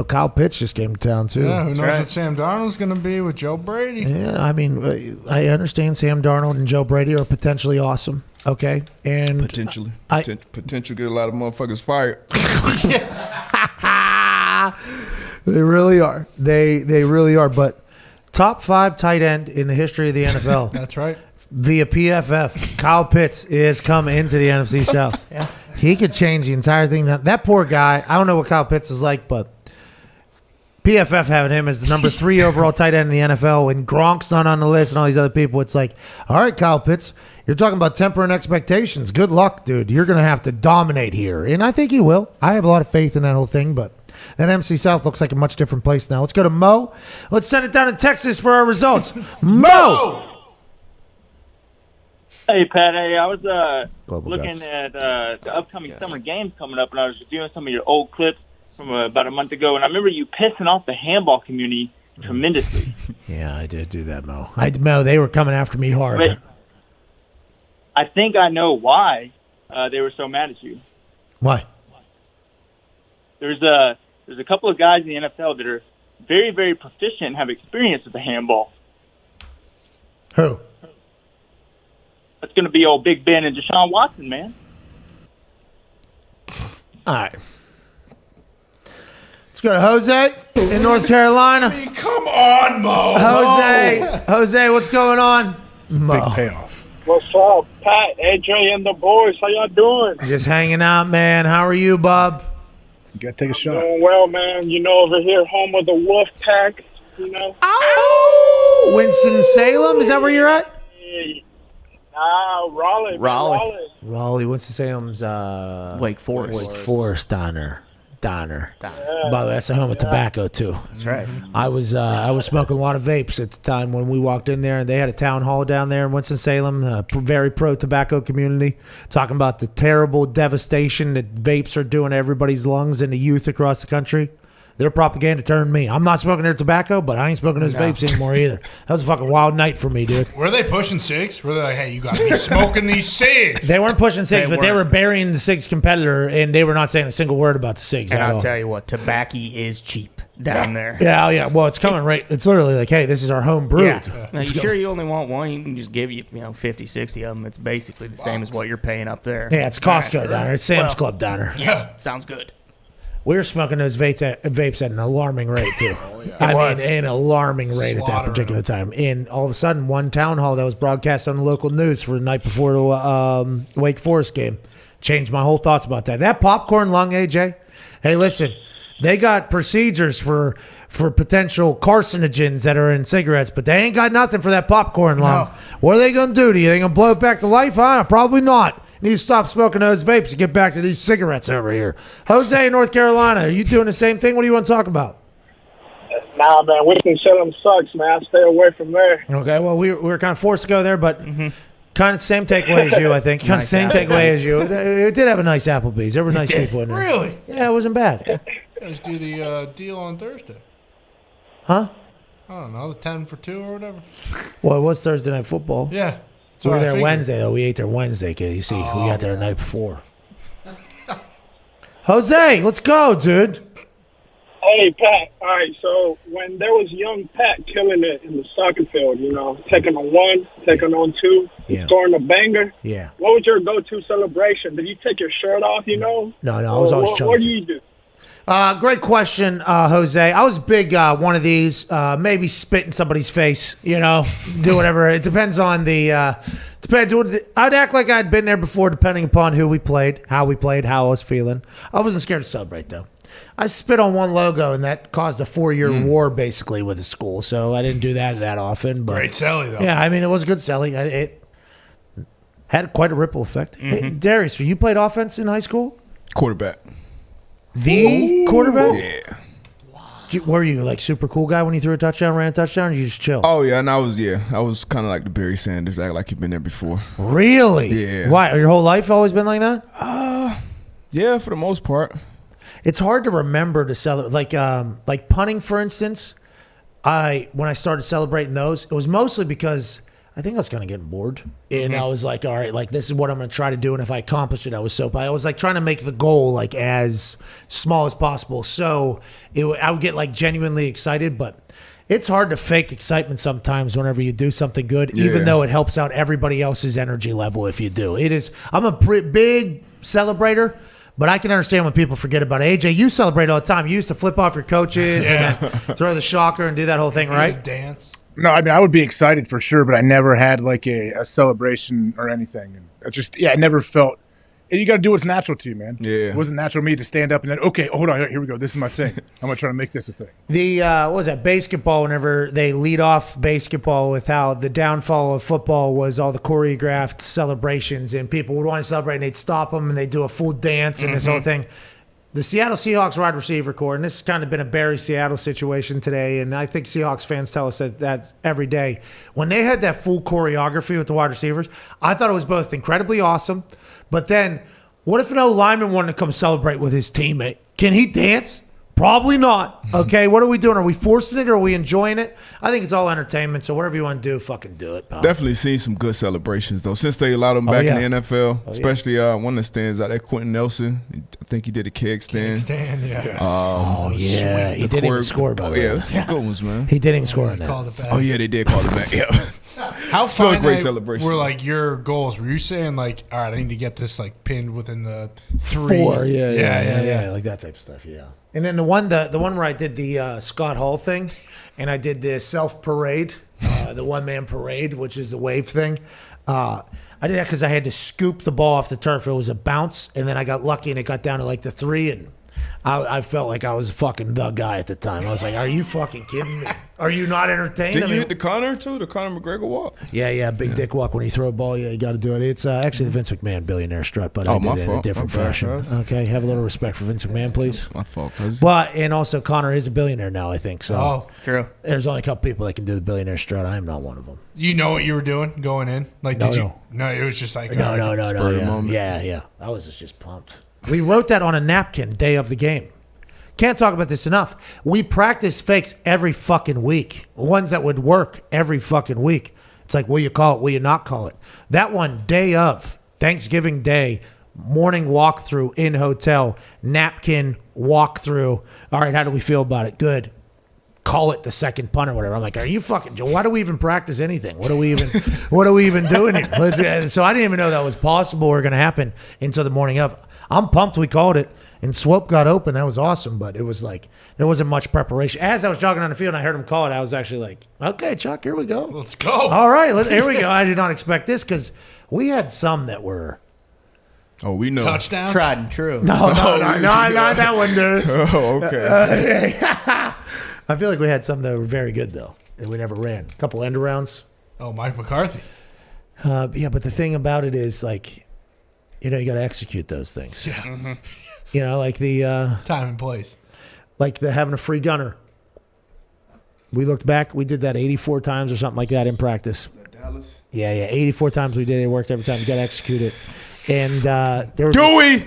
Kyle Pitts just came to town, too. Yeah, who knows what Sam Darnold's going to be with Joe Brady. Yeah, I mean, I understand Sam Darnold and Joe Brady are potentially awesome, okay? And potential get a lot of motherfuckers fired. They really are. They really are. But top 5 tight end in the history of the NFL. That's right. Via PFF, Kyle Pitts is coming into the NFC South. Yeah. He could change the entire thing. That poor guy, I don't know what Kyle Pitts is like, but PFF having him as the number 3 overall tight end in the NFL, and Gronk's not on the list and all these other people, it's like, all right, Kyle Pitts, you're talking about tempering expectations. Good luck, dude. You're going to have to dominate here. And I think he will. I have a lot of faith in that whole thing, but that NFC South looks like a much different place now. Let's go to Mo. Let's send it down to Texas for our results. Mo! Hey, Pat. Hey, I was Global looking Guts. at the upcoming summer games coming up, and I was reviewing some of your old clips from about a month ago, and I remember you pissing off the handball community tremendously. Yeah, I did do that, Mo. Mo, they were coming after me hard. But I think I know why they were so mad at you. Why? There's a couple of guys in the NFL that are very, very proficient and have experience with the handball. Who? That's going to be old Big Ben and Deshaun Watson, man. All right. Let's go to Jose in North Carolina. I mean, come on, Mo. Jose, what's going on? Mo. Big payoff. What's up, Pat, AJ, and the boys? How y'all doing? Just hanging out, man. How are you, bub? You got to take a shot. Doing well, man. Over here, home of the Wolf Pack, Oh! Winston-Salem, is that where you're at? Raleigh. Raleigh, Winston-Salem's Wake Forest. Wake Forest Dahn. By the way, that's the home of tobacco too. That's right. I was smoking a lot of vapes at the time when we walked in there, and they had a town hall down there in Winston-Salem, very pro-tobacco community, talking about the terrible devastation that vapes are doing to everybody's lungs and the youth across the country. Their propaganda turned me. I'm not smoking their tobacco, but I ain't smoking those vapes anymore either. That was a fucking wild night for me, dude. Were they pushing cigs? Were they like, hey, you got to be smoking these cigs? They weren't pushing cigs, but they were burying the cigs competitor, and they were not saying a single word about the cigs And at I'll all. tell you what, tobacco is cheap down there. Yeah. Well, it's coming right. It's literally like, hey, this is our home brew. Yeah. Now, you sure you only want one? You can just give you 50, 60 of them. It's basically the same as what you're paying up there. Yeah, it's Costco down there. It's Sam's Club down there. Yeah, sounds good. We were smoking those vapes at an alarming rate, too. An alarming rate at that particular time. And all of a sudden, one town hall that was broadcast on the local news for the night before the Wake Forest game changed my whole thoughts about that. That popcorn lung, AJ, hey, listen, they got procedures for potential carcinogens that are in cigarettes, but they ain't got nothing for that popcorn lung. No. What are they going to do to you? They going to blow it back to life? Probably not. Need to stop smoking those vapes and get back to these cigarettes over here. Jose in North Carolina, are you doing the same thing? What do you want to talk about? Nah, man, Winston-Salem sucks, man. I stay away from there. Okay, well, we were kind of forced to go there, but kind of same takeaway as you, I think. Kind of same takeaway as you. It did have a nice Applebee's. There were nice people in there. Really? Yeah, it wasn't bad. You guys do the deal on Thursday. Huh? I don't know, the 10 for 2 or whatever. Well, it was Thursday Night Football. Yeah. We were there Wednesday, though. We ate there Wednesday, because you see, we got there the night before. Jose, let's go, dude. Hey, Pat. All right, so when there was young Pat killing it in the soccer field, taking on 1, taking on 2, scoring a banger, what was your go-to celebration? Did you take your shirt off, No, I was always chunky. What do you do? Great question, Jose. I was big one of these, maybe spit in somebody's face, do whatever. It depends on the I'd act like I'd been there before depending upon who we played, how I was feeling. I wasn't scared to celebrate, though. I spit on one logo, and that caused a 4-year war, basically, with the school. So I didn't do that often. But, great celly, though. Yeah, I mean, it was a good celly. It had quite a ripple effect. Hey, Darius, you played offense in high school? Quarterback. The quarterback? Yeah. Were you like super cool guy when you threw a touchdown, ran a touchdown, or you just chill? Oh yeah, and I was kind of like the Barry Sanders, act like you've been there before. Really? Yeah. Why? Your whole life always been like that? Yeah, for the most part. It's hard to remember to celebrate, like punting, for instance. When I started celebrating those, it was mostly because I think I was kind of getting bored, and I was like, all right, like this is what I'm going to try to do, and if I accomplish it, I was like trying to make the goal like as small as possible. So I would get like genuinely excited, but it's hard to fake excitement sometimes whenever you do something good, even though it helps out everybody else's energy level. If you do, I'm a big celebrator. But I can understand when people forget about it. AJ, you celebrate all the time. You used to flip off your coaches and then throw the shocker and do that whole thing, right? Dance. No, I mean, I would be excited for sure, but I never had like a celebration or anything. And I never felt. And you got to do what's natural to you, man. Yeah. It wasn't natural to me to stand up and then, okay, hold on, here we go. This is my thing. I'm going to try to make this a thing. The, what was that, basketball, whenever they lead off basketball with how the downfall of football was all the choreographed celebrations and people would want to celebrate and they'd stop them and they'd do a full dance and this whole thing. The Seattle Seahawks wide receiver core, and this has kind of been a Barry Seattle situation today, and I think Seahawks fans tell us that every day. When they had that full choreography with the wide receivers, I thought it was both incredibly awesome, but then what if an O-lineman wanted to come celebrate with his teammate? Can he dance? Probably not. Okay, what are we doing? Are we forcing it or are we enjoying it? I think it's all entertainment, so whatever you want to do, fucking do it. Definitely seen some good celebrations, though. Since they allowed them back in the NFL, especially one that stands out there, Quentin Nelson. I think he did a keg stand. Yeah. He didn't even score, by the way. Yeah, some good ones, man. He didn't even score on that. Oh, yeah, they did call it back. Yeah. How Still a finite great celebration. were like your goals? Were you saying like, all right, I need to get this like pinned within the 3? 4, yeah, like that type of stuff, yeah. And then the one where I did the Scott Hall thing, and I did the self parade, the 1-man parade, which is a wave thing. I did that because I had to scoop the ball off the turf. It was a bounce, and then I got lucky, and it got down to like the 3, and I felt like I was fucking the guy at the time. I was like, are you fucking kidding me? Are you not entertained? Did you hit the Conor, too? The Conor McGregor walk? Yeah, big dick walk. When you throw a ball, you got to do it. It's actually the Vince McMahon billionaire strut, but I did it in a different fashion. Okay, have a little respect for Vince McMahon, please. My fault, cousin. But, and also Conor is a billionaire now, I think. So Oh, true. There's only a couple people that can do the billionaire strut. I am not one of them. You know what you were doing going in? Like, did you? No, it was just like No. Yeah. I was just pumped. We wrote that on a napkin day of the game. Can't talk about this enough. We practice fakes every fucking week. Ones that would work every fucking week. It's like, will you call it? Will you not call it? That one, day of, Thanksgiving Day, morning walkthrough in hotel, napkin walkthrough. All right, how do we feel about it? Good. Call it the second punt or whatever. I'm like, are you fucking? Why do we even practice anything? What are we even doing here? So I didn't even know that was possible or going to happen until the morning of. I'm pumped we called it. And Swope got open. That was awesome, but it was like there wasn't much preparation. As I was jogging on the field and I heard him call it, I was actually like, okay, Chuck, here we go. Let's go. All right, here we go. I did not expect this because we had some that were. Oh, we know. Touchdown? Tried and true. No, not that one, dude. Oh, okay. I feel like we had some that were very good, though, and we never ran. A couple end arounds. Oh, Mike McCarthy. Yeah, but the thing about it is, like, you got to execute those things. Yeah. Mm-hmm. Like the time and place, like the having a free gunner. We looked back. We did that 84 times or something like that in practice. Is that Dallas? Yeah. 84 times we did it. It worked every time. You got to execute it. And there was Dewey.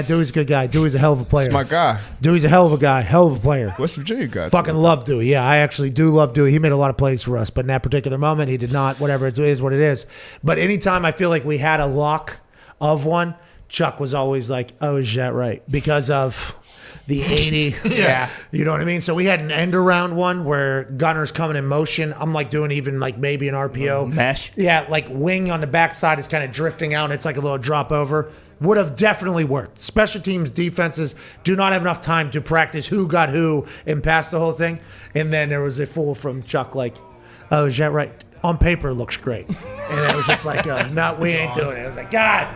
Dewey's a good guy. Dewey's a hell of a player. That's my guy. Dewey's a hell of a guy. Hell of a player. West Virginia guy. Fucking love Dewey. Yeah, I actually do love Dewey. He made a lot of plays for us, but in that particular moment, he did not. Whatever, it is what it is. But anytime I feel like we had a lock of one, Chuck was always like, oh, is that right? Because of the 80. Yeah. You know what I mean? So we had an end around one where gunner's coming in motion. I'm like doing even like maybe an RPO. Mesh. Yeah, like wing on the backside is kind of drifting out and it's like a little drop over. Would have definitely worked. Special teams defenses do not have enough time to practice who got who and pass the whole thing. And then there was a fool from Chuck like, oh, is that right? On paper, it looks great. And it was just like, no, we ain't doing it. I was like, God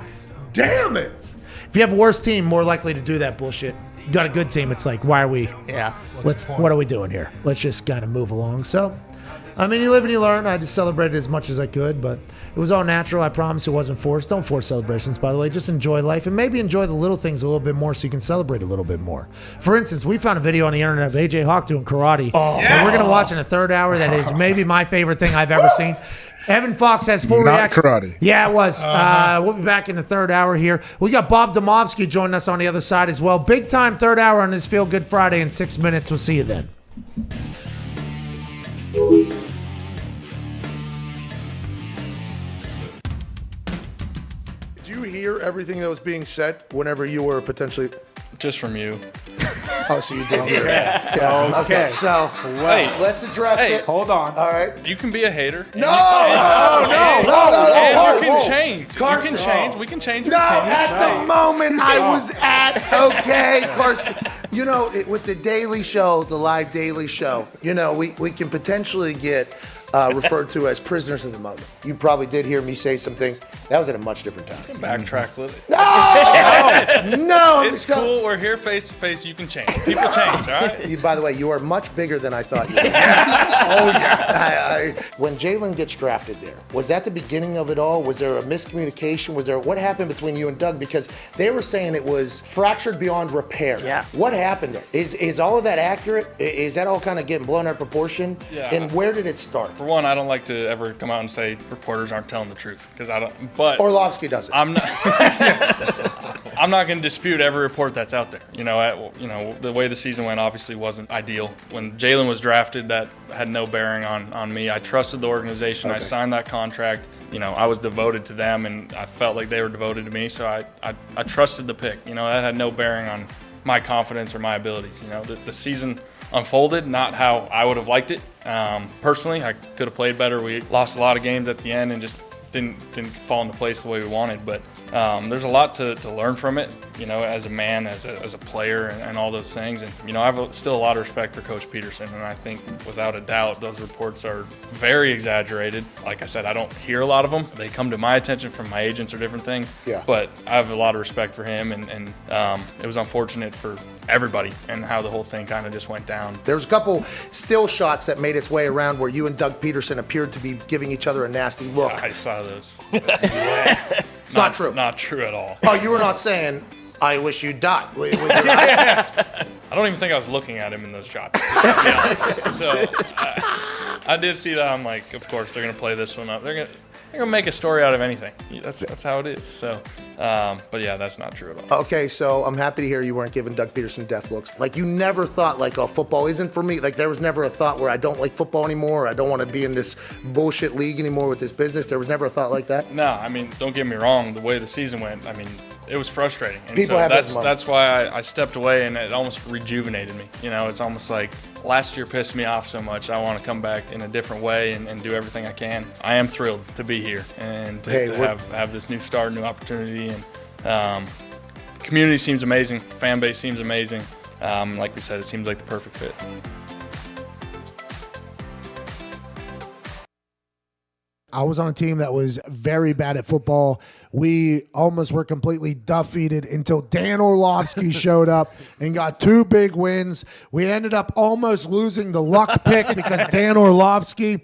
damn it. If you have a worse team, more likely to do that bullshit. You got a good team, it's like, why are we? Yeah. What are we doing here? Let's just kind of move along. So, I mean, you live and you learn. I just celebrated as much as I could, but it was all natural. I promise it wasn't forced. Don't force celebrations, by the way. Just enjoy life and maybe enjoy the little things a little bit more so you can celebrate a little bit more. For instance, we found a video on the internet of AJ Hawk doing karate. And we're going to watch in a third hour. That is maybe my favorite thing I've ever seen. Evan Fox has full reaction. Not karate. Yeah, it was. We'll be back in the third hour here. We got Bob Demovsky joining us on the other side as well. Big time third hour on this Feel Good Friday in 6 minutes. We'll see you then. Did you hear everything that was being said whenever you were potentially... Just from you. Oh, so you did hear it. Yeah. Okay, so let's address it. Hold on. All right. You can be a hater. No. And you can change. Carson. You can change. We can change. No, at the moment I was at, okay, Carson. You know, with the Daily Show, the live Daily Show, you know, we can potentially get referred to as prisoners of the moment. You probably did hear me say some things. That was at a much different time. Backtrack a little. No, it's cool. We're here face to face. You can change. People change, all right? By the way, you are much bigger than I thought you were. Oh, yeah. When Jalen gets drafted there, was that the beginning of it all? Was there a miscommunication? What happened between you and Doug? Because they were saying it was fractured beyond repair. Yeah. What happened there? Is all of that accurate? Is that all kind of getting blown out of proportion? Yeah. And where did it start? For one, I don't like to ever come out and say reporters aren't telling the truth because I don't. But Orlovsky does it. I'm not. I'm not going to dispute every report that's out there. You know, the way the season went obviously wasn't ideal. When Jalen was drafted, that had no bearing on me. I trusted the organization. I signed that contract. You know, I was devoted to them, and I felt like they were devoted to me. So I trusted the pick. You know, that had no bearing on my confidence or my abilities. You know, the season unfolded not how I would have liked it. Personally, I could have played better. We lost a lot of games at the end and just didn't fall into place the way we wanted. But there's a lot to learn from it, you know, as a man, as a player, and all those things. And, you know, I have still a lot of respect for Coach Pederson, and I think without a doubt those reports are very exaggerated. Like I said, I don't hear a lot of them. They come to my attention from my agents or different things. Yeah. But I have a lot of respect for him, and it was unfortunate for everybody and how the whole thing kind of just went down. There was a couple still shots that made its way around where you and Doug Pederson appeared to be giving each other a nasty look. I saw those. It's not true. Not true at all. Oh, you were not saying, I wish you died. With your I don't even think I was looking at him in those shots. So I did see that. I'm like, of course, they're going to play this one up. They're going to make a story out of anything. That's how it is. So, but yeah, that's not true at all. Okay, so I'm happy to hear you weren't giving Doug Pederson death looks. Like, you never thought, like, oh, football isn't for me. Like, there was never a thought where I don't like football anymore, or I don't want to be in this bullshit league anymore with this business. There was never a thought like that? No, I mean, don't get me wrong. The way the season went, I mean, it was frustrating. And People so have those moments. that's why I stepped away, and it almost rejuvenated me. You know, it's almost like last year pissed me off so much. I want to come back in a different way and do everything I can. I am thrilled to be here and to have this new start, new opportunity. And community seems amazing. Fan base seems amazing. Like we said, it seems like the perfect fit. I was on a team that was very bad at football. We almost were completely defeated until Dan Orlovsky showed up and got 2 big wins. We ended up almost losing the luck pick because Dan Orlovsky,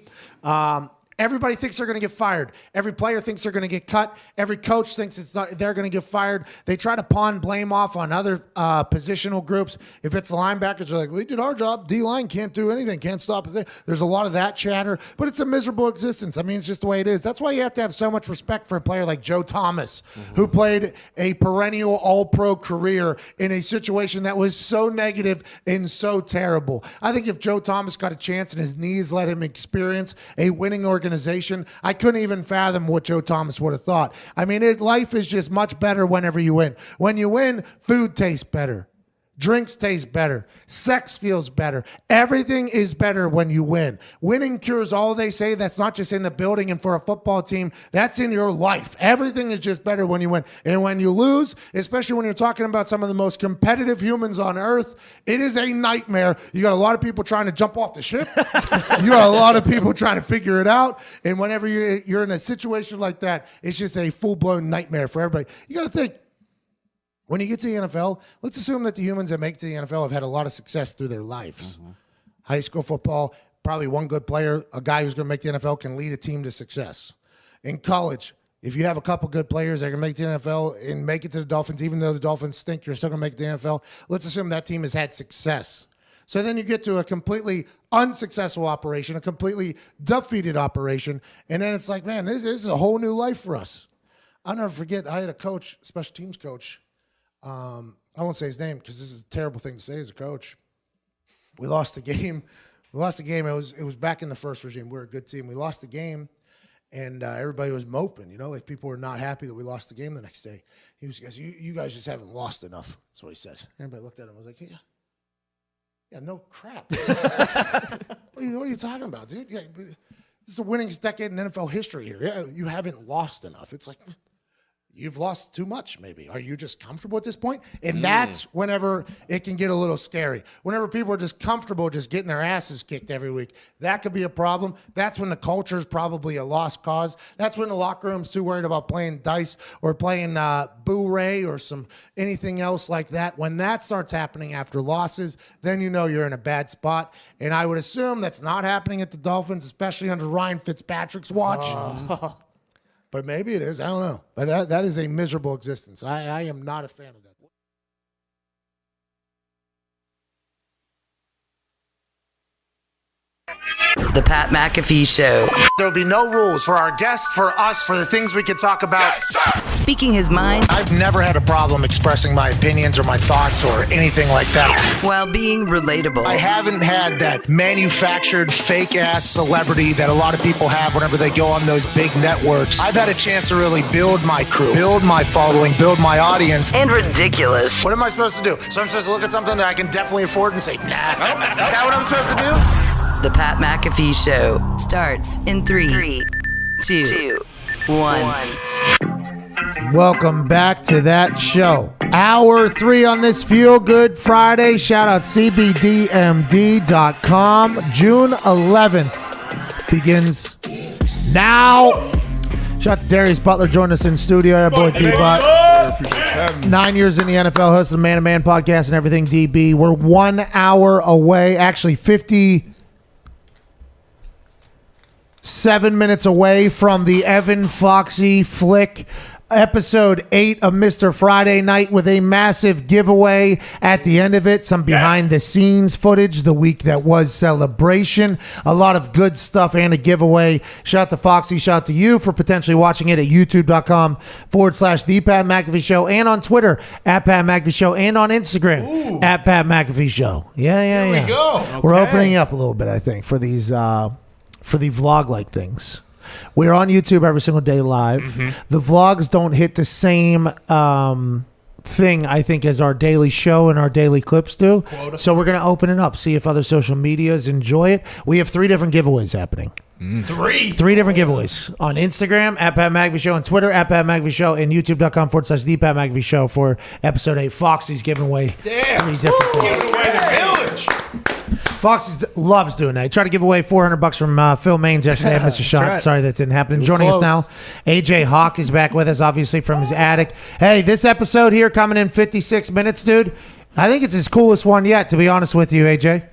everybody thinks they're going to get fired. Every player thinks they're going to get cut. Every coach thinks they're going to get fired. They try to pawn blame off on other positional groups. If it's the linebackers, they're like, we did our job. D-line can't do anything, can't stop it. There's a lot of that chatter, but it's a miserable existence. I mean, it's just the way it is. That's why you have to have so much respect for a player like Joe Thomas, who played a perennial all-pro career in a situation that was so negative and so terrible. I think if Joe Thomas got a chance and his knees let him experience a winning organization, I couldn't even fathom what Joe Thomas would have thought. I mean, life is just much better whenever you win. When you win, food tastes better. Drinks taste better. Sex feels better. Everything is better when you win. Winning cures all, they say. That's not just in the building and for a football team. That's in your life. Everything is just better when you win. And when you lose, especially when you're talking about some of the most competitive humans on earth, it is a nightmare. You got a lot of people trying to jump off the ship. You got a lot of people trying to figure it out. And whenever you're in a situation like that, it's just a full-blown nightmare for everybody. You got to think, when you get to the NFL, let's assume that the humans that make it to the NFL have had a lot of success through their lives. High school football, probably one good player, a guy who's going to make the NFL can lead a team to success. In college, if you have a couple good players that can make the NFL and make it to the Dolphins, even though the Dolphins stink, you're still going to make it to the NFL. Let's assume that team has had success. So then you get to a completely unsuccessful operation, a completely defeated operation, and then it's like, man, this is a whole new life for us. I'll never forget, I had a coach, special teams coach. I won't say his name because this is a terrible thing to say as a coach. We lost the game. It was back in the first regime. We were a good team. We lost the game, and everybody was moping. Like people were not happy that we lost the game the next day. He was, you guys just haven't lost enough. That's what he said. Everybody looked at him and was like, yeah, no crap. What are you talking about, dude? Yeah, this is the winningest decade in NFL history here. Yeah, you haven't lost enough. It's like, you've lost too much, maybe. Are you just comfortable at this point? And that's whenever it can get a little scary. Whenever people are just comfortable just getting their asses kicked every week, that could be a problem. That's when the culture is probably a lost cause. That's when the locker room's too worried about playing dice or playing Boo-Ray or anything else like that. When that starts happening after losses, then you know you're in a bad spot. And I would assume that's not happening at the Dolphins, especially under Ryan Fitzpatrick's watch. But maybe it is. I don't know. But that is a miserable existence. I am not a fan of that. The Pat McAfee Show. There will be no rules for our guests, for us, for the things we can talk about. Yes, speaking his mind. I've never had a problem expressing my opinions or my thoughts or anything like that. While being relatable. I haven't had that manufactured fake-ass celebrity that a lot of people have whenever they go on those big networks. I've had a chance to really build my crew, build my following, build my audience. And ridiculous. What am I supposed to do? So I'm supposed to look at something that I can definitely afford and say, nah. Is that what I'm supposed to do? The Pat McAfee Show starts in 3, 2, 1. Welcome back to that show. Hour 3 on this Feel Good Friday. Shout out CBDmd.com. June 11th begins now. Shout out to Darius Butler joining us in studio. That boy D-Bot. 9 years in the NFL, host of the Man to Man podcast and everything DB. We're 1 hour away, actually 57 minutes away from the Evan Foxy flick, episode 8 of Mr. Friday Night, with a massive giveaway at the end of it. Some behind the scenes footage, the week that was Celebration, a lot of good stuff and a giveaway. Shout out to Foxy, shout out to you for potentially watching it at youtube.com/The Pat McAfee Show, and on Twitter at Pat McAfee Show, and on Instagram at Pat McAfee Show. Yeah. Here we go. We're opening up a little bit, I think, for these for the vlog-like things. We're on YouTube every single day live. The vlogs don't hit the same thing, I think, as our daily show and our daily clips do. So we're going to open it up, see if other social medias enjoy it. We have 3 different giveaways happening. 3 different giveaways on Instagram at Pat McAfee Show, and Twitter at Pat McAfee Show, and youtube.com/The Pat McAfee Show for episode 8. Foxy's giving away 3 different things. Giving away the village. Foxy loves doing that. He tried to give away $400 from Phil Maines yesterday. I missed a shot. right. Sorry that didn't happen. Joining us now, AJ Hawk is back with us, obviously from his attic. Hey, this episode here coming in 56 minutes, dude. I think it's his coolest one yet, to be honest with you, AJ.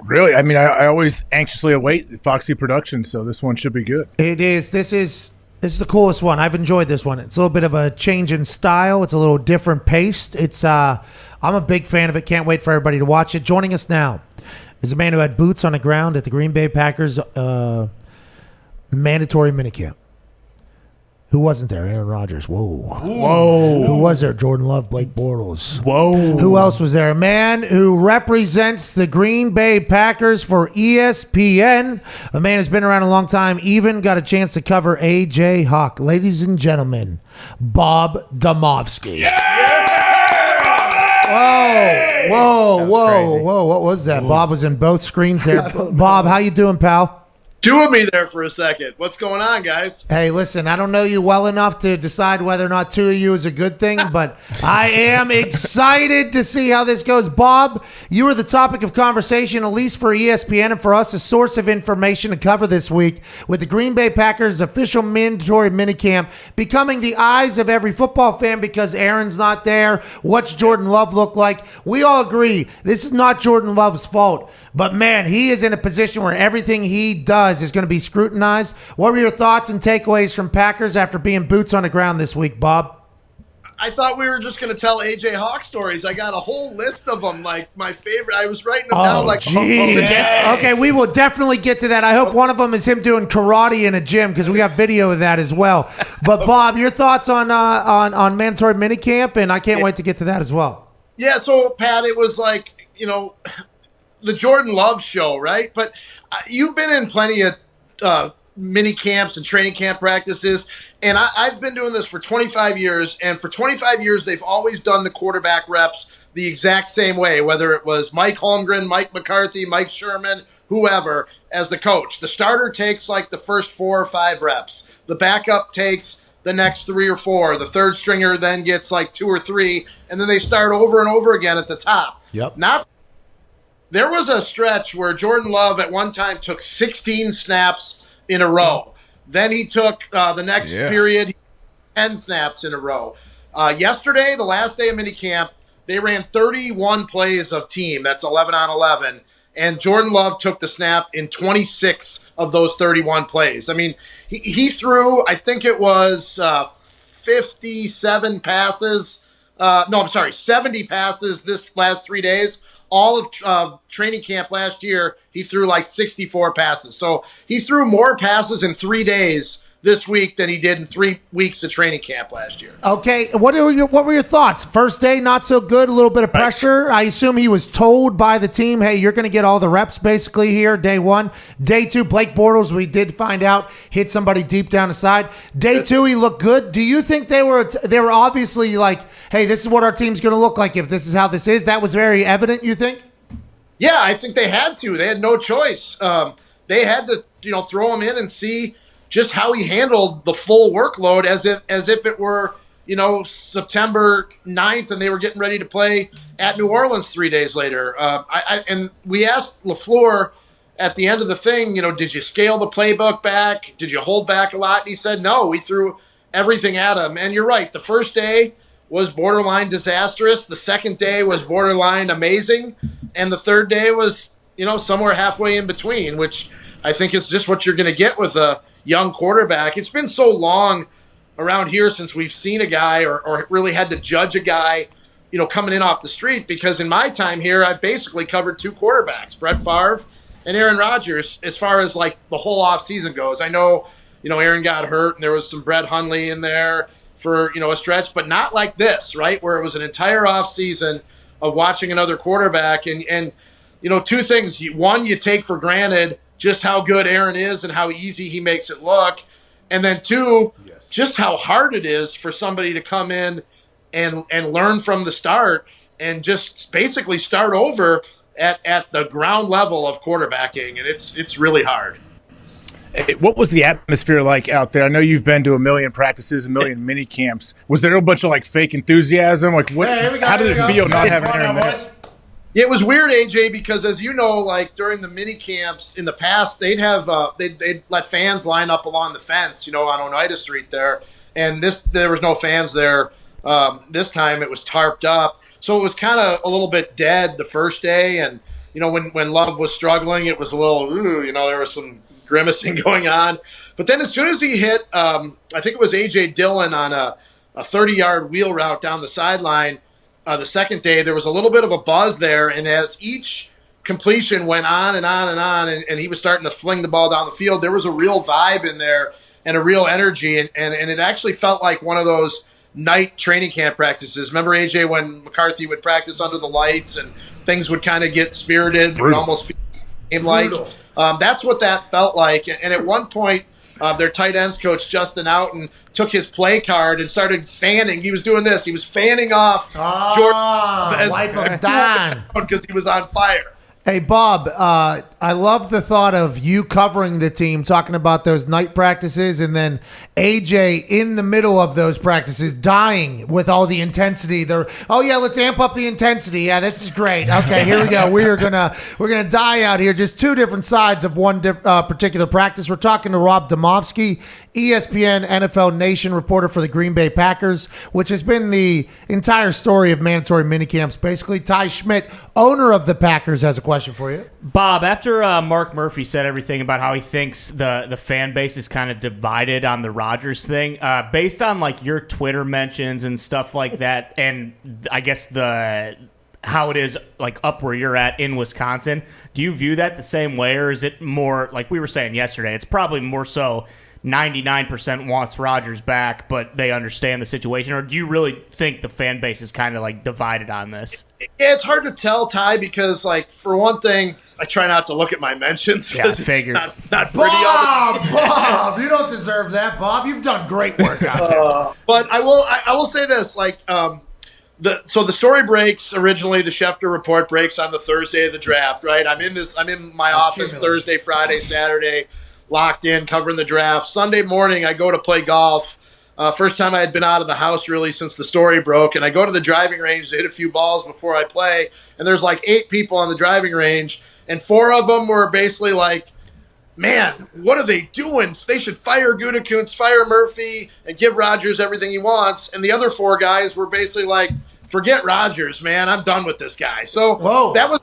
Really? I mean, I always anxiously await Foxy Productions, so this one should be good. It is. This is the coolest one. I've enjoyed this one. It's a little bit of a change in style. It's a little different paced. It's I'm a big fan of it. Can't wait for everybody to watch it. Joining us now is a man who had boots on the ground at the Green Bay Packers mandatory minicamp. Who wasn't there? Aaron Rodgers. Whoa. Who was there? Jordan Love, Blake Bortles. Who else was there? A man who represents the Green Bay Packers for ESPN. A man who's been around a long time, even got a chance to cover AJ Hawk. Ladies and gentlemen, Bob Demovsky. Whoa. Whoa. What was that? Bob was in both screens there. Bob, how you doing, pal? Two of me there for a second. What's going on, guys? Hey, listen, I don't know you well enough to decide whether or not two of you is a good thing, but I am excited to see how this goes. Bob, you were the topic of conversation, at least for ESPN and for us, a source of information to cover this week with the Green Bay Packers' official mandatory minicamp becoming the eyes of every football fan because Aaron's not there. What's Jordan Love look like? We all agree this is not Jordan Love's fault, but man, he is in a position where everything he does is going to be scrutinized. What were your thoughts and takeaways from Packers after being boots on the ground this week, Bob? I thought we were just going to tell AJ Hawk stories. I got a whole list of them, like my favorite. I was writing them down like, yes. Okay, we will definitely get to that. I hope one of them is him doing karate in a gym because we got video of that as well. But Bob, your thoughts on mandatory minicamp, and I can't wait to get to that as well. Yeah, so Pat, it was like, the Jordan Love show, right? But you've been in plenty of mini camps and training camp practices, and I've been doing this for 25 years, and for 25 years they've always done the quarterback reps the exact same way, whether it was Mike Holmgren, Mike McCarthy, Mike Sherman, whoever, as the coach. The starter takes like the first 4 or 5 reps. The backup takes the next 3 or 4. The third stringer then gets like 2 or 3, and then they start over and over again at the top. Yep. There was a stretch where Jordan Love at one time took 16 snaps in a row. Then he took the next period 10 snaps in a row. Yesterday, the last day of minicamp, they ran 31 plays of team. That's 11 on 11. And Jordan Love took the snap in 26 of those 31 plays. I mean, he threw, I think it was 57 passes. 70 passes this last 3 days. All of training camp last year, he threw like 64 passes. So he threw more passes in 3 days this week than he did in 3 weeks of training camp last year. Okay, what were your thoughts? First day, not so good, a little bit of pressure. I assume he was told by the team, hey, you're going to get all the reps basically here, day 1. Day 2, Blake Bortles, we did find out, hit somebody deep down the side. Day 2, he looked good. Do you think they were obviously like, hey, this is what our team's going to look like if this is how this is? That was very evident, you think? Yeah, I think they had to. They had no choice. They had to, throw him in and see just how he handled the full workload as if it were, September 9th and they were getting ready to play at New Orleans 3 days later. And we asked LaFleur at the end of the thing, did you scale the playbook back? Did you hold back a lot? And he said, no, we threw everything at him. And you're right. The first day was borderline disastrous. The second day was borderline amazing. And the third day was, somewhere halfway in between, which I think is just what you're going to get with a young quarterback. It's been so long around here since we've seen a guy or really had to judge a guy, coming in off the street, because in my time here, I've basically covered 2 quarterbacks, Brett Favre and Aaron Rodgers, as far as like the whole offseason goes. I know, Aaron got hurt and there was some Brett Hundley in there for, a stretch, but not like this, right? Where it was an entire offseason of watching another quarterback and 2 things. One, you take for granted just how good Aaron is and how easy he makes it look. And then 2, just how hard it is for somebody to come in and learn from the start and just basically start over at the ground level of quarterbacking. And it's really hard. Hey, what was the atmosphere like out there? I know you've been to a million practices, a million mini camps. Was there a bunch of like fake enthusiasm? Like how did it feel not having Aaron there? Yeah, it was weird, AJ, because as you know, like during the mini camps in the past, they'd have they'd let fans line up along the fence, on Oneida Street there, and there was no fans there. This time it was tarped up, so it was kind of a little bit dead the first day, and when Love was struggling, it was a little, there was some grimacing going on, but then as soon as he hit, I think it was AJ Dillon on a 30-yard wheel route down the sideline. The second day, there was a little bit of a buzz there, and as each completion went on and on and on, and he was starting to fling the ball down the field, there was a real vibe in there and a real energy, and it actually felt like one of those night training camp practices. Remember, AJ, when McCarthy would practice under the lights and things would kind of get spirited and almost feel like that's what that felt like. And at one point, their tight ends coach, Justin Outen, took his play card and started fanning. He was doing this. He was fanning off Jordan wipe him down because he was on fire. Hey, Bob, I love the thought of you covering the team, talking about those night practices, and then AJ in the middle of those practices dying with all the intensity. Oh, yeah, let's amp up the intensity. Yeah, this is great. Okay, here we go. We're gonna die out here. Just two different sides of one particular practice. We're talking to Rob Demovsky, ESPN NFL Nation reporter for the Green Bay Packers, which has been the entire story of mandatory minicamps. Basically, Ty Schmidt, owner of the Packers, has a question for you. Bob, after Mark Murphy said everything about how he thinks the fan base is kind of divided on the Rodgers thing, based on like your Twitter mentions and stuff like that, and I guess how it is like up where you're at in Wisconsin, do you view that the same way, or is it more like we were saying yesterday? It's probably more so 99% wants Rodgers back, but they understand the situation, or do you really think the fan base is kind of like divided on this? Yeah, it's hard to tell, Ty, because like for one thing, I try not to look at my mentions. Yeah, I figured. Not pretty. Bob, you don't deserve that, Bob. You've done great work out there. But I will say this, like so the story breaks originally. The Schefter report breaks on the Thursday of the draft, right? I'm in my office Thursday, Friday, Saturday, locked in covering the draft. Sunday morning, I go to play golf. First time I had been out of the house really since the story broke, and I go to the driving range to hit a few balls before I play, and there's like 8 people on the driving range, and 4 of them were basically like, man, what are they doing? They should fire Gutekunst, fire Murphy, and give Rodgers everything he wants. And the other 4 guys were basically like, forget Rodgers, man. I'm done with this guy. So that was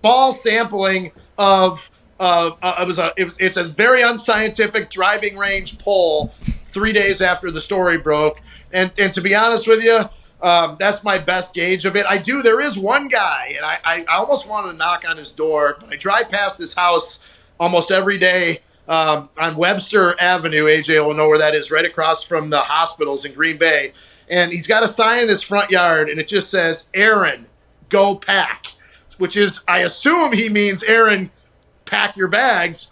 ball sampling of it's a very unscientific driving range poll 3 days after the story broke. And to be honest with you, that's my best gauge of it. There is one guy, and I almost want to knock on his door. I drive past his house almost every day on Webster Avenue. AJ will know where that is, right across from the hospitals in Green Bay. And he's got a sign in his front yard, and it just says, Aaron, go pack, which is, I assume he means, Aaron, pack your bags,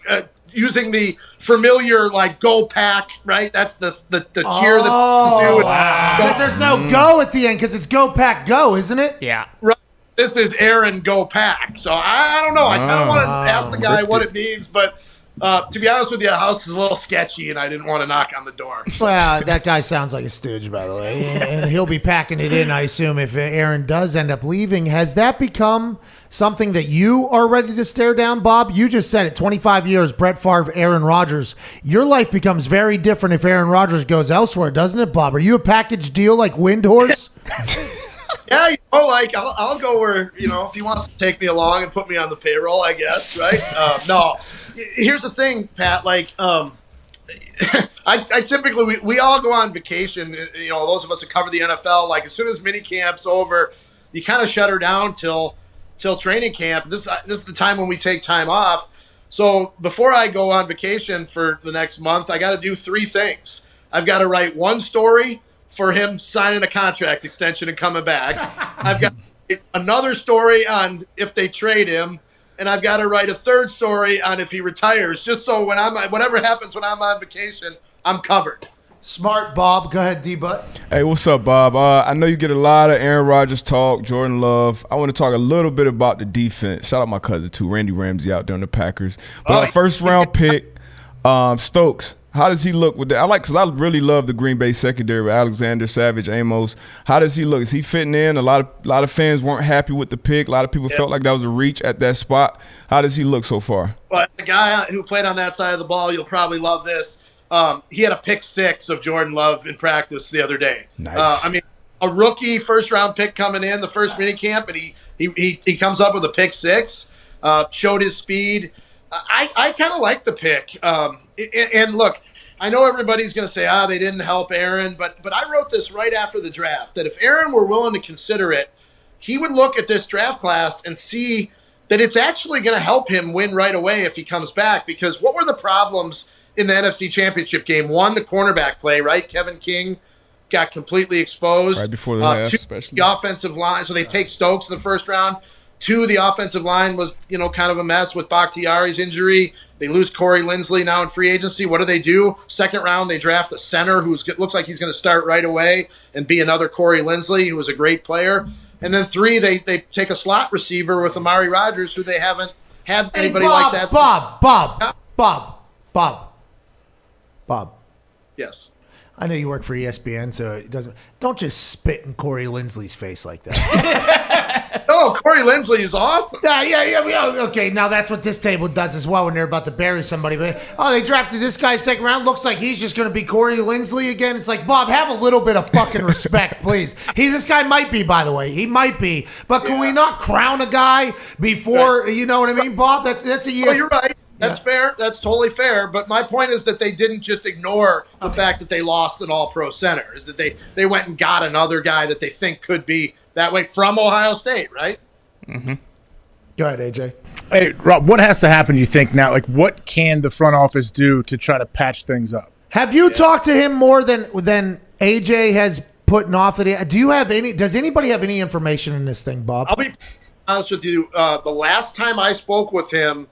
using the familiar, like, go pack, right? That's the cheer that do. Wow. Because there's no go at the end, because it's go pack go, isn't it? Yeah. Right. This is Aaron, go pack. So I don't know. I kind of want to ask the guy what it means, but to be honest with you, the house is a little sketchy, and I didn't want to knock on the door. Well, that guy sounds like a stooge, by the way, and he'll be packing it in, I assume, if Aaron does end up leaving. Has that become something that you are ready to stare down, Bob? You just said it, 25 years, Brett Favre, Aaron Rodgers. Your life becomes very different if Aaron Rodgers goes elsewhere, doesn't it, Bob? Are you a package deal like Windhorse? Yeah, like I'll go where, if he wants to take me along and put me on the payroll, I guess, right? No. Here's the thing, Pat. Like, I typically we all go on vacation. Those of us that cover the NFL. Like, as soon as minicamp's over, you kind of shut her down till training camp. This is the time when we take time off. So before I go on vacation for the next month, I got to do 3 things. I've got to write 1 story for him signing a contract extension and coming back. I've got another story on if they trade him. And I've got to write a 3rd story on if he retires, just so whatever happens when I'm on vacation, I'm covered. Smart, Bob. Go ahead, D-Butt. Hey, what's up, Bob? I know you get a lot of Aaron Rodgers talk, Jordan Love. I want to talk a little bit about the defense. Shout out my cousin, too, Randy Ramsey out there on the Packers. But first-round pick, Stokes. How does he look with that? Because I really love the Green Bay secondary with Alexander, Savage, Amos. How does he look? Is he fitting in? A lot of fans weren't happy with the pick. A lot of people felt like that was a reach at that spot. How does he look so far? Well, the guy who played on that side of the ball, you'll probably love this. He had a pick 6 of Jordan Love in practice the other day. Nice. A rookie first-round pick coming in the first minicamp, and he comes up with a pick 6, showed his speed. I kind of like the pick. And look, I know everybody's going to say, they didn't help Aaron, but I wrote this right after the draft, that if Aaron were willing to consider it, he would look at this draft class and see that it's actually going to help him win right away if he comes back. Because what were the problems in the NFC Championship game? 1, the cornerback play, right? Kevin King got completely exposed. Right before the last, 2, especially. The offensive line, so they take Stokes in the first round. 2, the offensive line was, kind of a mess with Bakhtiari's injury. They lose Corey Linsley now in free agency. What do? Second round, they draft a center who looks like he's going to start right away and be another Corey Linsley, who was a great player. And then 3, they take a slot receiver with Amari Rodgers, who they haven't had anybody like that. Bob. Yes. I know you work for ESPN, so it doesn't. Don't just spit in Corey Linsley's face like that. No, Corey Linsley is awesome. Yeah. Okay, now that's what this table does as well when they're about to bury somebody. But they drafted this guy second round. Looks like he's just going to be Corey Linsley again. It's like, Bob, have a little bit of fucking respect, please. This guy might be, by the way, he might be. But can we not crown a guy before? You know what I mean, Bob? That's a ESPN. Oh, you're right. That's fair. That's totally fair. But my point is that they didn't just ignore the fact that they lost an all-pro center. Is that they went and got another guy that they think could be that way from Ohio State, right? Mm-hmm. Go ahead, AJ. Hey, Rob, what has to happen, you think, now? Like, what can the front office do to try to patch things up? Have you talked to him more than AJ has put off? Does anybody have any information in this thing, Bob? I'll be honest with you. The last time I spoke with him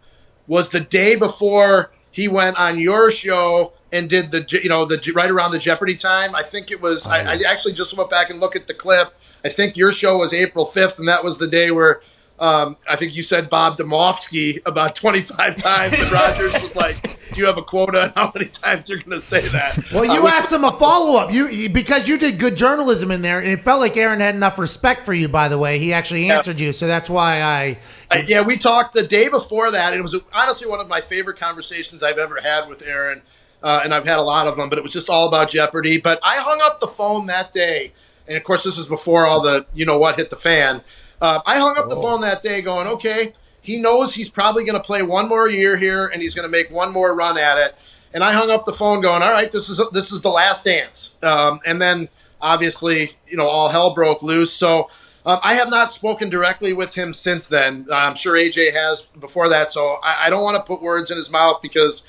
was the day before he went on your show and did the right around the Jeopardy time. I think it was. I actually just went back and looked at the clip. I think your show was April 5th, and that was the day where I think you said Bob Demovsky about 25 times, and Rodgers was like, "Do you have a quota? How many times you're going to say that?" Well, you asked him a follow-up. Because you did good journalism in there, and it felt like Aaron had enough respect for you, by the way. He actually answered you, so that's why we talked the day before that. It was honestly one of my favorite conversations I've ever had with Aaron, and I've had a lot of them, but it was just all about Jeopardy. But I hung up the phone that day, and, of course, this is before all the you-know-what hit the fan. I hung up the phone that day going, okay, he knows he's probably going to play one more year here, and he's going to make one more run at it. And I hung up the phone going, all right, this is the last dance. And then, obviously, all hell broke loose. So I have not spoken directly with him since then. I'm sure AJ has before that. So I don't want to put words in his mouth because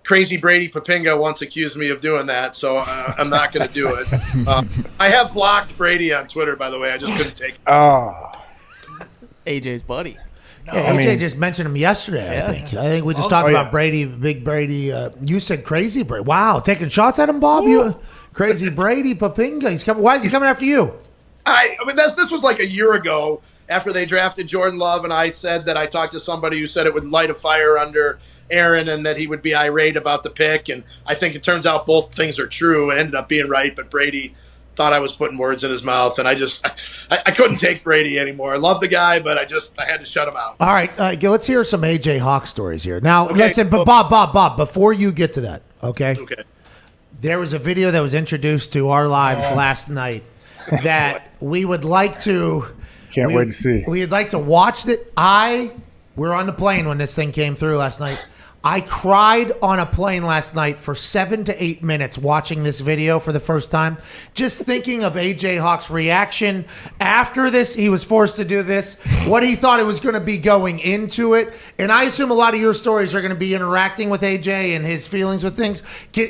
Crazy Brady Papinga once accused me of doing that, so I'm not going to do it. I have blocked Brady on Twitter, by the way. I just couldn't take it. AJ's buddy. Yeah, AJ just mentioned him yesterday, I think we just talked about Brady, big Brady. You said Crazy Brady. Wow, taking shots at him, Bob? Crazy Brady Papinga. He's coming. Why is he coming after you? I mean, this was like a year ago after they drafted Jordan Love, and I said that I talked to somebody who said it would light a fire under Aaron and that he would be irate about the pick, and I think it turns out both things are true. It ended up being right, but Brady thought I was putting words in his mouth, and I couldn't take Brady anymore. I love the guy, but I had to shut him out. All right, let's hear some AJ Hawk stories here. Now, listen, but Bob, before you get to that, okay? There was a video that was introduced to our lives last night that we would like to. Can't wait to see. We'd like to watch it. We were on the plane when this thing came through last night. I cried on a plane last night for 7 to 8 minutes watching this video for the first time. Just thinking of AJ Hawk's reaction after this. He was forced to do this. What he thought it was going to be going into it. And I assume a lot of your stories are going to be interacting with AJ and his feelings with things.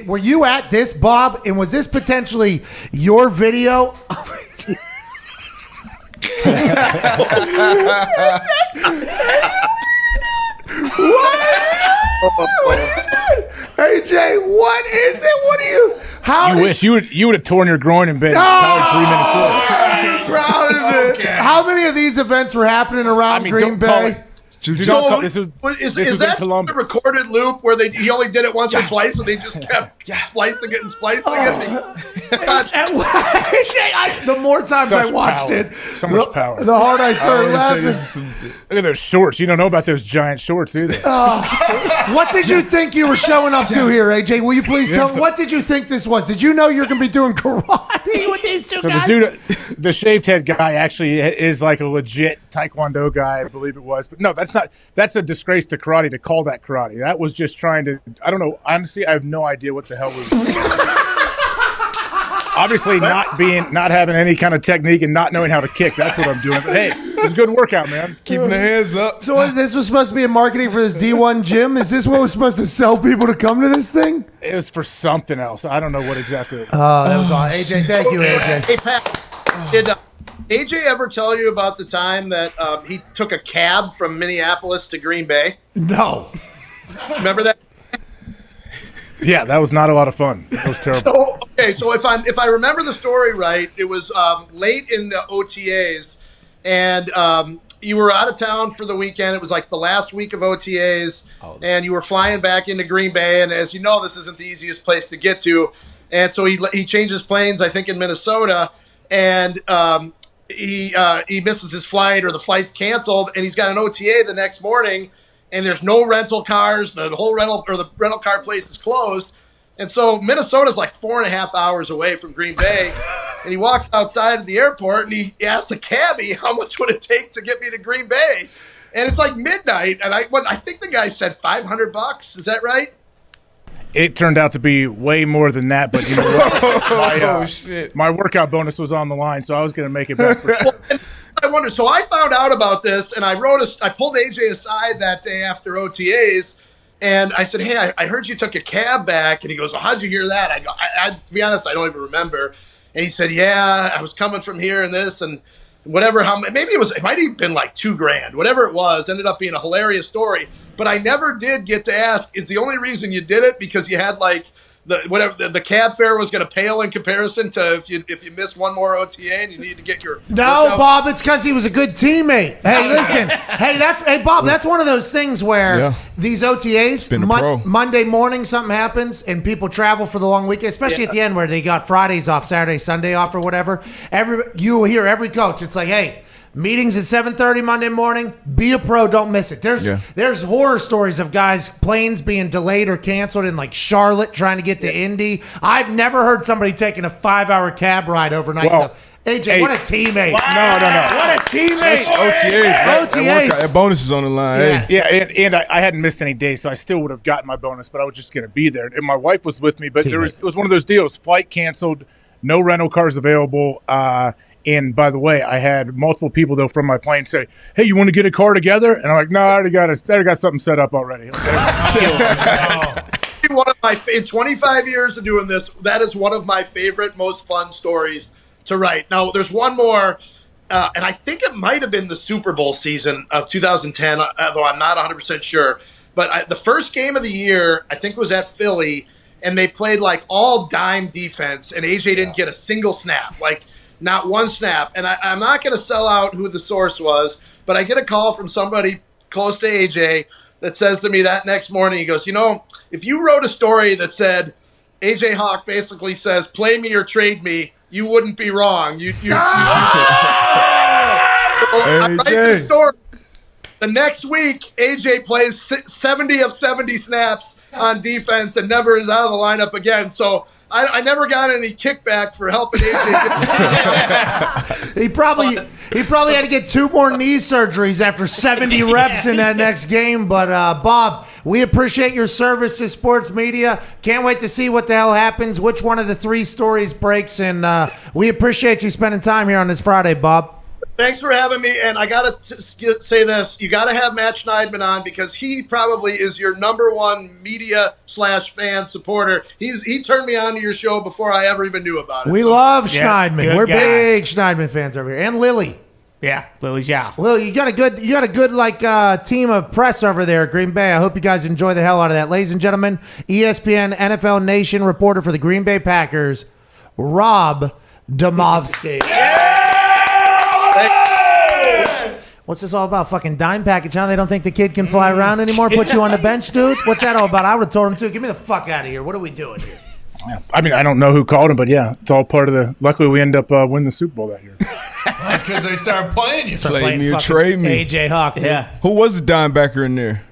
Were you at this, Bob? And was this potentially your video? What is it? AJ, what is it? You wish you would have torn your groin and been probably 3 minutes late. Proud of it. How many of these events were happening around Green Bay? Is that the recorded loop where he only did it once or twice, and they just kept splicing it and splicing it? The more times I watched it, so much power. The harder I started laughing. Look at those shorts. You don't know about those giant shorts either. What did you think you were showing up to here, AJ? Will you please tell me? What did you think this was? Did you know you're going to be doing karate with these two guys? The dude, the shaved head guy actually is like a legit Taekwondo guy, I believe it was. But no, that's a disgrace to karate to call that karate. That was just trying to, I don't know. Honestly, I have no idea what the hell was. Obviously not having any kind of technique and not knowing how to kick. That's what I'm doing. But hey, it's a good workout, man. Keeping the hands up. So this was supposed to be a marketing for this D1 gym? Is this what was supposed to sell people to come to this thing? It was for something else. I don't know what exactly it was. That was awesome. AJ, thank you, AJ. Hey, Pat, did AJ ever tell you about the time that he took a cab from Minneapolis to Green Bay? No. Remember that? Yeah, that was not a lot of fun. That was terrible. So if I remember the story right, it was late in the OTAs, and you were out of town for the weekend. It was like the last week of OTAs, and you were flying back into Green Bay. And as you know, this isn't the easiest place to get to. And so he changes planes, I think, in Minnesota, and he misses his flight, or the flight's canceled, and he's got an OTA the next morning, and there's no rental cars. The whole rental car place is closed. And so Minnesota's like 4.5 hours away from Green Bay, and he walks outside of the airport, and he asks the cabbie, how much would it take to get me to Green Bay? And it's like midnight, and I think the guy said $500. Is that right? It turned out to be way more than that, but you know what? My workout bonus was on the line, so I was going to make it back for sure. I wonder. So I found out about this, and I pulled AJ aside that day after OTAs, and I said, "Hey, I heard you took a cab back." And he goes, "Well, how'd you hear that?" I go, "To be honest, I don't even remember." And he said, "Yeah, I was coming from here and this and whatever. Maybe it might have been like $2,000, whatever it was. Ended up being a hilarious story." But I never did get to ask, is the only reason you did it because you had like the cab fare was going to pale in comparison to if you missed one more OTA and you need to get your No, Bob, it's because he was a good teammate. Hey, listen, Bob, that's one of those things where these OTAs, Monday morning something happens and people travel for the long weekend, especially at the end where they got Fridays off, Saturday, Sunday off or whatever. You hear every coach, it's like, hey, meetings at 7:30 Monday morning. Be a pro. Don't miss it. There's horror stories of guys' planes being delayed or canceled in like Charlotte trying to get to Indy. I've never heard somebody taking a 5-hour cab ride overnight. Well, AJ, what a teammate. Wow. No. What a teammate. OTAs. That bonus is on the line. Yeah, and I hadn't missed any days, so I still would have gotten my bonus, but I was just going to be there. And my wife was with me, but it was one of those deals. Flight canceled, no rental cars available, and by the way, I had multiple people though from my plane say, "Hey, you want to get a car together?" And I'm like, "No, I already got something set up already." In 25 years of doing this, that is one of my favorite, most fun stories to write. Now, there's one more, and I think it might have been the Super Bowl season of 2010, although I'm not 100% sure. But the first game of the year, I think, was at Philly, and they played like all dime defense, and AJ didn't get a single snap. Like, not one snap. And I'm not going to sell out who the source was, but I get a call from somebody close to AJ that says to me that next morning, he goes, if you wrote a story that said AJ Hawk basically says, play me or trade me, you wouldn't be wrong. I write the story. The next week, AJ plays 70 of 70 snaps on defense and never is out of the lineup again. So I never got any kickback for helping AJ. He probably had to get 2 more knee surgeries after 70 reps in that next game. But Bob, we appreciate your service to sports media. Can't wait to see what the hell happens, which one of the 3 stories breaks, and we appreciate you spending time here on this Friday, Bob. Thanks for having me, and I got to say this. You got to have Matt Schneidman on because he probably is your #1 media/fan supporter. He turned me on to your show before I ever even knew about it. We love Schneidman. We're big Schneidman fans over here. And Lily. Yeah, Lily's Lily, you got a good team of press over there at Green Bay. I hope you guys enjoy the hell out of that. Ladies and gentlemen, ESPN NFL Nation reporter for the Green Bay Packers, Rob Demovsky. What's this all about? Fucking dime package, huh? They don't think the kid can fly around anymore? Put you on the bench, dude? What's that all about? I would have told him, too. Get me the fuck out of here. What are we doing here? I mean, I don't know who called him, but yeah, it's all part of the. Luckily, we end up winning the Super Bowl that year. That's because they started playing you. Play me or trade me. AJ Hawk, dude. Yeah. Who was the dime backer in there?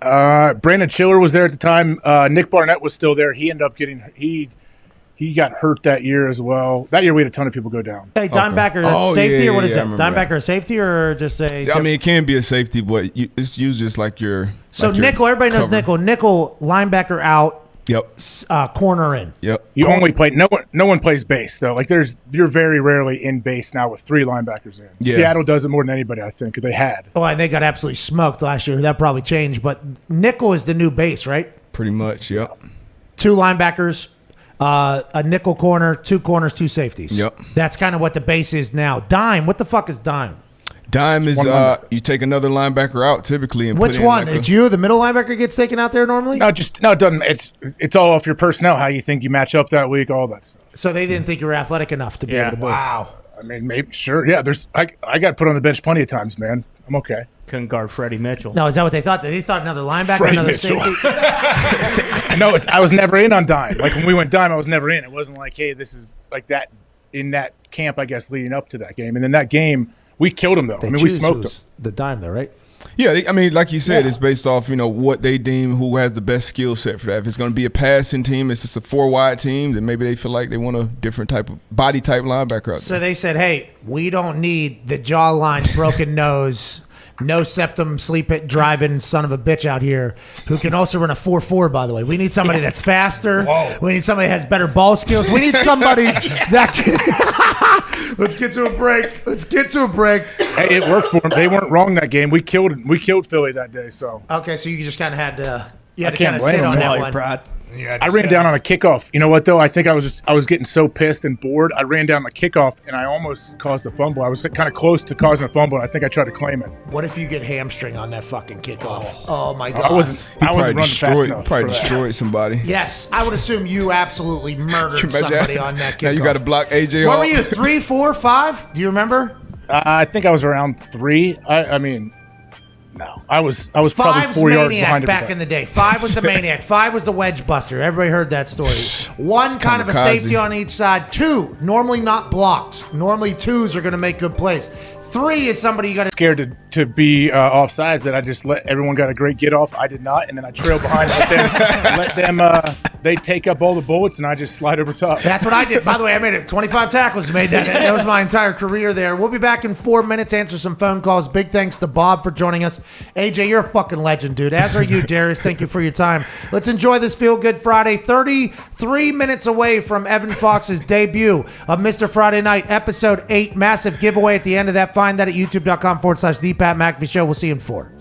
Brandon Chiller was there at the time. Nick Barnett was still there. He ended up getting he got hurt that year as well. That year we had a ton of people go down. Hey, dimebacker, that's safety or what is that? Dimebacker a safety or just a? I mean, it can be a safety, but it's used just like your. So like nickel, everybody knows nickel. Nickel linebacker out. Yep. Corner in. Yep. You only play no one plays base though. Like you're very rarely in base now with 3 linebackers in. Yeah. Seattle does it more than anybody, I think. They had. Oh, and they got absolutely smoked last year. That probably changed, but nickel is the new base, right? Pretty much. Yep. 2 linebackers. A nickel corner, 2 corners, 2 safeties. Yep. That's kind of what the base is now. Dime. What the fuck is dime? Dime is you take another linebacker out typically. And Which put in one? like It's you. The middle linebacker gets taken out there normally. No, it doesn't. It's all off your personnel, how you think you match up that week, all that stuff. So they didn't think you were athletic enough to be able to move. Wow. I mean, maybe sure. Yeah, I got put on the bench plenty of times, man. I'm okay. Couldn't guard Freddie Mitchell. No, is that what they thought? They thought another linebacker, Freddie another Mitchell. safety. No, I was never in on dime. Like when we went dime, I was never in. It wasn't like, hey, this is like that in that camp, I guess, leading up to that game. And then that game, we killed them though. We smoked them. The dime though, right? Yeah, I mean, like you said, it's based off, what they deem who has the best skill set for that. If it's going to be a passing team, it's just a 4-wide team, then maybe they feel like they want a different type of body type linebacker out So there. they said, hey, we don't need the jawline, broken nose, no septum, sleep it, driving son of a bitch out here who can also run a 4.4, by the way. We need somebody that's faster. Whoa. We need somebody that has better ball skills. We need somebody that can... Let's get to a break. Hey, it worked for them. They weren't wrong that game. We killed Philly that day. So Okay, so you just kind of had to I can't sit blame on them. that Well, one. Brad. I ran down on a kickoff. You know what though? I think I was getting so pissed and bored. I ran down the kickoff and I almost caused a fumble. I was kind of close to causing a fumble. And I think I tried to claim it. What if you get hamstring on that fucking kickoff? Oh my God. I wasn't running fast enough. Probably for that. destroyed somebody. Yes, I would assume you absolutely murdered Can you imagine somebody that? on that kickoff. Now you got to block AJ What Hall. were you, 3, 4, 5? Do you remember? I think I was around 3. I mean, no, I was probably 5's 4 yards Maniac behind back everybody. in the day. 5 was the Maniac. 5 was the Wedge Buster. Everybody heard that story. 1 kind of a kamikaze. safety on each side. 2 normally not blocked. Normally 2s are going to make good plays. 3 is somebody you got to. Scared to be offsides that I just let everyone got a great get off. I did not, and then I trailed behind. Let them they take up all the bullets, and I just slide over top. That's what I did. By the way, I made it 25 tackles. Made that. That was my entire career there. We'll be back in 4 minutes. Answer some phone calls. Big thanks to Bob for joining us. AJ, you're a fucking legend, dude. As are you, Darius. Thank you for your time. Let's enjoy this Feel Good Friday. 33 minutes away from Evan Fox's debut of Mr. Friday Night, Episode 8. Massive giveaway at the end of that. Find that at youtube.com/The Pat McAfee Show. We'll see you in 4.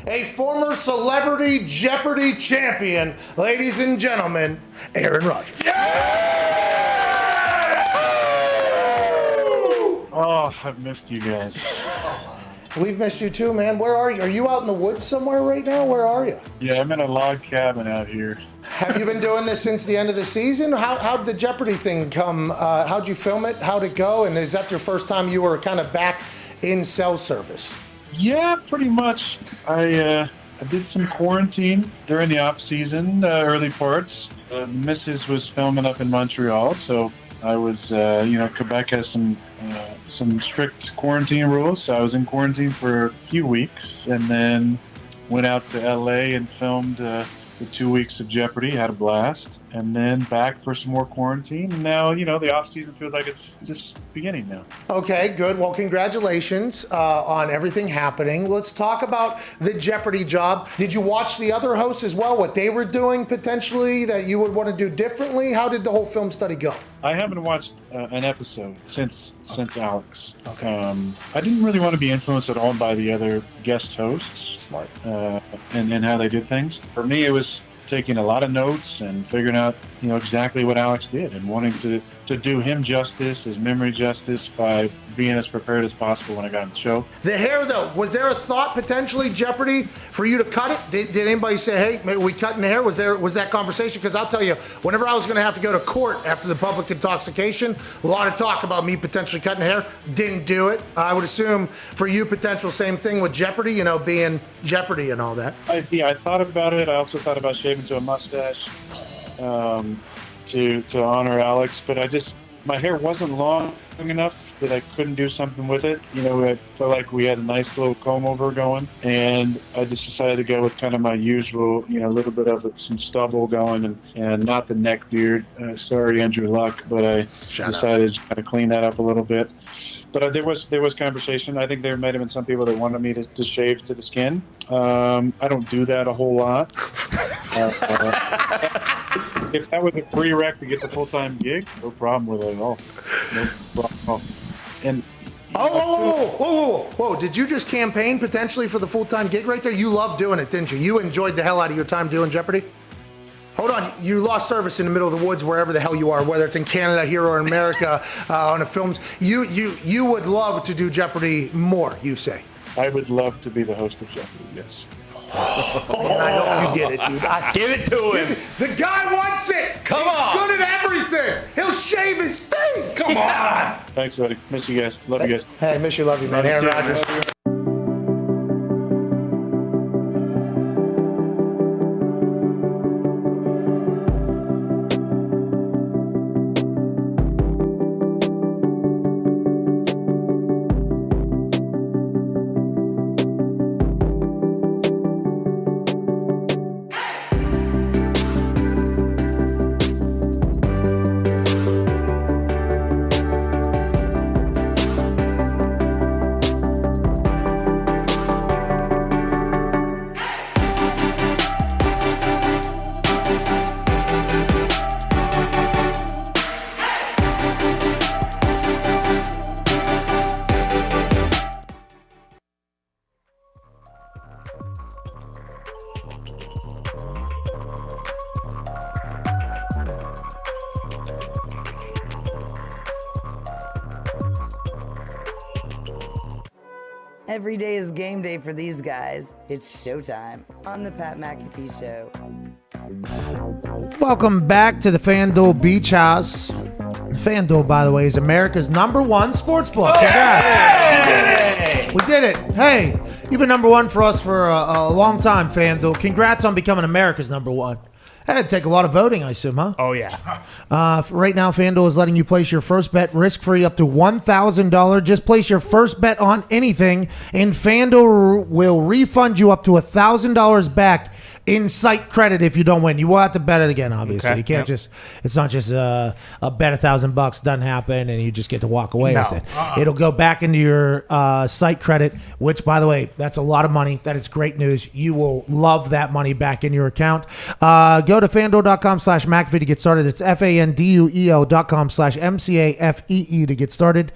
A former Celebrity Jeopardy champion, ladies and gentlemen, Aaron Rodgers. Oh, I've missed you guys. We've missed you too, man. Where are you? Are you out in the woods somewhere right now? Where are you? Yeah, I'm in a log cabin out here. Have you been doing this since the end of the season? How did the Jeopardy thing come? How'd you film it? How'd it go? And is that your first time you were kind of back in cell service? Yeah, pretty much. I did some quarantine during the off season, early parts. Mrs. was filming up in Montreal, so I was, Quebec has some strict quarantine rules, so I was in quarantine for a few weeks, and then went out to LA and filmed the 2 weeks of Jeopardy, had a blast, and then back for some more quarantine. And now, the off season feels like it's just beginning now. Okay, good. Well, congratulations on everything happening. Let's talk about the Jeopardy job. Did you watch the other hosts as well, what they were doing potentially that you would want to do differently? How did the whole film study go? I haven't watched an episode since Alex. Okay. I didn't really want to be influenced at all by the other guest hosts. Smart. And how they did things. For me, it was taking a lot of notes and figuring out, exactly what Alex did and wanting to do him justice, his memory justice by being as prepared as possible when I got on the show. The hair, though, was there a thought potentially, Jeopardy, for you to cut it? Did anybody say, hey, maybe we cutting the hair? Was that conversation? Because I'll tell you, whenever I was going to have to go to court after the public intoxication, a lot of talk about me potentially cutting hair. Didn't do it. I would assume for you, potential same thing with Jeopardy, being Jeopardy and all that. I thought about it. I also thought about shaving to a mustache to honor Alex, but my hair wasn't long enough that I couldn't do something with it. I felt like we had a nice little comb over going, and I just decided to go with kind of my usual, a little bit of some stubble going and not the neck beard. Sorry, Andrew Luck, but I decided to kind of clean that up a little bit. But there was conversation. I think there might have been some people that wanted me to shave to the skin. I don't do that a whole lot. If that was a prereq to get the full-time gig, no problem with it at all. No problem at all. And Whoa. Did you just campaign potentially for the full-time gig right there? You loved doing it, didn't you? You enjoyed the hell out of your time doing Jeopardy? Hold on, you lost service in the middle of the woods, wherever the hell you are, whether it's in Canada, here, or in America, on the films. You would love to do Jeopardy more, you say? I would love to be the host of Jeopardy, yes. And I hope you get it, dude. Give it to him. The guy wants it. Come He's on. good at everything. He'll shave his face. Come on. Thanks, buddy. Miss you guys. Love you guys. Hey, miss you, love you, man. Love you Aaron too. Rodgers. Every day is game day for these guys. It's showtime on the Pat McAfee Show. Welcome back to the FanDuel Beach House. FanDuel, by the way, is America's #1 sportsbook. Congrats. We did it. Hey, you've been #1 for us for a long time, FanDuel. Congrats on becoming America's #1. That'd take a lot of voting, I assume, huh? Oh, yeah. Right now, FanDuel is letting you place your first bet risk-free up to $1,000. Just place your first bet on anything, and FanDuel will refund you up to $1,000 back in site credit if you don't win. You will have to bet it again, obviously. Okay. You can't just, it's not just a bet $1,000 doesn't happen and you just get to walk away with it. It'll go back into your site credit, which, by the way, that's a lot of money. That is great news. You will love that money back in your account. Go to FanDuel.com/McAfee to get started. It's FanDuel.com/MCAFEE to get started.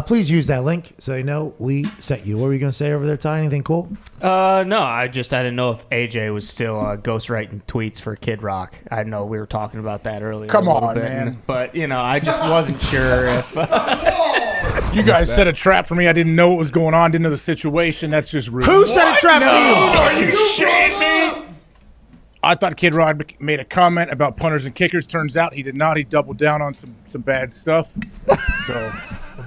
Please use that link so they know we sent you. What were you going to say over there, Ty? Anything cool? No, I didn't know if AJ was still ghostwriting tweets for Kid Rock. I know we were talking about that earlier. Come a little on, bit, man. But, I just wasn't sure if... You guys set a trap for me. I didn't know what was going on. Didn't know the situation. That's just rude. Who set a trap for you? Are you shitting me? I thought Kid Rod made a comment about punters and kickers. Turns out he did not. He doubled down on some bad stuff. So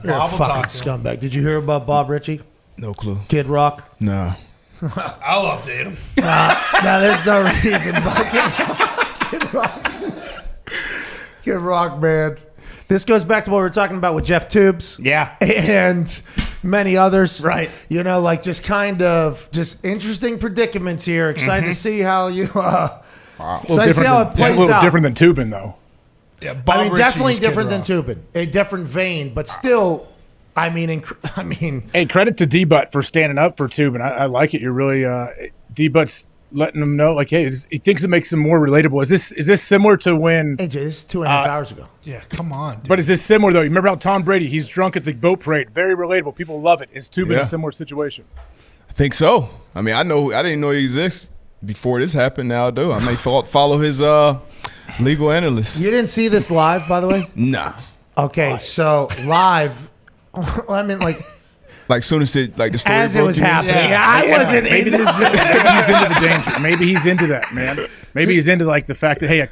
You're a fucking scumbag. Did you hear about Bob Ritchie? No clue. Kid Rock? No. I'll update him. No, there's no reason. But Kid Rock, man. This goes back to what we were talking about with Jeff Tubes. Yeah. And many others. Right. Just interesting predicaments here. Excited to see how you Excited to see how it plays out. A little different than Toobin, though. Yeah, Bob Ritchie definitely is Kid different than Rock. Toobin. A different vein, but still, Hey, credit to D-Butt for standing up for Toobin. I like it. You're really D-Butt's letting them know, like, hey, he thinks it makes him more relatable. Is this similar to when? AJ, this is 2.5 hours ago. Yeah, come on, dude. But is this similar though? You remember how Tom Brady? He's drunk at the boat parade. Very relatable. People love it. Is Toobin a similar situation? I think so. I mean, I didn't know he exists before this happened. Now I do. I may follow his legal analyst. You didn't see this live, by the way? Nah. Okay, so live. I mean, like soon as the story as it was broke, you mean? happening. Yeah, I wasn't in this. Maybe he's into the danger. Maybe he's into that, man. Maybe he's into like the fact that, hey,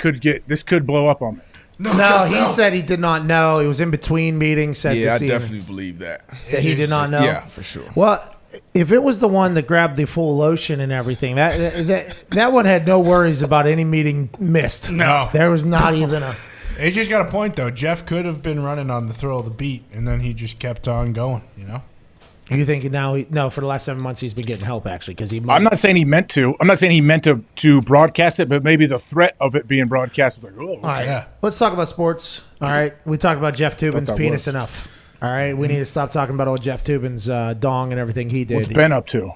this could blow up on me. No, he said he did not know. He was in between meetings. Yeah, I definitely believe that. That he did not know. Yeah, for sure. Well, if it was the one that grabbed the full lotion and everything, that one had no worries about any meeting missed. No. There was not even a. AJ's got a point, though. Jeff could have been running on the thrill of the beat, and then he just kept on going, You think now? For the last 7 months, he's been getting help, actually, because he. I'm not saying he meant to. I'm not saying he meant to broadcast it, but maybe the threat of it being broadcast is like, oh. All right, let's talk about sports. All right, we talked about Jeff Tubin's penis enough. All right, we need to stop talking about old Jeff Tubin's dong and everything he did. What's Ben up to?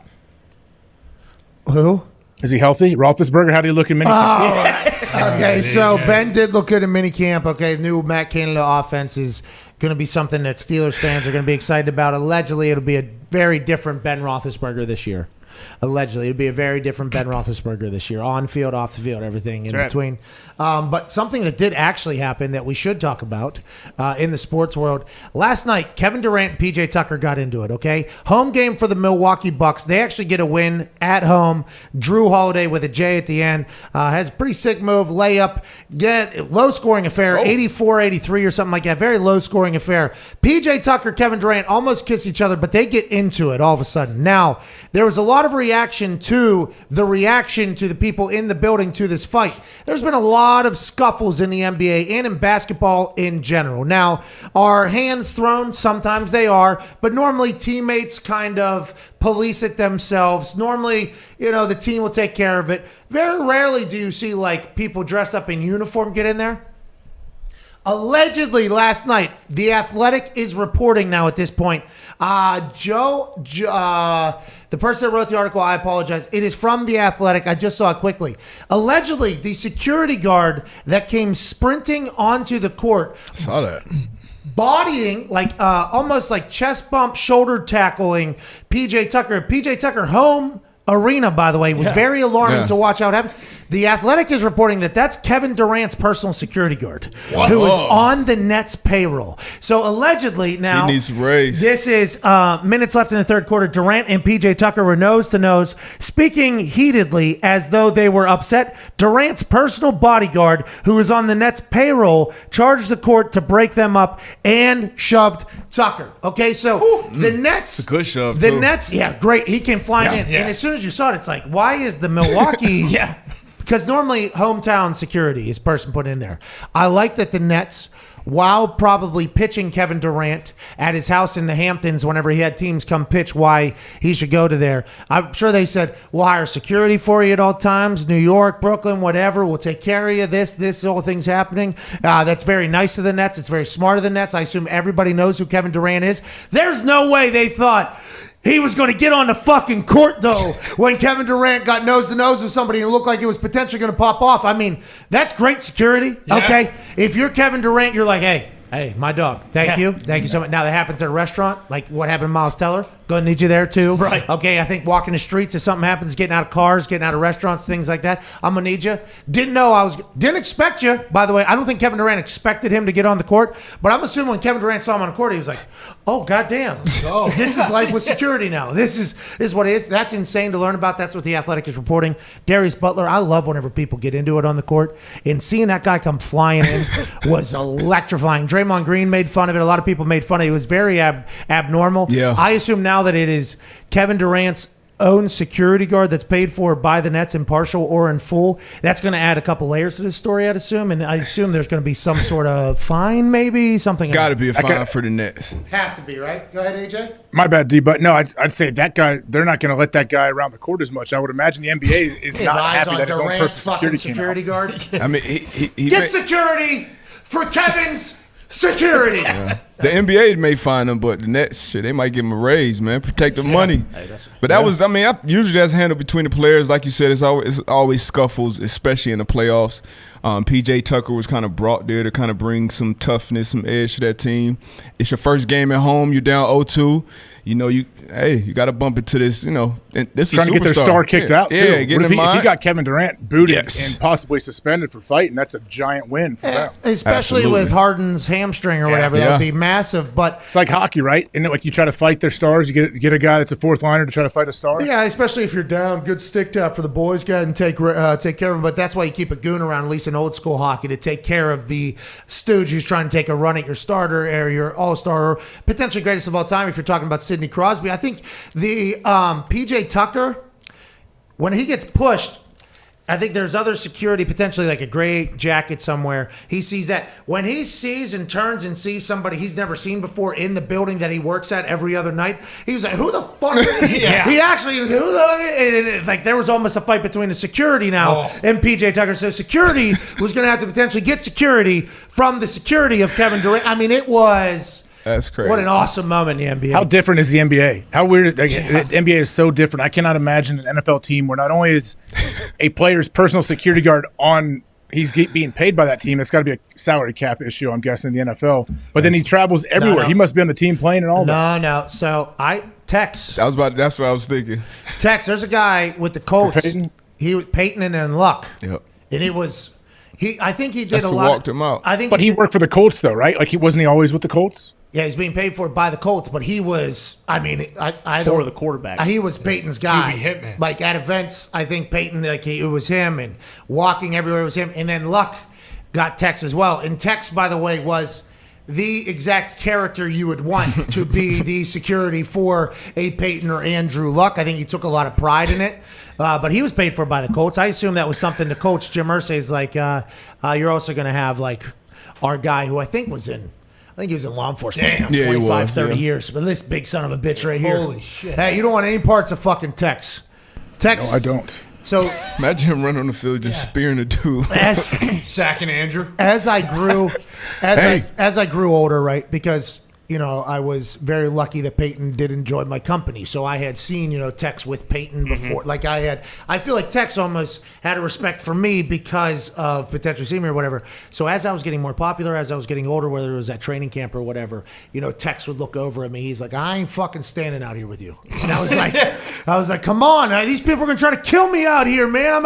Who? Is he healthy? Roethlisberger, how do you look in minicamp? Okay, so Ben did look good in minicamp. Okay, new Matt Canada offense is going to be something that Steelers fans are going to be excited about. Allegedly, it'll be a very different Ben Roethlisberger this year. Allegedly. It would be a very different Ben Roethlisberger this year. On field, off the field, everything in That's right. between. But something that did actually happen that we should talk about in the sports world. Last night, Kevin Durant and PJ Tucker got into it, okay? Home game for the Milwaukee Bucks. They actually get a win at home. Drew Holiday with a J at the end. Has a pretty sick move, layup. Low-scoring affair, 84-83 or something like that. Very low-scoring affair. PJ Tucker, Kevin Durant almost kiss each other, but they get into it all of a sudden. Now, there was a lot of reaction to the people in the building to this fight. There's been a lot of scuffles in the NBA and in basketball in general. Now, are hands thrown? Sometimes they are, but normally teammates kind of police it themselves. Normally, the team will take care of it. Very rarely do you see like people dressed up in uniform get in there. Allegedly, last night, The Athletic is reporting now at this point. Joe, the person that wrote the article, I apologize. It is from The Athletic. I just saw it quickly. Allegedly, the security guard that came sprinting onto the court. Saw that. Bodying, almost like chest bump, shoulder tackling PJ Tucker. PJ Tucker home arena, by the way, was very alarming to watch how it happened. The Athletic is reporting that that's Kevin Durant's personal security guard, who is on the Nets payroll. So allegedly, now he needs a raise. This is minutes left in the third quarter. Durant and PJ Tucker were nose to nose, speaking heatedly as though they were upset. Durant's personal bodyguard, who is on the Nets payroll, charged the court to break them up and shoved Tucker. Okay, so the Nets, it's a good shove. The too. Nets, great. He came flying in, and as soon as you saw it, it's like, why is the Milwaukee? Because normally hometown security is person put in there. I like that the Nets, while probably pitching Kevin Durant at his house in the Hamptons whenever he had teams come pitch why he should go to there, I'm sure they said, we'll hire security for you at all times, New York, Brooklyn, whatever. We'll take care of you. This all things happening. That's very nice of the Nets. It's very smart of the Nets. I assume everybody knows who Kevin Durant is. There's no way they thought he was going to get on the fucking court, though, when Kevin Durant got nose-to-nose with somebody and looked like it was potentially going to pop off. I mean, that's great security, okay? If you're Kevin Durant, you're like, hey, my dog, thank you so much. Now, that happens at a restaurant, like what happened to Miles Teller. Going to need you there, too. Right. Okay, I think walking the streets, if something happens, getting out of cars, getting out of restaurants, things like that, I'm going to need you. Didn't expect you, by the way. I don't think Kevin Durant expected him to get on the court, but I'm assuming when Kevin Durant saw him on the court, he was like, oh, goddamn. This is life with security now. This is what it is. That's insane to learn about. That's what The Athletic is reporting. Darius Butler, I love whenever people get into it on the court, and seeing that guy come flying in was electrifying. Draymond Green made fun of it. A lot of people made fun of it. It was very abnormal. Yeah. I assume now that it is Kevin Durant's own security guard that's paid for by the Nets in partial or in full, that's going to add a couple layers to this story, I'd assume. And I assume there's going to be some sort of fine, maybe something. Got to be a fine for the Nets. Has to be, right? Go ahead, AJ. My bad, D. But no, I'd say that guy. They're not going to let that guy around the court as much. I would imagine the NBA is not happy that his own personal security guard. I mean, he get security for Kevin's security. The NBA may find him, but the Nets, they might give him a raise, man. Protect the money. But that was, usually that's handled between the players. Like you said, it's always scuffles, especially in the playoffs. PJ Tucker was kind of brought there to kind of bring some toughness, some edge to that team. It's your first game at home. You're down 0-2. You got to bump into this, this trying is to get their star kicked out, too. Yeah, if he got Kevin Durant booted and possibly suspended for fighting, that's a giant win for them. Especially with Harden's hamstring or whatever. That would be massive. But it's like hockey, right? And like you try to fight their stars, you get a guy that's a fourth liner to try to fight a star. Yeah, especially if you're down, good stick tap for the boys. Go ahead and take care of them. But that's why you keep a goon around, at least in old school hockey, to take care of the stooge who's trying to take a run at your starter or your all-star, or potentially greatest of all time if you're talking about Sidney Crosby. I think the PJ Tucker, when he gets pushed, I think there's other security, potentially like a gray jacket somewhere. He sees that. When he sees and turns and sees somebody he's never seen before in the building that he works at every other night, he's like, who the fuck is he? He actually was, like there was almost a fight between the security now and PJ Tucker. So security was going to have to potentially get security from the security of Kevin Durant. I mean, it was... That's crazy. What an awesome moment in the NBA. How different is the NBA? How weird. The NBA is so different. I cannot imagine an NFL team where not only is a player's personal security guard he's being paid by that team. That's got to be a salary cap issue, I'm guessing, in the NFL. But then he travels everywhere. No. He must be on the team playing and all that. No. So Tex. That's what I was thinking. Tex, there's a guy with the Colts. Peyton and then Luck. Yep. And it was I think he did That's a who lot. walked him out. I think But he worked for the Colts, though, right? Like, wasn't he always with the Colts? Yeah, he's being paid for by the Colts, but he was, I For don't- the quarterback. He was Peyton's guy. QB hitman. Like at events, I think Peyton, it was him, and walking everywhere was him. And then Luck got Tex as well. And Tex, by the way, was the exact character you would want to be the security for a Peyton or Andrew Luck. I think he took a lot of pride in it. But he was paid for by the Colts. I assume that was something the coach, Jim Irsay's like, you're also going to have like our guy who I think he was in law enforcement. Damn. Yeah, he 25, was, 30 yeah. years. But this big son of a bitch right here. Holy shit. Hey, you don't want any parts of fucking Tex. Tex. No, I don't. So Imagine him running on the field just spearing a dude. Sacking Andrew. as I grew, as I grew older, right? Because I was very lucky that Peyton did enjoy my company. So I had seen, Tex with Peyton before. Like I feel like Tex almost had a respect for me because of potentially seeing me or whatever. So as I was getting more popular, as I was getting older, whether it was at training camp or whatever, Tex would look over at me. He's like, I ain't fucking standing out here with you. And I was like, come on, these people are going to try to kill me out here, man.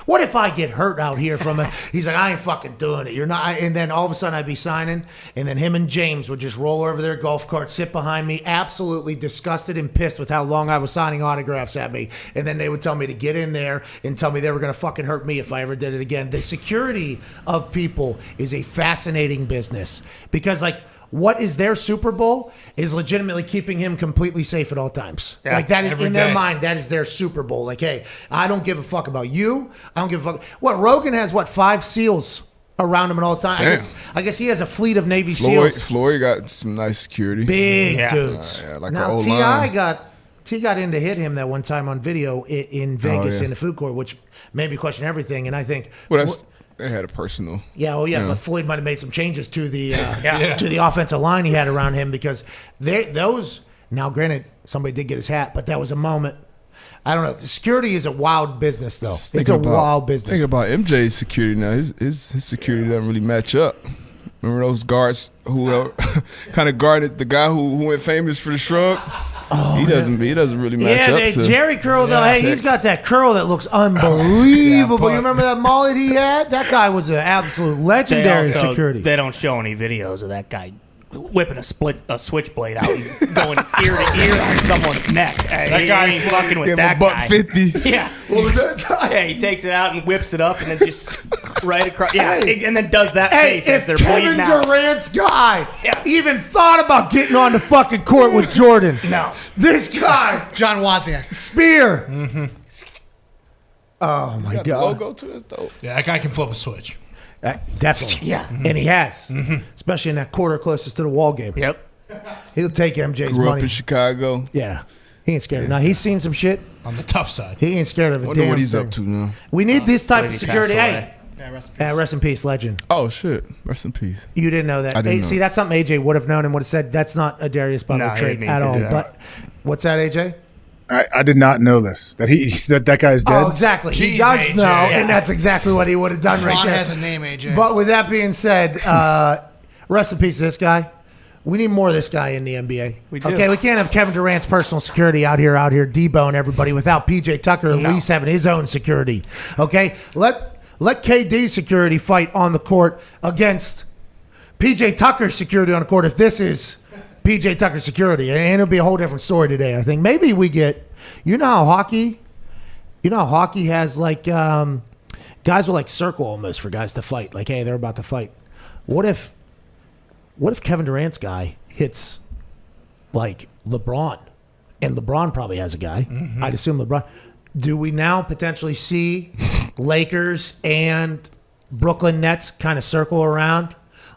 What if I get hurt out here from it? He's like, I ain't fucking doing it. You're not. And then all of a sudden I'd be signing, and then him and James would just roll over their golf cart, sit behind me, absolutely disgusted and pissed with how long I was signing autographs at me. And then they would tell me to get in there and tell me they were going to fucking hurt me if I ever did it again. The security of people is a fascinating business because, like, what is their Super Bowl is legitimately keeping him completely safe at all times. Yeah, like that is every in their day. mind. That is their Super Bowl. Like, hey, I don't give a fuck about you. I don't give a fuck. What, Rogan has 5 SEALs around him at all times. I guess he has a fleet of Navy SEALs. Floyd got some nice security. Big dudes. Like now an T.I. O-line. got in to hit him that one time on video in Vegas yeah. in the food court, which made me question everything. And I think, Well, they had a personal. yeah, but Floyd might have made some changes to the to the offensive line he had around him because those. Now, granted, somebody did get his hat, but that was a moment. I don't know. Security is a wild business, though. It's a wild business. Think about MJ's security now. His security doesn't really match up. Remember those guards who kind of guarded the guy who went famous for the shrug? He doesn't really match up to Jerry curl, though. Hey, he's got that curl that looks unbelievable. You remember that mullet he had? That guy was an absolute legendary security. They don't show any videos of that guy whipping a switchblade out and going ear to ear on someone's neck. That guy ain't fucking with that guy. $150. Yeah. What was that time? Yeah, he takes it out and whips it up and then just right across. Yeah, and then does that face as if they're Kevin bleeding out. Durant's guy even thought about getting on the fucking court with Jordan, No. this guy, John Wozniak. Spear. Mm-hmm. Oh my got the god. logo to this though. Yeah, that guy can flip a switch. Definitely. Yeah. And he has. Especially in that quarter closest to the wall game. Yep. He'll take MJ's Grew up money. in Chicago. Yeah. He ain't scared. Now, he's seen some shit. On the tough side. He ain't scared of a Wonder damn what he's thing. up to now. We need this type of Lady security. passed Hey. away. Yeah, rest in peace. Rest in peace, legend. Oh shit! Rest in peace. You didn't know that. I didn't know. See, that's something AJ would have known and would have said. That's not a Darius Butler No, he trait didn't at need to all. do that. But what's that, AJ? I did not know this. That guy's dead. Oh, exactly. He Jeez, does AJ. know, Yeah. and that's exactly what he would have done right Ron there. has a name, AJ. But with that being said, rest in peace to this guy. We need more of this guy in the NBA. We do. Okay, we can't have Kevin Durant's personal security out here debone everybody without PJ Tucker at least having his own security. Okay, let KD's security fight on the court against PJ Tucker's security on the court if this is PJ Tucker's security, and it'll be a whole different story today. I think maybe we get, how hockey has like guys will like circle almost for guys to fight. Like, hey, they're about to fight. What if Kevin Durant's guy hits like LeBron, and LeBron probably has a guy. Mm-hmm. I'd assume LeBron. Do we now potentially see Lakers and Brooklyn Nets kind of circle around?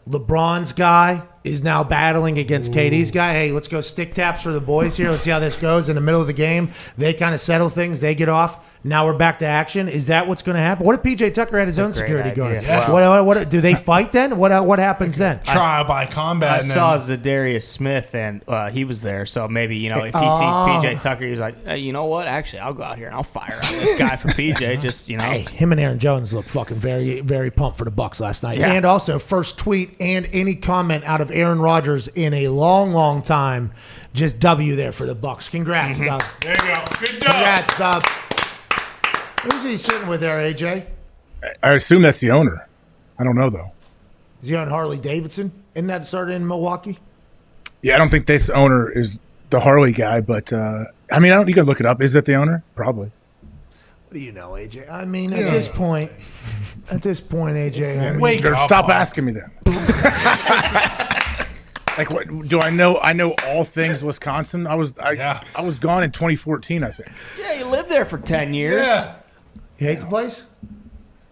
LeBron's guy is now battling against KD's guy. Hey, let's go stick taps for the boys here. Let's see how this goes. In the middle of the game, they kind of settle things. They get off. Now we're back to action. Is that what's going to happen? What if PJ Tucker had his own security idea. guard? Yeah. What do they fight then? What happens then? Trial by combat. I and then- saw Zadarius Smith, and he was there. So maybe, if he sees PJ Tucker, he's like, hey, you know what? Actually, I'll go out here and I'll fire on this guy for PJ. Just, Hey, him and Aaron Jones looked fucking very, very pumped for the Bucks last night. Yeah. And also, first tweet and any comment out of Aaron Rodgers in a long, long time. Just W there for the Bucs. Congrats, Doug. There you go. Good job. Congrats, Doug. Who's he sitting with there, AJ? I assume that's the owner. I don't know, though. Is he on Harley Davidson? Isn't that started in Milwaukee? Yeah, I don't think this owner is the Harley guy, but I mean, you can look it up. Is that the owner? Probably. What do you know, AJ? I mean, at this point, AJ. I mean, Wake up. Stop asking me then. Like, what do I know? I know all things Wisconsin. I was gone in 2014, I think. Yeah, you lived there for 10 years. Yeah. You hate the place?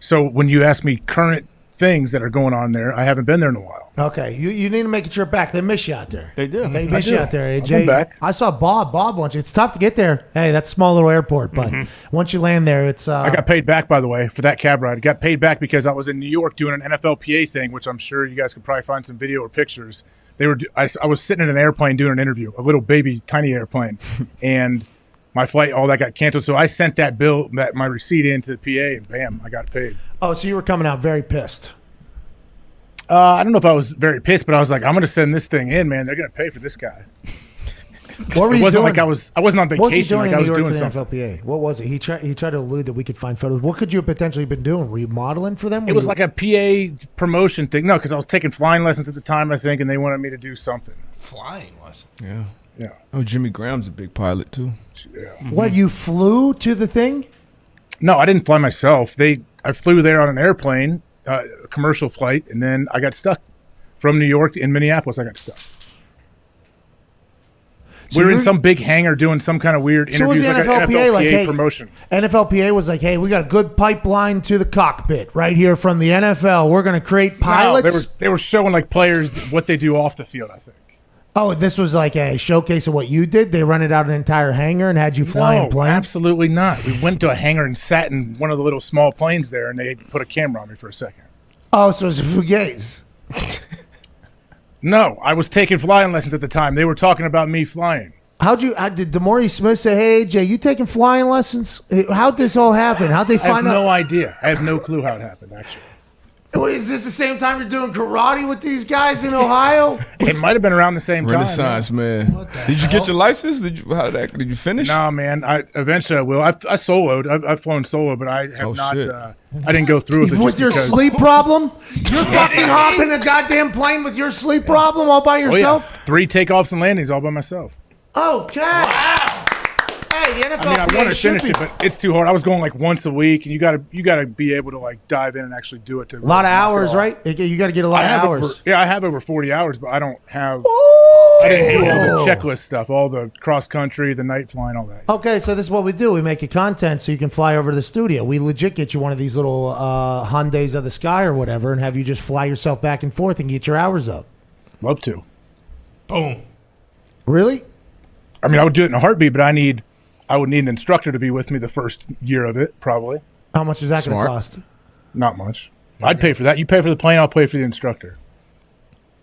So when you ask me current things that are going on there, I haven't been there in a while. Okay, you need to make a trip back. They miss you out there. They do. They miss you out there, AJ. I've been back. I saw Bob once. It's tough to get there. Hey, that's a small little airport, but once you land there, it's. I got paid back, by the way, for that cab ride. I got paid back because I was in New York doing an NFLPA thing, which I'm sure you guys could probably find some video or pictures. I was sitting in an airplane doing an interview, a little baby, tiny airplane, and my flight, all that got canceled. So I sent that bill, my receipt into the PA, and bam, I got paid. Oh, so you were coming out very pissed. I don't know if I was very pissed, but I was like, I'm going to send this thing in, man. They're going to pay for this guy. What were you doing? Like I wasn't on vacation. What was he doing like in I was New York doing for the something. NFLPA? What was it? He tried to allude that we could find photos. What could you have potentially been doing? Were you modeling for them? It was like a PA promotion thing. No, because I was taking flying lessons at the time, I think, and they wanted me to do something. Flying lesson. Yeah. Oh, Jimmy Graham's a big pilot too. Yeah. What, you flew to the thing? No, I didn't fly myself. I flew there on an airplane, a commercial flight, and then I got stuck. From New York in Minneapolis, I got stuck. So we were in some big hangar doing some kind of weird So was interviews, the like NFLPA an like, hey, promotion. NFLPA was like, hey, we got a good pipeline to the cockpit right here from the NFL. We're going to create pilots. No, they were showing like players what they do off the field, I think. Oh, this was like a showcase of what you did? They rented out an entire hangar and had you fly in planes? Absolutely not. We went to a hangar and sat in one of the little small planes there, and they put a camera on me for a second. Oh, so it was a fugazi. No, I was taking flying lessons at the time. They were talking about me flying. Did Demore Smith say, hey, AJ, you taking flying lessons? How'd this all happen? How'd they find out? I have no idea. I have no clue how it happened, actually. What, is this the same time you're doing karate with these guys in Ohio? It might have been around the same time. Renaissance, man. Did you get your license? Did you finish? No, man. Eventually I will. I soloed. I've flown solo, but I have not. I didn't go through with it. With your sleep problem? You're fucking hopping a goddamn plane with your sleep problem all by yourself? Oh, yeah. 3 takeoffs and landings all by myself. Okay. Wow. Hey, the NFL. I want to finish it, but it's too hard. I was going like once a week, and you got to be able to like dive in and actually do it. A lot of hours, right? You got to get a lot of hours. I have over 40 hours, but I don't have. I didn't do all the checklist stuff, all the cross country, the night flying, all that. Okay, so this is what we do. We make you content so you can fly over to the studio. We legit get you one of these little Hyundais of the sky or whatever, and have you just fly yourself back and forth and get your hours up. Love to. Boom. Really? I mean, I would do it in a heartbeat, but I would need an instructor to be with me the first year of it, probably. How much is that going to cost? Not much. I'd pay for that. You pay for the plane, I'll pay for the instructor.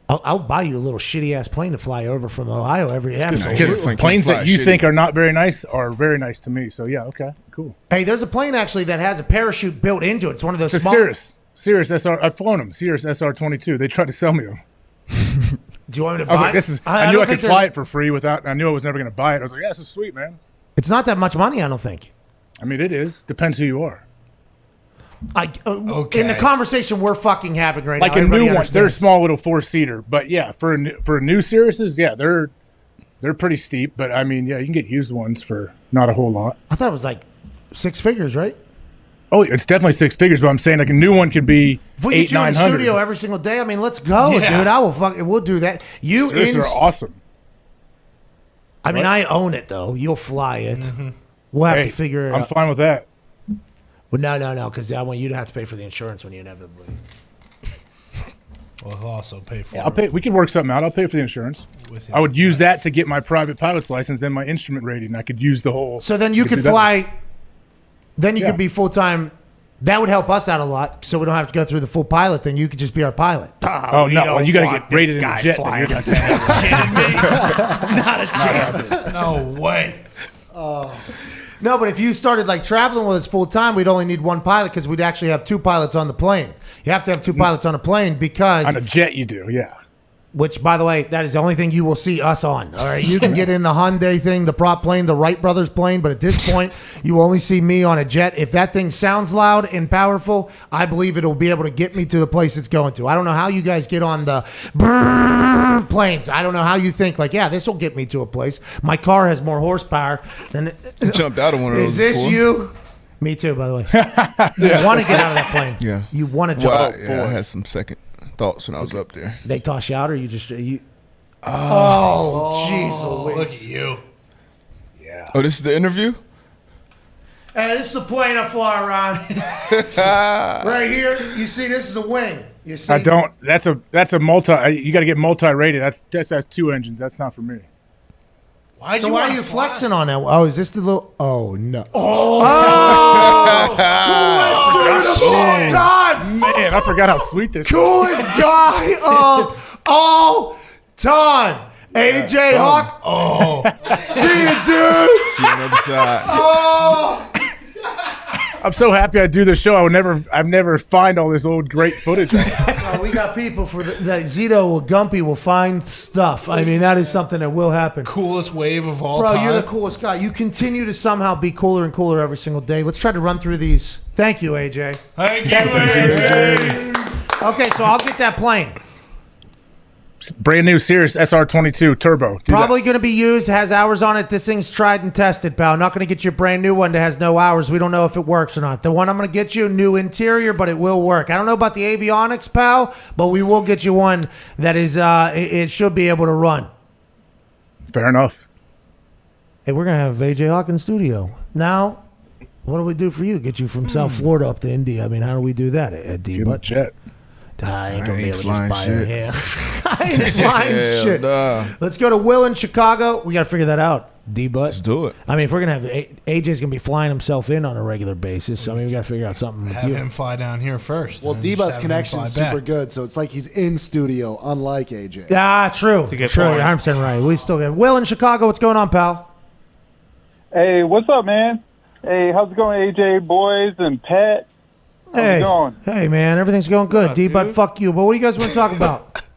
I'll buy you a little shitty ass plane to fly over from Ohio every episode. Because planes that you think are not very nice are very nice to me. So yeah, okay, cool. Hey, there's a plane actually that has a parachute built into it. It's one of those small. Cirrus SR. I've flown them. Cirrus SR-22. They tried to sell me them. Do you want me to I was buy? like, this is. I knew I could fly it for free without. I knew I was never going to buy it. I was like, yeah, this is sweet, man. It's not that much money, I don't think. I mean, it is. Depends who you are. In the conversation we're fucking having right like now, a new one, understands. they're a small little 4-seater, but yeah, for new Cirruses, yeah, they're pretty steep. But I mean, yeah, you can get used ones for not a whole lot. I thought it was like 6 figures, right? Oh, it's definitely 6 figures, but I'm saying like a new one could be If we get you in the 800-900. studio every single day, I mean, let's go, dude. I will we'll do that. Cirruses are awesome. I mean, I own it though. You'll fly it. Mm-hmm. We'll have to figure it out. I'm fine with that. Well, no, because I want you to have to pay for the insurance when you inevitably. Well, he'll also pay for it. I'll pay. We can work something out. I'll pay for the insurance. I would use that to get my private pilot's license, then my instrument rating. I could use the whole. So then you could fly. Then you could be full time. That would help us out a lot, so we don't have to go through the full pilot thing. You could just be our pilot. Oh no! Well, you got to get rated in the jet. Then you're kidding me? Not a chance. No way. No, but if you started like traveling with us full time, we'd only need one pilot because we'd actually have 2 pilots on the plane. You have to have 2 pilots on a plane because On a jet, you do, yeah. Which, by the way, that is the only thing you will see us on. All right, you can get in the Hyundai thing, the prop plane, the Wright brothers plane, but at this point, you only see me on a jet. If that thing sounds loud and powerful, I believe it'll be able to get me to the place it's going to. I don't know how you guys get on the planes. I don't know how you think, like, yeah, this will get me to a place. My car has more horsepower than. You jumped out of one of those. Is this before. you? Me too, by the way. You want to get out of that plane. Yeah. You want to jump Well, out. yeah, I had some second thoughts when I was up there. They toss you out, or you just you? Oh, jeez, Look at you. Yeah. Oh, this is the interview? Hey, this is a plane I fly around. Right here, you see, this is a wing. You see? I don't. That's a multi. You got to get multi-rated. That's 2 engines. That's not for me. Why are you flexing on that? Oh, is this the little? Oh no! Coolest dude of all time! Man, I forgot how sweet this. Coolest guy of all time. AJ Hawk. Oh, see you, dude. See you on the other side. Oh. I'm so happy I do this show. I've never find all this old great footage. We got people for that. Zito or Gumpy will find stuff. I mean, that is something that will happen. Coolest wave of all Bro, time. you're the coolest guy. You continue to somehow be cooler and cooler every single day. Let's try to run through these. Thank you, AJ. Thank you, AJ. Okay, so I'll get that plane. Brand new Cirrus SR22 Turbo. Probably going to be used, has hours on it. This thing's tried and tested, pal. Not going to get you a brand new one that has no hours. We don't know if it works or not. The one I'm going to get you, new interior, but it will work. I don't know about the avionics, pal, but we will get you one that is, it should be able to run. Fair enough. Hey, we're going to have AJ Hawk in the studio. Now, what do we do for you? Get you from South Florida up to India. I mean, how do we do that at D-Butt? Jet. I ain't going to be able to just flying buy shit. it. Yeah. I ain't flying Hell shit. nah. Let's go to Will in Chicago. We got to figure that out. D-Butt. Let's do it. I mean, if we're going to have AJ's going to be flying himself in on a regular basis. I mean, we got to figure out something with Have you. him fly down here first. Well, and D-Butt's just have him connection's fly back. super good, so it's like he's in studio, unlike AJ. Ah, true. a good True. point. You're 100% right. We still got Will in Chicago. What's going on, pal? Hey, what's up, man? Hey, how's it going, AJ, boys, and Pat? How's it going? Hey, man. Everything's going good. D-Butt, fuck you. But what do you guys want to talk about?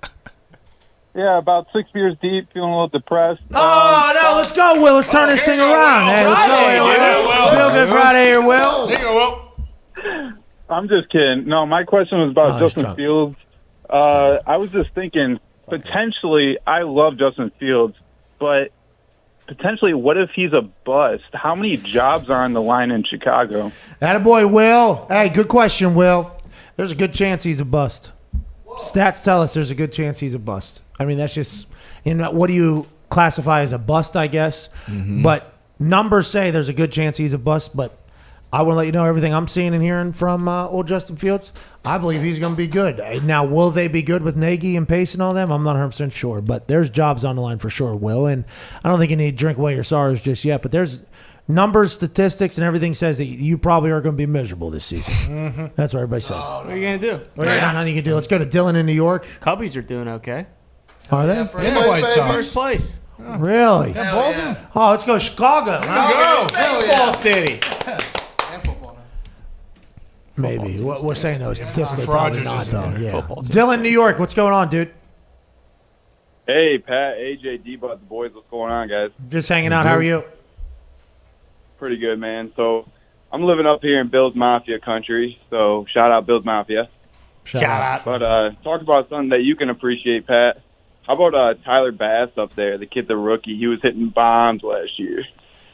Yeah, about 6 beers deep, feeling a little depressed. Oh, no, let's go, Will. Let's turn this thing around. Hey, let's go here, Will. Feel good Friday here, Will. There you go, Will. I'm just kidding. No, my question was about Justin Fields. I was just thinking, potentially, I love Justin Fields, but potentially, what if he's a bust? How many jobs are on the line in Chicago? Attaboy, Will. Hey, good question, Will. There's a good chance he's a bust. Stats tell us there's a good chance he's a bust. I mean, that's just, what do you classify as a bust, I guess? Mm-hmm. But numbers say there's a good chance he's a bust, but I want to let you know everything I'm seeing and hearing from old Justin Fields. I believe he's going to be good. Now, will they be good with Nagy and Pace and all them? I'm not 100% sure, but there's jobs on the line for sure, Will. And I don't think you need to drink away your sorrows just yet, but there's numbers, statistics, and everything says that you probably are going to be miserable this season. That's what everybody said. What are you going to do? Nothing you can do. Let's go to Dylan in New York. Cubbies are doing okay. Are they? In the White Sox. First place. Really? Yeah, both of them. Oh, let's go Chicago. Go. Baseball City. Maybe. What we're saying, though, statistically, If probably Rodgers not, isn't though. there, Yeah. football's Dylan, New York. What's going on, dude? Hey, Pat, AJ, D-Bud, the boys. What's going on, guys? Just hanging out. How are you? Pretty good, man. So I'm living up here in Bills Mafia country, so shout out Bills Mafia. Shout out. But talk about something that you can appreciate, Pat. How about Tyler Bass up there, the kid, the rookie? He was hitting bombs last year.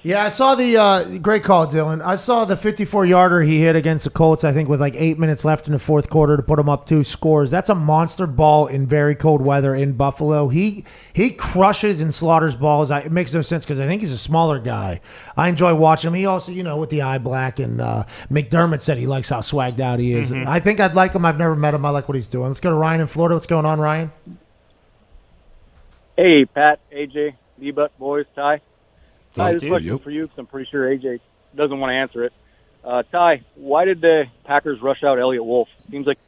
Yeah, I saw the great call, Dylan. I saw the 54-yarder he hit against the Colts, I think, with like 8 minutes left in the fourth quarter to put them up 2 scores. That's a monster ball in very cold weather in Buffalo. He crushes and slaughters balls. It makes no sense because I think he's a smaller guy. I enjoy watching him. He also, with the eye black, and McDermott said he likes how swagged out he is. Mm-hmm. I think I'd like him. I've never met him. I like what he's doing. Let's go to Ryan in Florida. What's going on, Ryan? Hey, Pat, AJ, D-Butt, boys, Ty. Ty, this dude, question yep. for you because I'm pretty sure AJ doesn't want to answer it. Ty, why did the Packers rush out Elliott Wolf? Seems like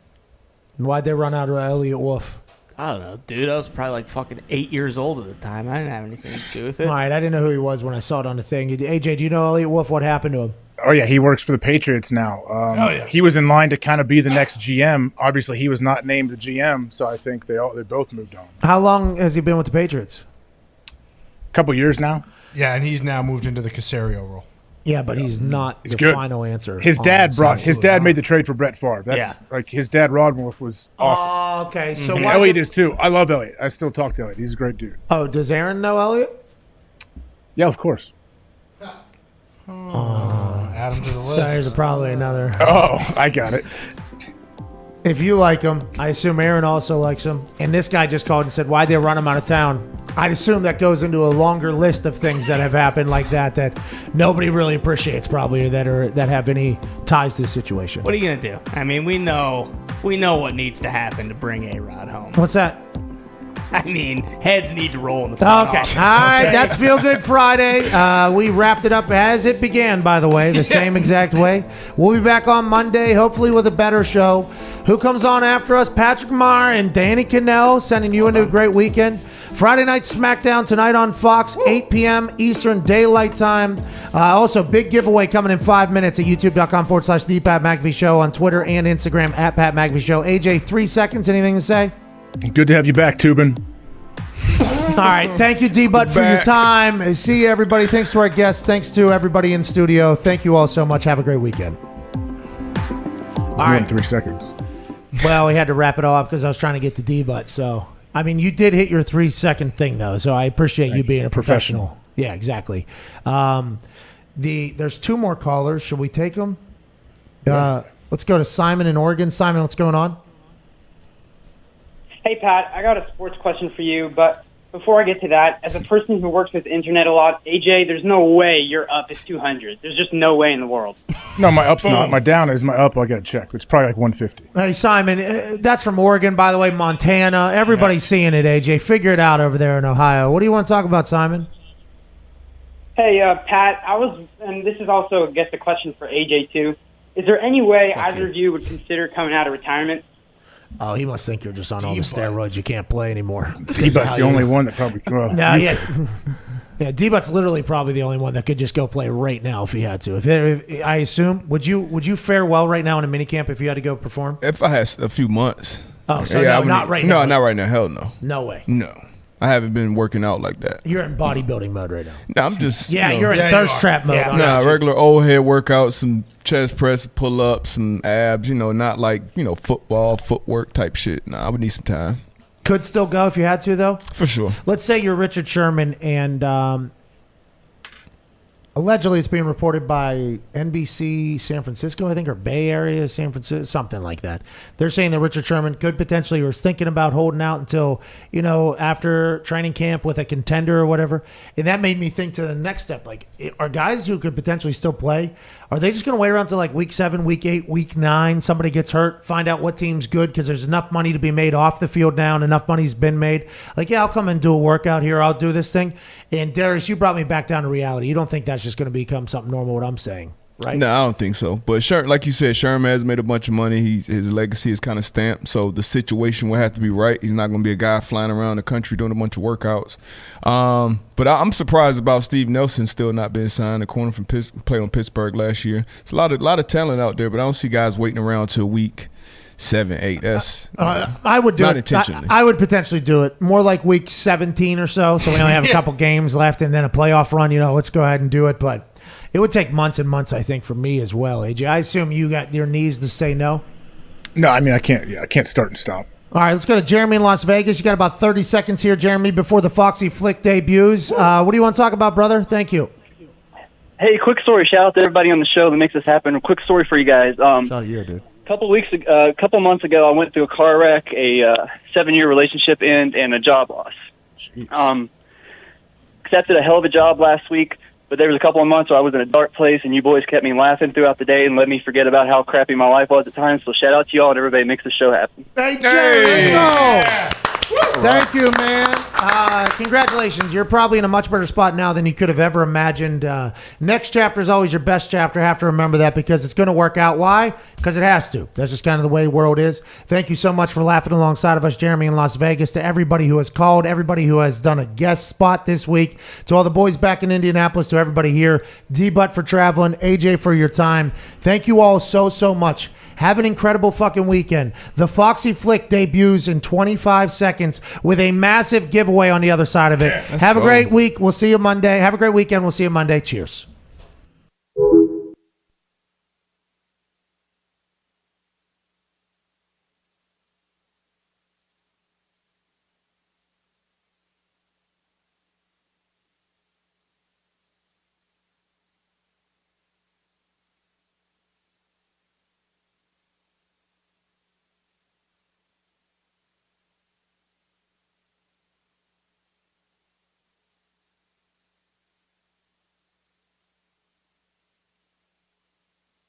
Why'd they run out of Elliott Wolf? I don't know, dude. I was probably like fucking 8 years old at the time. I didn't have anything to do with it. All right, I didn't know who he was when I saw it on the thing. AJ, do you know Elliot Wolf? What happened to him? Oh, yeah, he works for the Patriots now. He was in line to kind of be the next GM. Obviously, he was not named the GM, so I think they both moved on. How long has he been with the Patriots? A couple years now. Yeah, and he's now moved into the Casario role. Yeah, but he's not the good. final answer. His dad made the trade for Brett Favre. That's like his dad, Rod Wolf, was awesome. Oh, okay. So And why Elliot did- is too. I love Elliot. I still talk to Elliot. He's a great dude. Oh, does Aaron know Elliot? Yeah, of course. Add him to the list. So there's probably another. Oh, I got it. If you like him, I assume Aaron also likes him. And this guy just called and said, why'd they run him out of town? I'd assume that goes into a longer list of things that have happened like that nobody really appreciates probably, or that have any ties to the situation. What are you gonna do? I mean, we know what needs to happen to bring A-Rod home. What's that? I mean, heads need to roll in the front Okay. office, All right. okay? That's Feel Good Friday. We wrapped it up as it began, by the way, the same exact way. We'll be back on Monday, hopefully with a better show. Who comes on after us? Patrick Marr and Danny Cannell, sending you into a great weekend. Friday night SmackDown tonight on Fox, 8 p.m. Eastern Daylight Time. Also, big giveaway coming in 5 minutes at youtube.com/The Pat McAfee Show, on Twitter and Instagram at Pat McAfee Show. AJ, 3 seconds. Anything to say? Good to have you back, Toobin. All right. Thank you, D-Butt, for your time. See you, everybody. Thanks to our guests. Thanks to everybody in studio. Thank you all so much. Have a great weekend. All right. 3 seconds. Well, we had to wrap it all up because I was trying to get the D-Butt. So, I mean, you did hit your 3 second thing, though. So I appreciate you being a professional. Yeah, exactly. There's 2 more callers. Should we take them? Let's go to Simon in Oregon. Simon, what's going on? Hey, Pat, I got a sports question for you, but before I get to that, as a person who works with internet a lot, AJ, there's no way your up is 200. There's just no way in the world. No, my up's not. My down is my up. I got to check. It's probably like 150. Hey, Simon, that's from Oregon, by the way, Montana. Everybody's seeing it, AJ. Figure it out over there in Ohio. What do you want to talk about, Simon? Hey, Pat, and this is also, I guess, a question for AJ, too. Is there any way either of you would consider coming out of retirement? Oh, he must think you're just on all the steroids. You can't play anymore. D-Butt's the only one that probably could. No, yeah, D-Butt's literally probably the only one that could just go play right now if he had to. If I assume, would you fare well right now in a minicamp if you had to go perform? If I had a few months. Oh, so no, not right now. No, not right now. Hell no. No way. No. I haven't been working out like that. You're in bodybuilding mode right now. No, I'm just... Yeah, you're in thirst trap mode. Yeah. Nah, regular old head workouts, some chest press, pull-ups, some abs, not like, football, footwork type shit. Nah, I would need some time. Could still go if you had to, though? For sure. Let's say you're Richard Sherman and allegedly it's being reported by NBC San Francisco, I think, or Bay Area, San Francisco, something like that. They're saying that Richard Sherman could potentially, or was thinking about holding out until, after training camp with a contender or whatever. And that made me think to the next step. Like, are guys who could potentially still play, are they just going to wait around until like week 7, week 8, week 9, somebody gets hurt, find out what team's good because there's enough money to be made off the field now and enough money's been made? Like, yeah, I'll come and do a workout here. I'll do this thing. And Darius, you brought me back down to reality. You don't think that's just going to become something normal, what I'm saying, right? No, I don't think so. But like you said, Sherman has made a bunch of money. His legacy is kind of stamped. So the situation will have to be right. He's not going to be a guy flying around the country doing a bunch of workouts. But I'm surprised about Steve Nelson still not being signed. A corner from played on Pittsburgh last year. It's a lot of talent out there, but I don't see guys waiting around till week 7, 8. That's I would do not it. intentionally. I would potentially do it more like week 17 or so. So we only have a couple games left and then a playoff run. Let's go ahead and do it. But it would take months and months, I think, for me as well. AJ, I assume you got your knees to say no. No, I mean I can't. Yeah, I can't start and stop. All right, let's go to Jeremy in Las Vegas. You got about 30 seconds here, Jeremy, before the Foxy Flick debuts. What do you want to talk about, brother? Thank you. Hey, quick story. Shout out to everybody on the show that makes this happen. A quick story for you guys. Shout out you, dude. A couple months ago, I went through a car wreck, a 7-year relationship end, and a job loss. Accepted a hell of a job last week, but there was a couple of months where I was in a dark place, and you boys kept me laughing throughout the day and let me forget about how crappy my life was at times. So shout out to y'all and everybody that makes the show happen. Hey, Jerry, let's go. Thank you, man. Congratulations. You're probably in a much better spot now than you could have ever imagined. Next chapter is always your best chapter. Have to remember that because it's going to work out. Why? Because it has to. That's just kind of the way the world is. Thank you so much for laughing alongside of us, Jeremy in Las Vegas, to everybody who has called, everybody who has done a guest spot this week, to all the boys back in Indianapolis, to everybody here, D-Butt for traveling, AJ for your time. Thank you all so much. Have an incredible fucking weekend. The Foxy Flick debuts in 25 seconds with a massive giveaway on the other side of it. Have a great week. We'll see you Monday. Have a great weekend. We'll see you Monday. Cheers.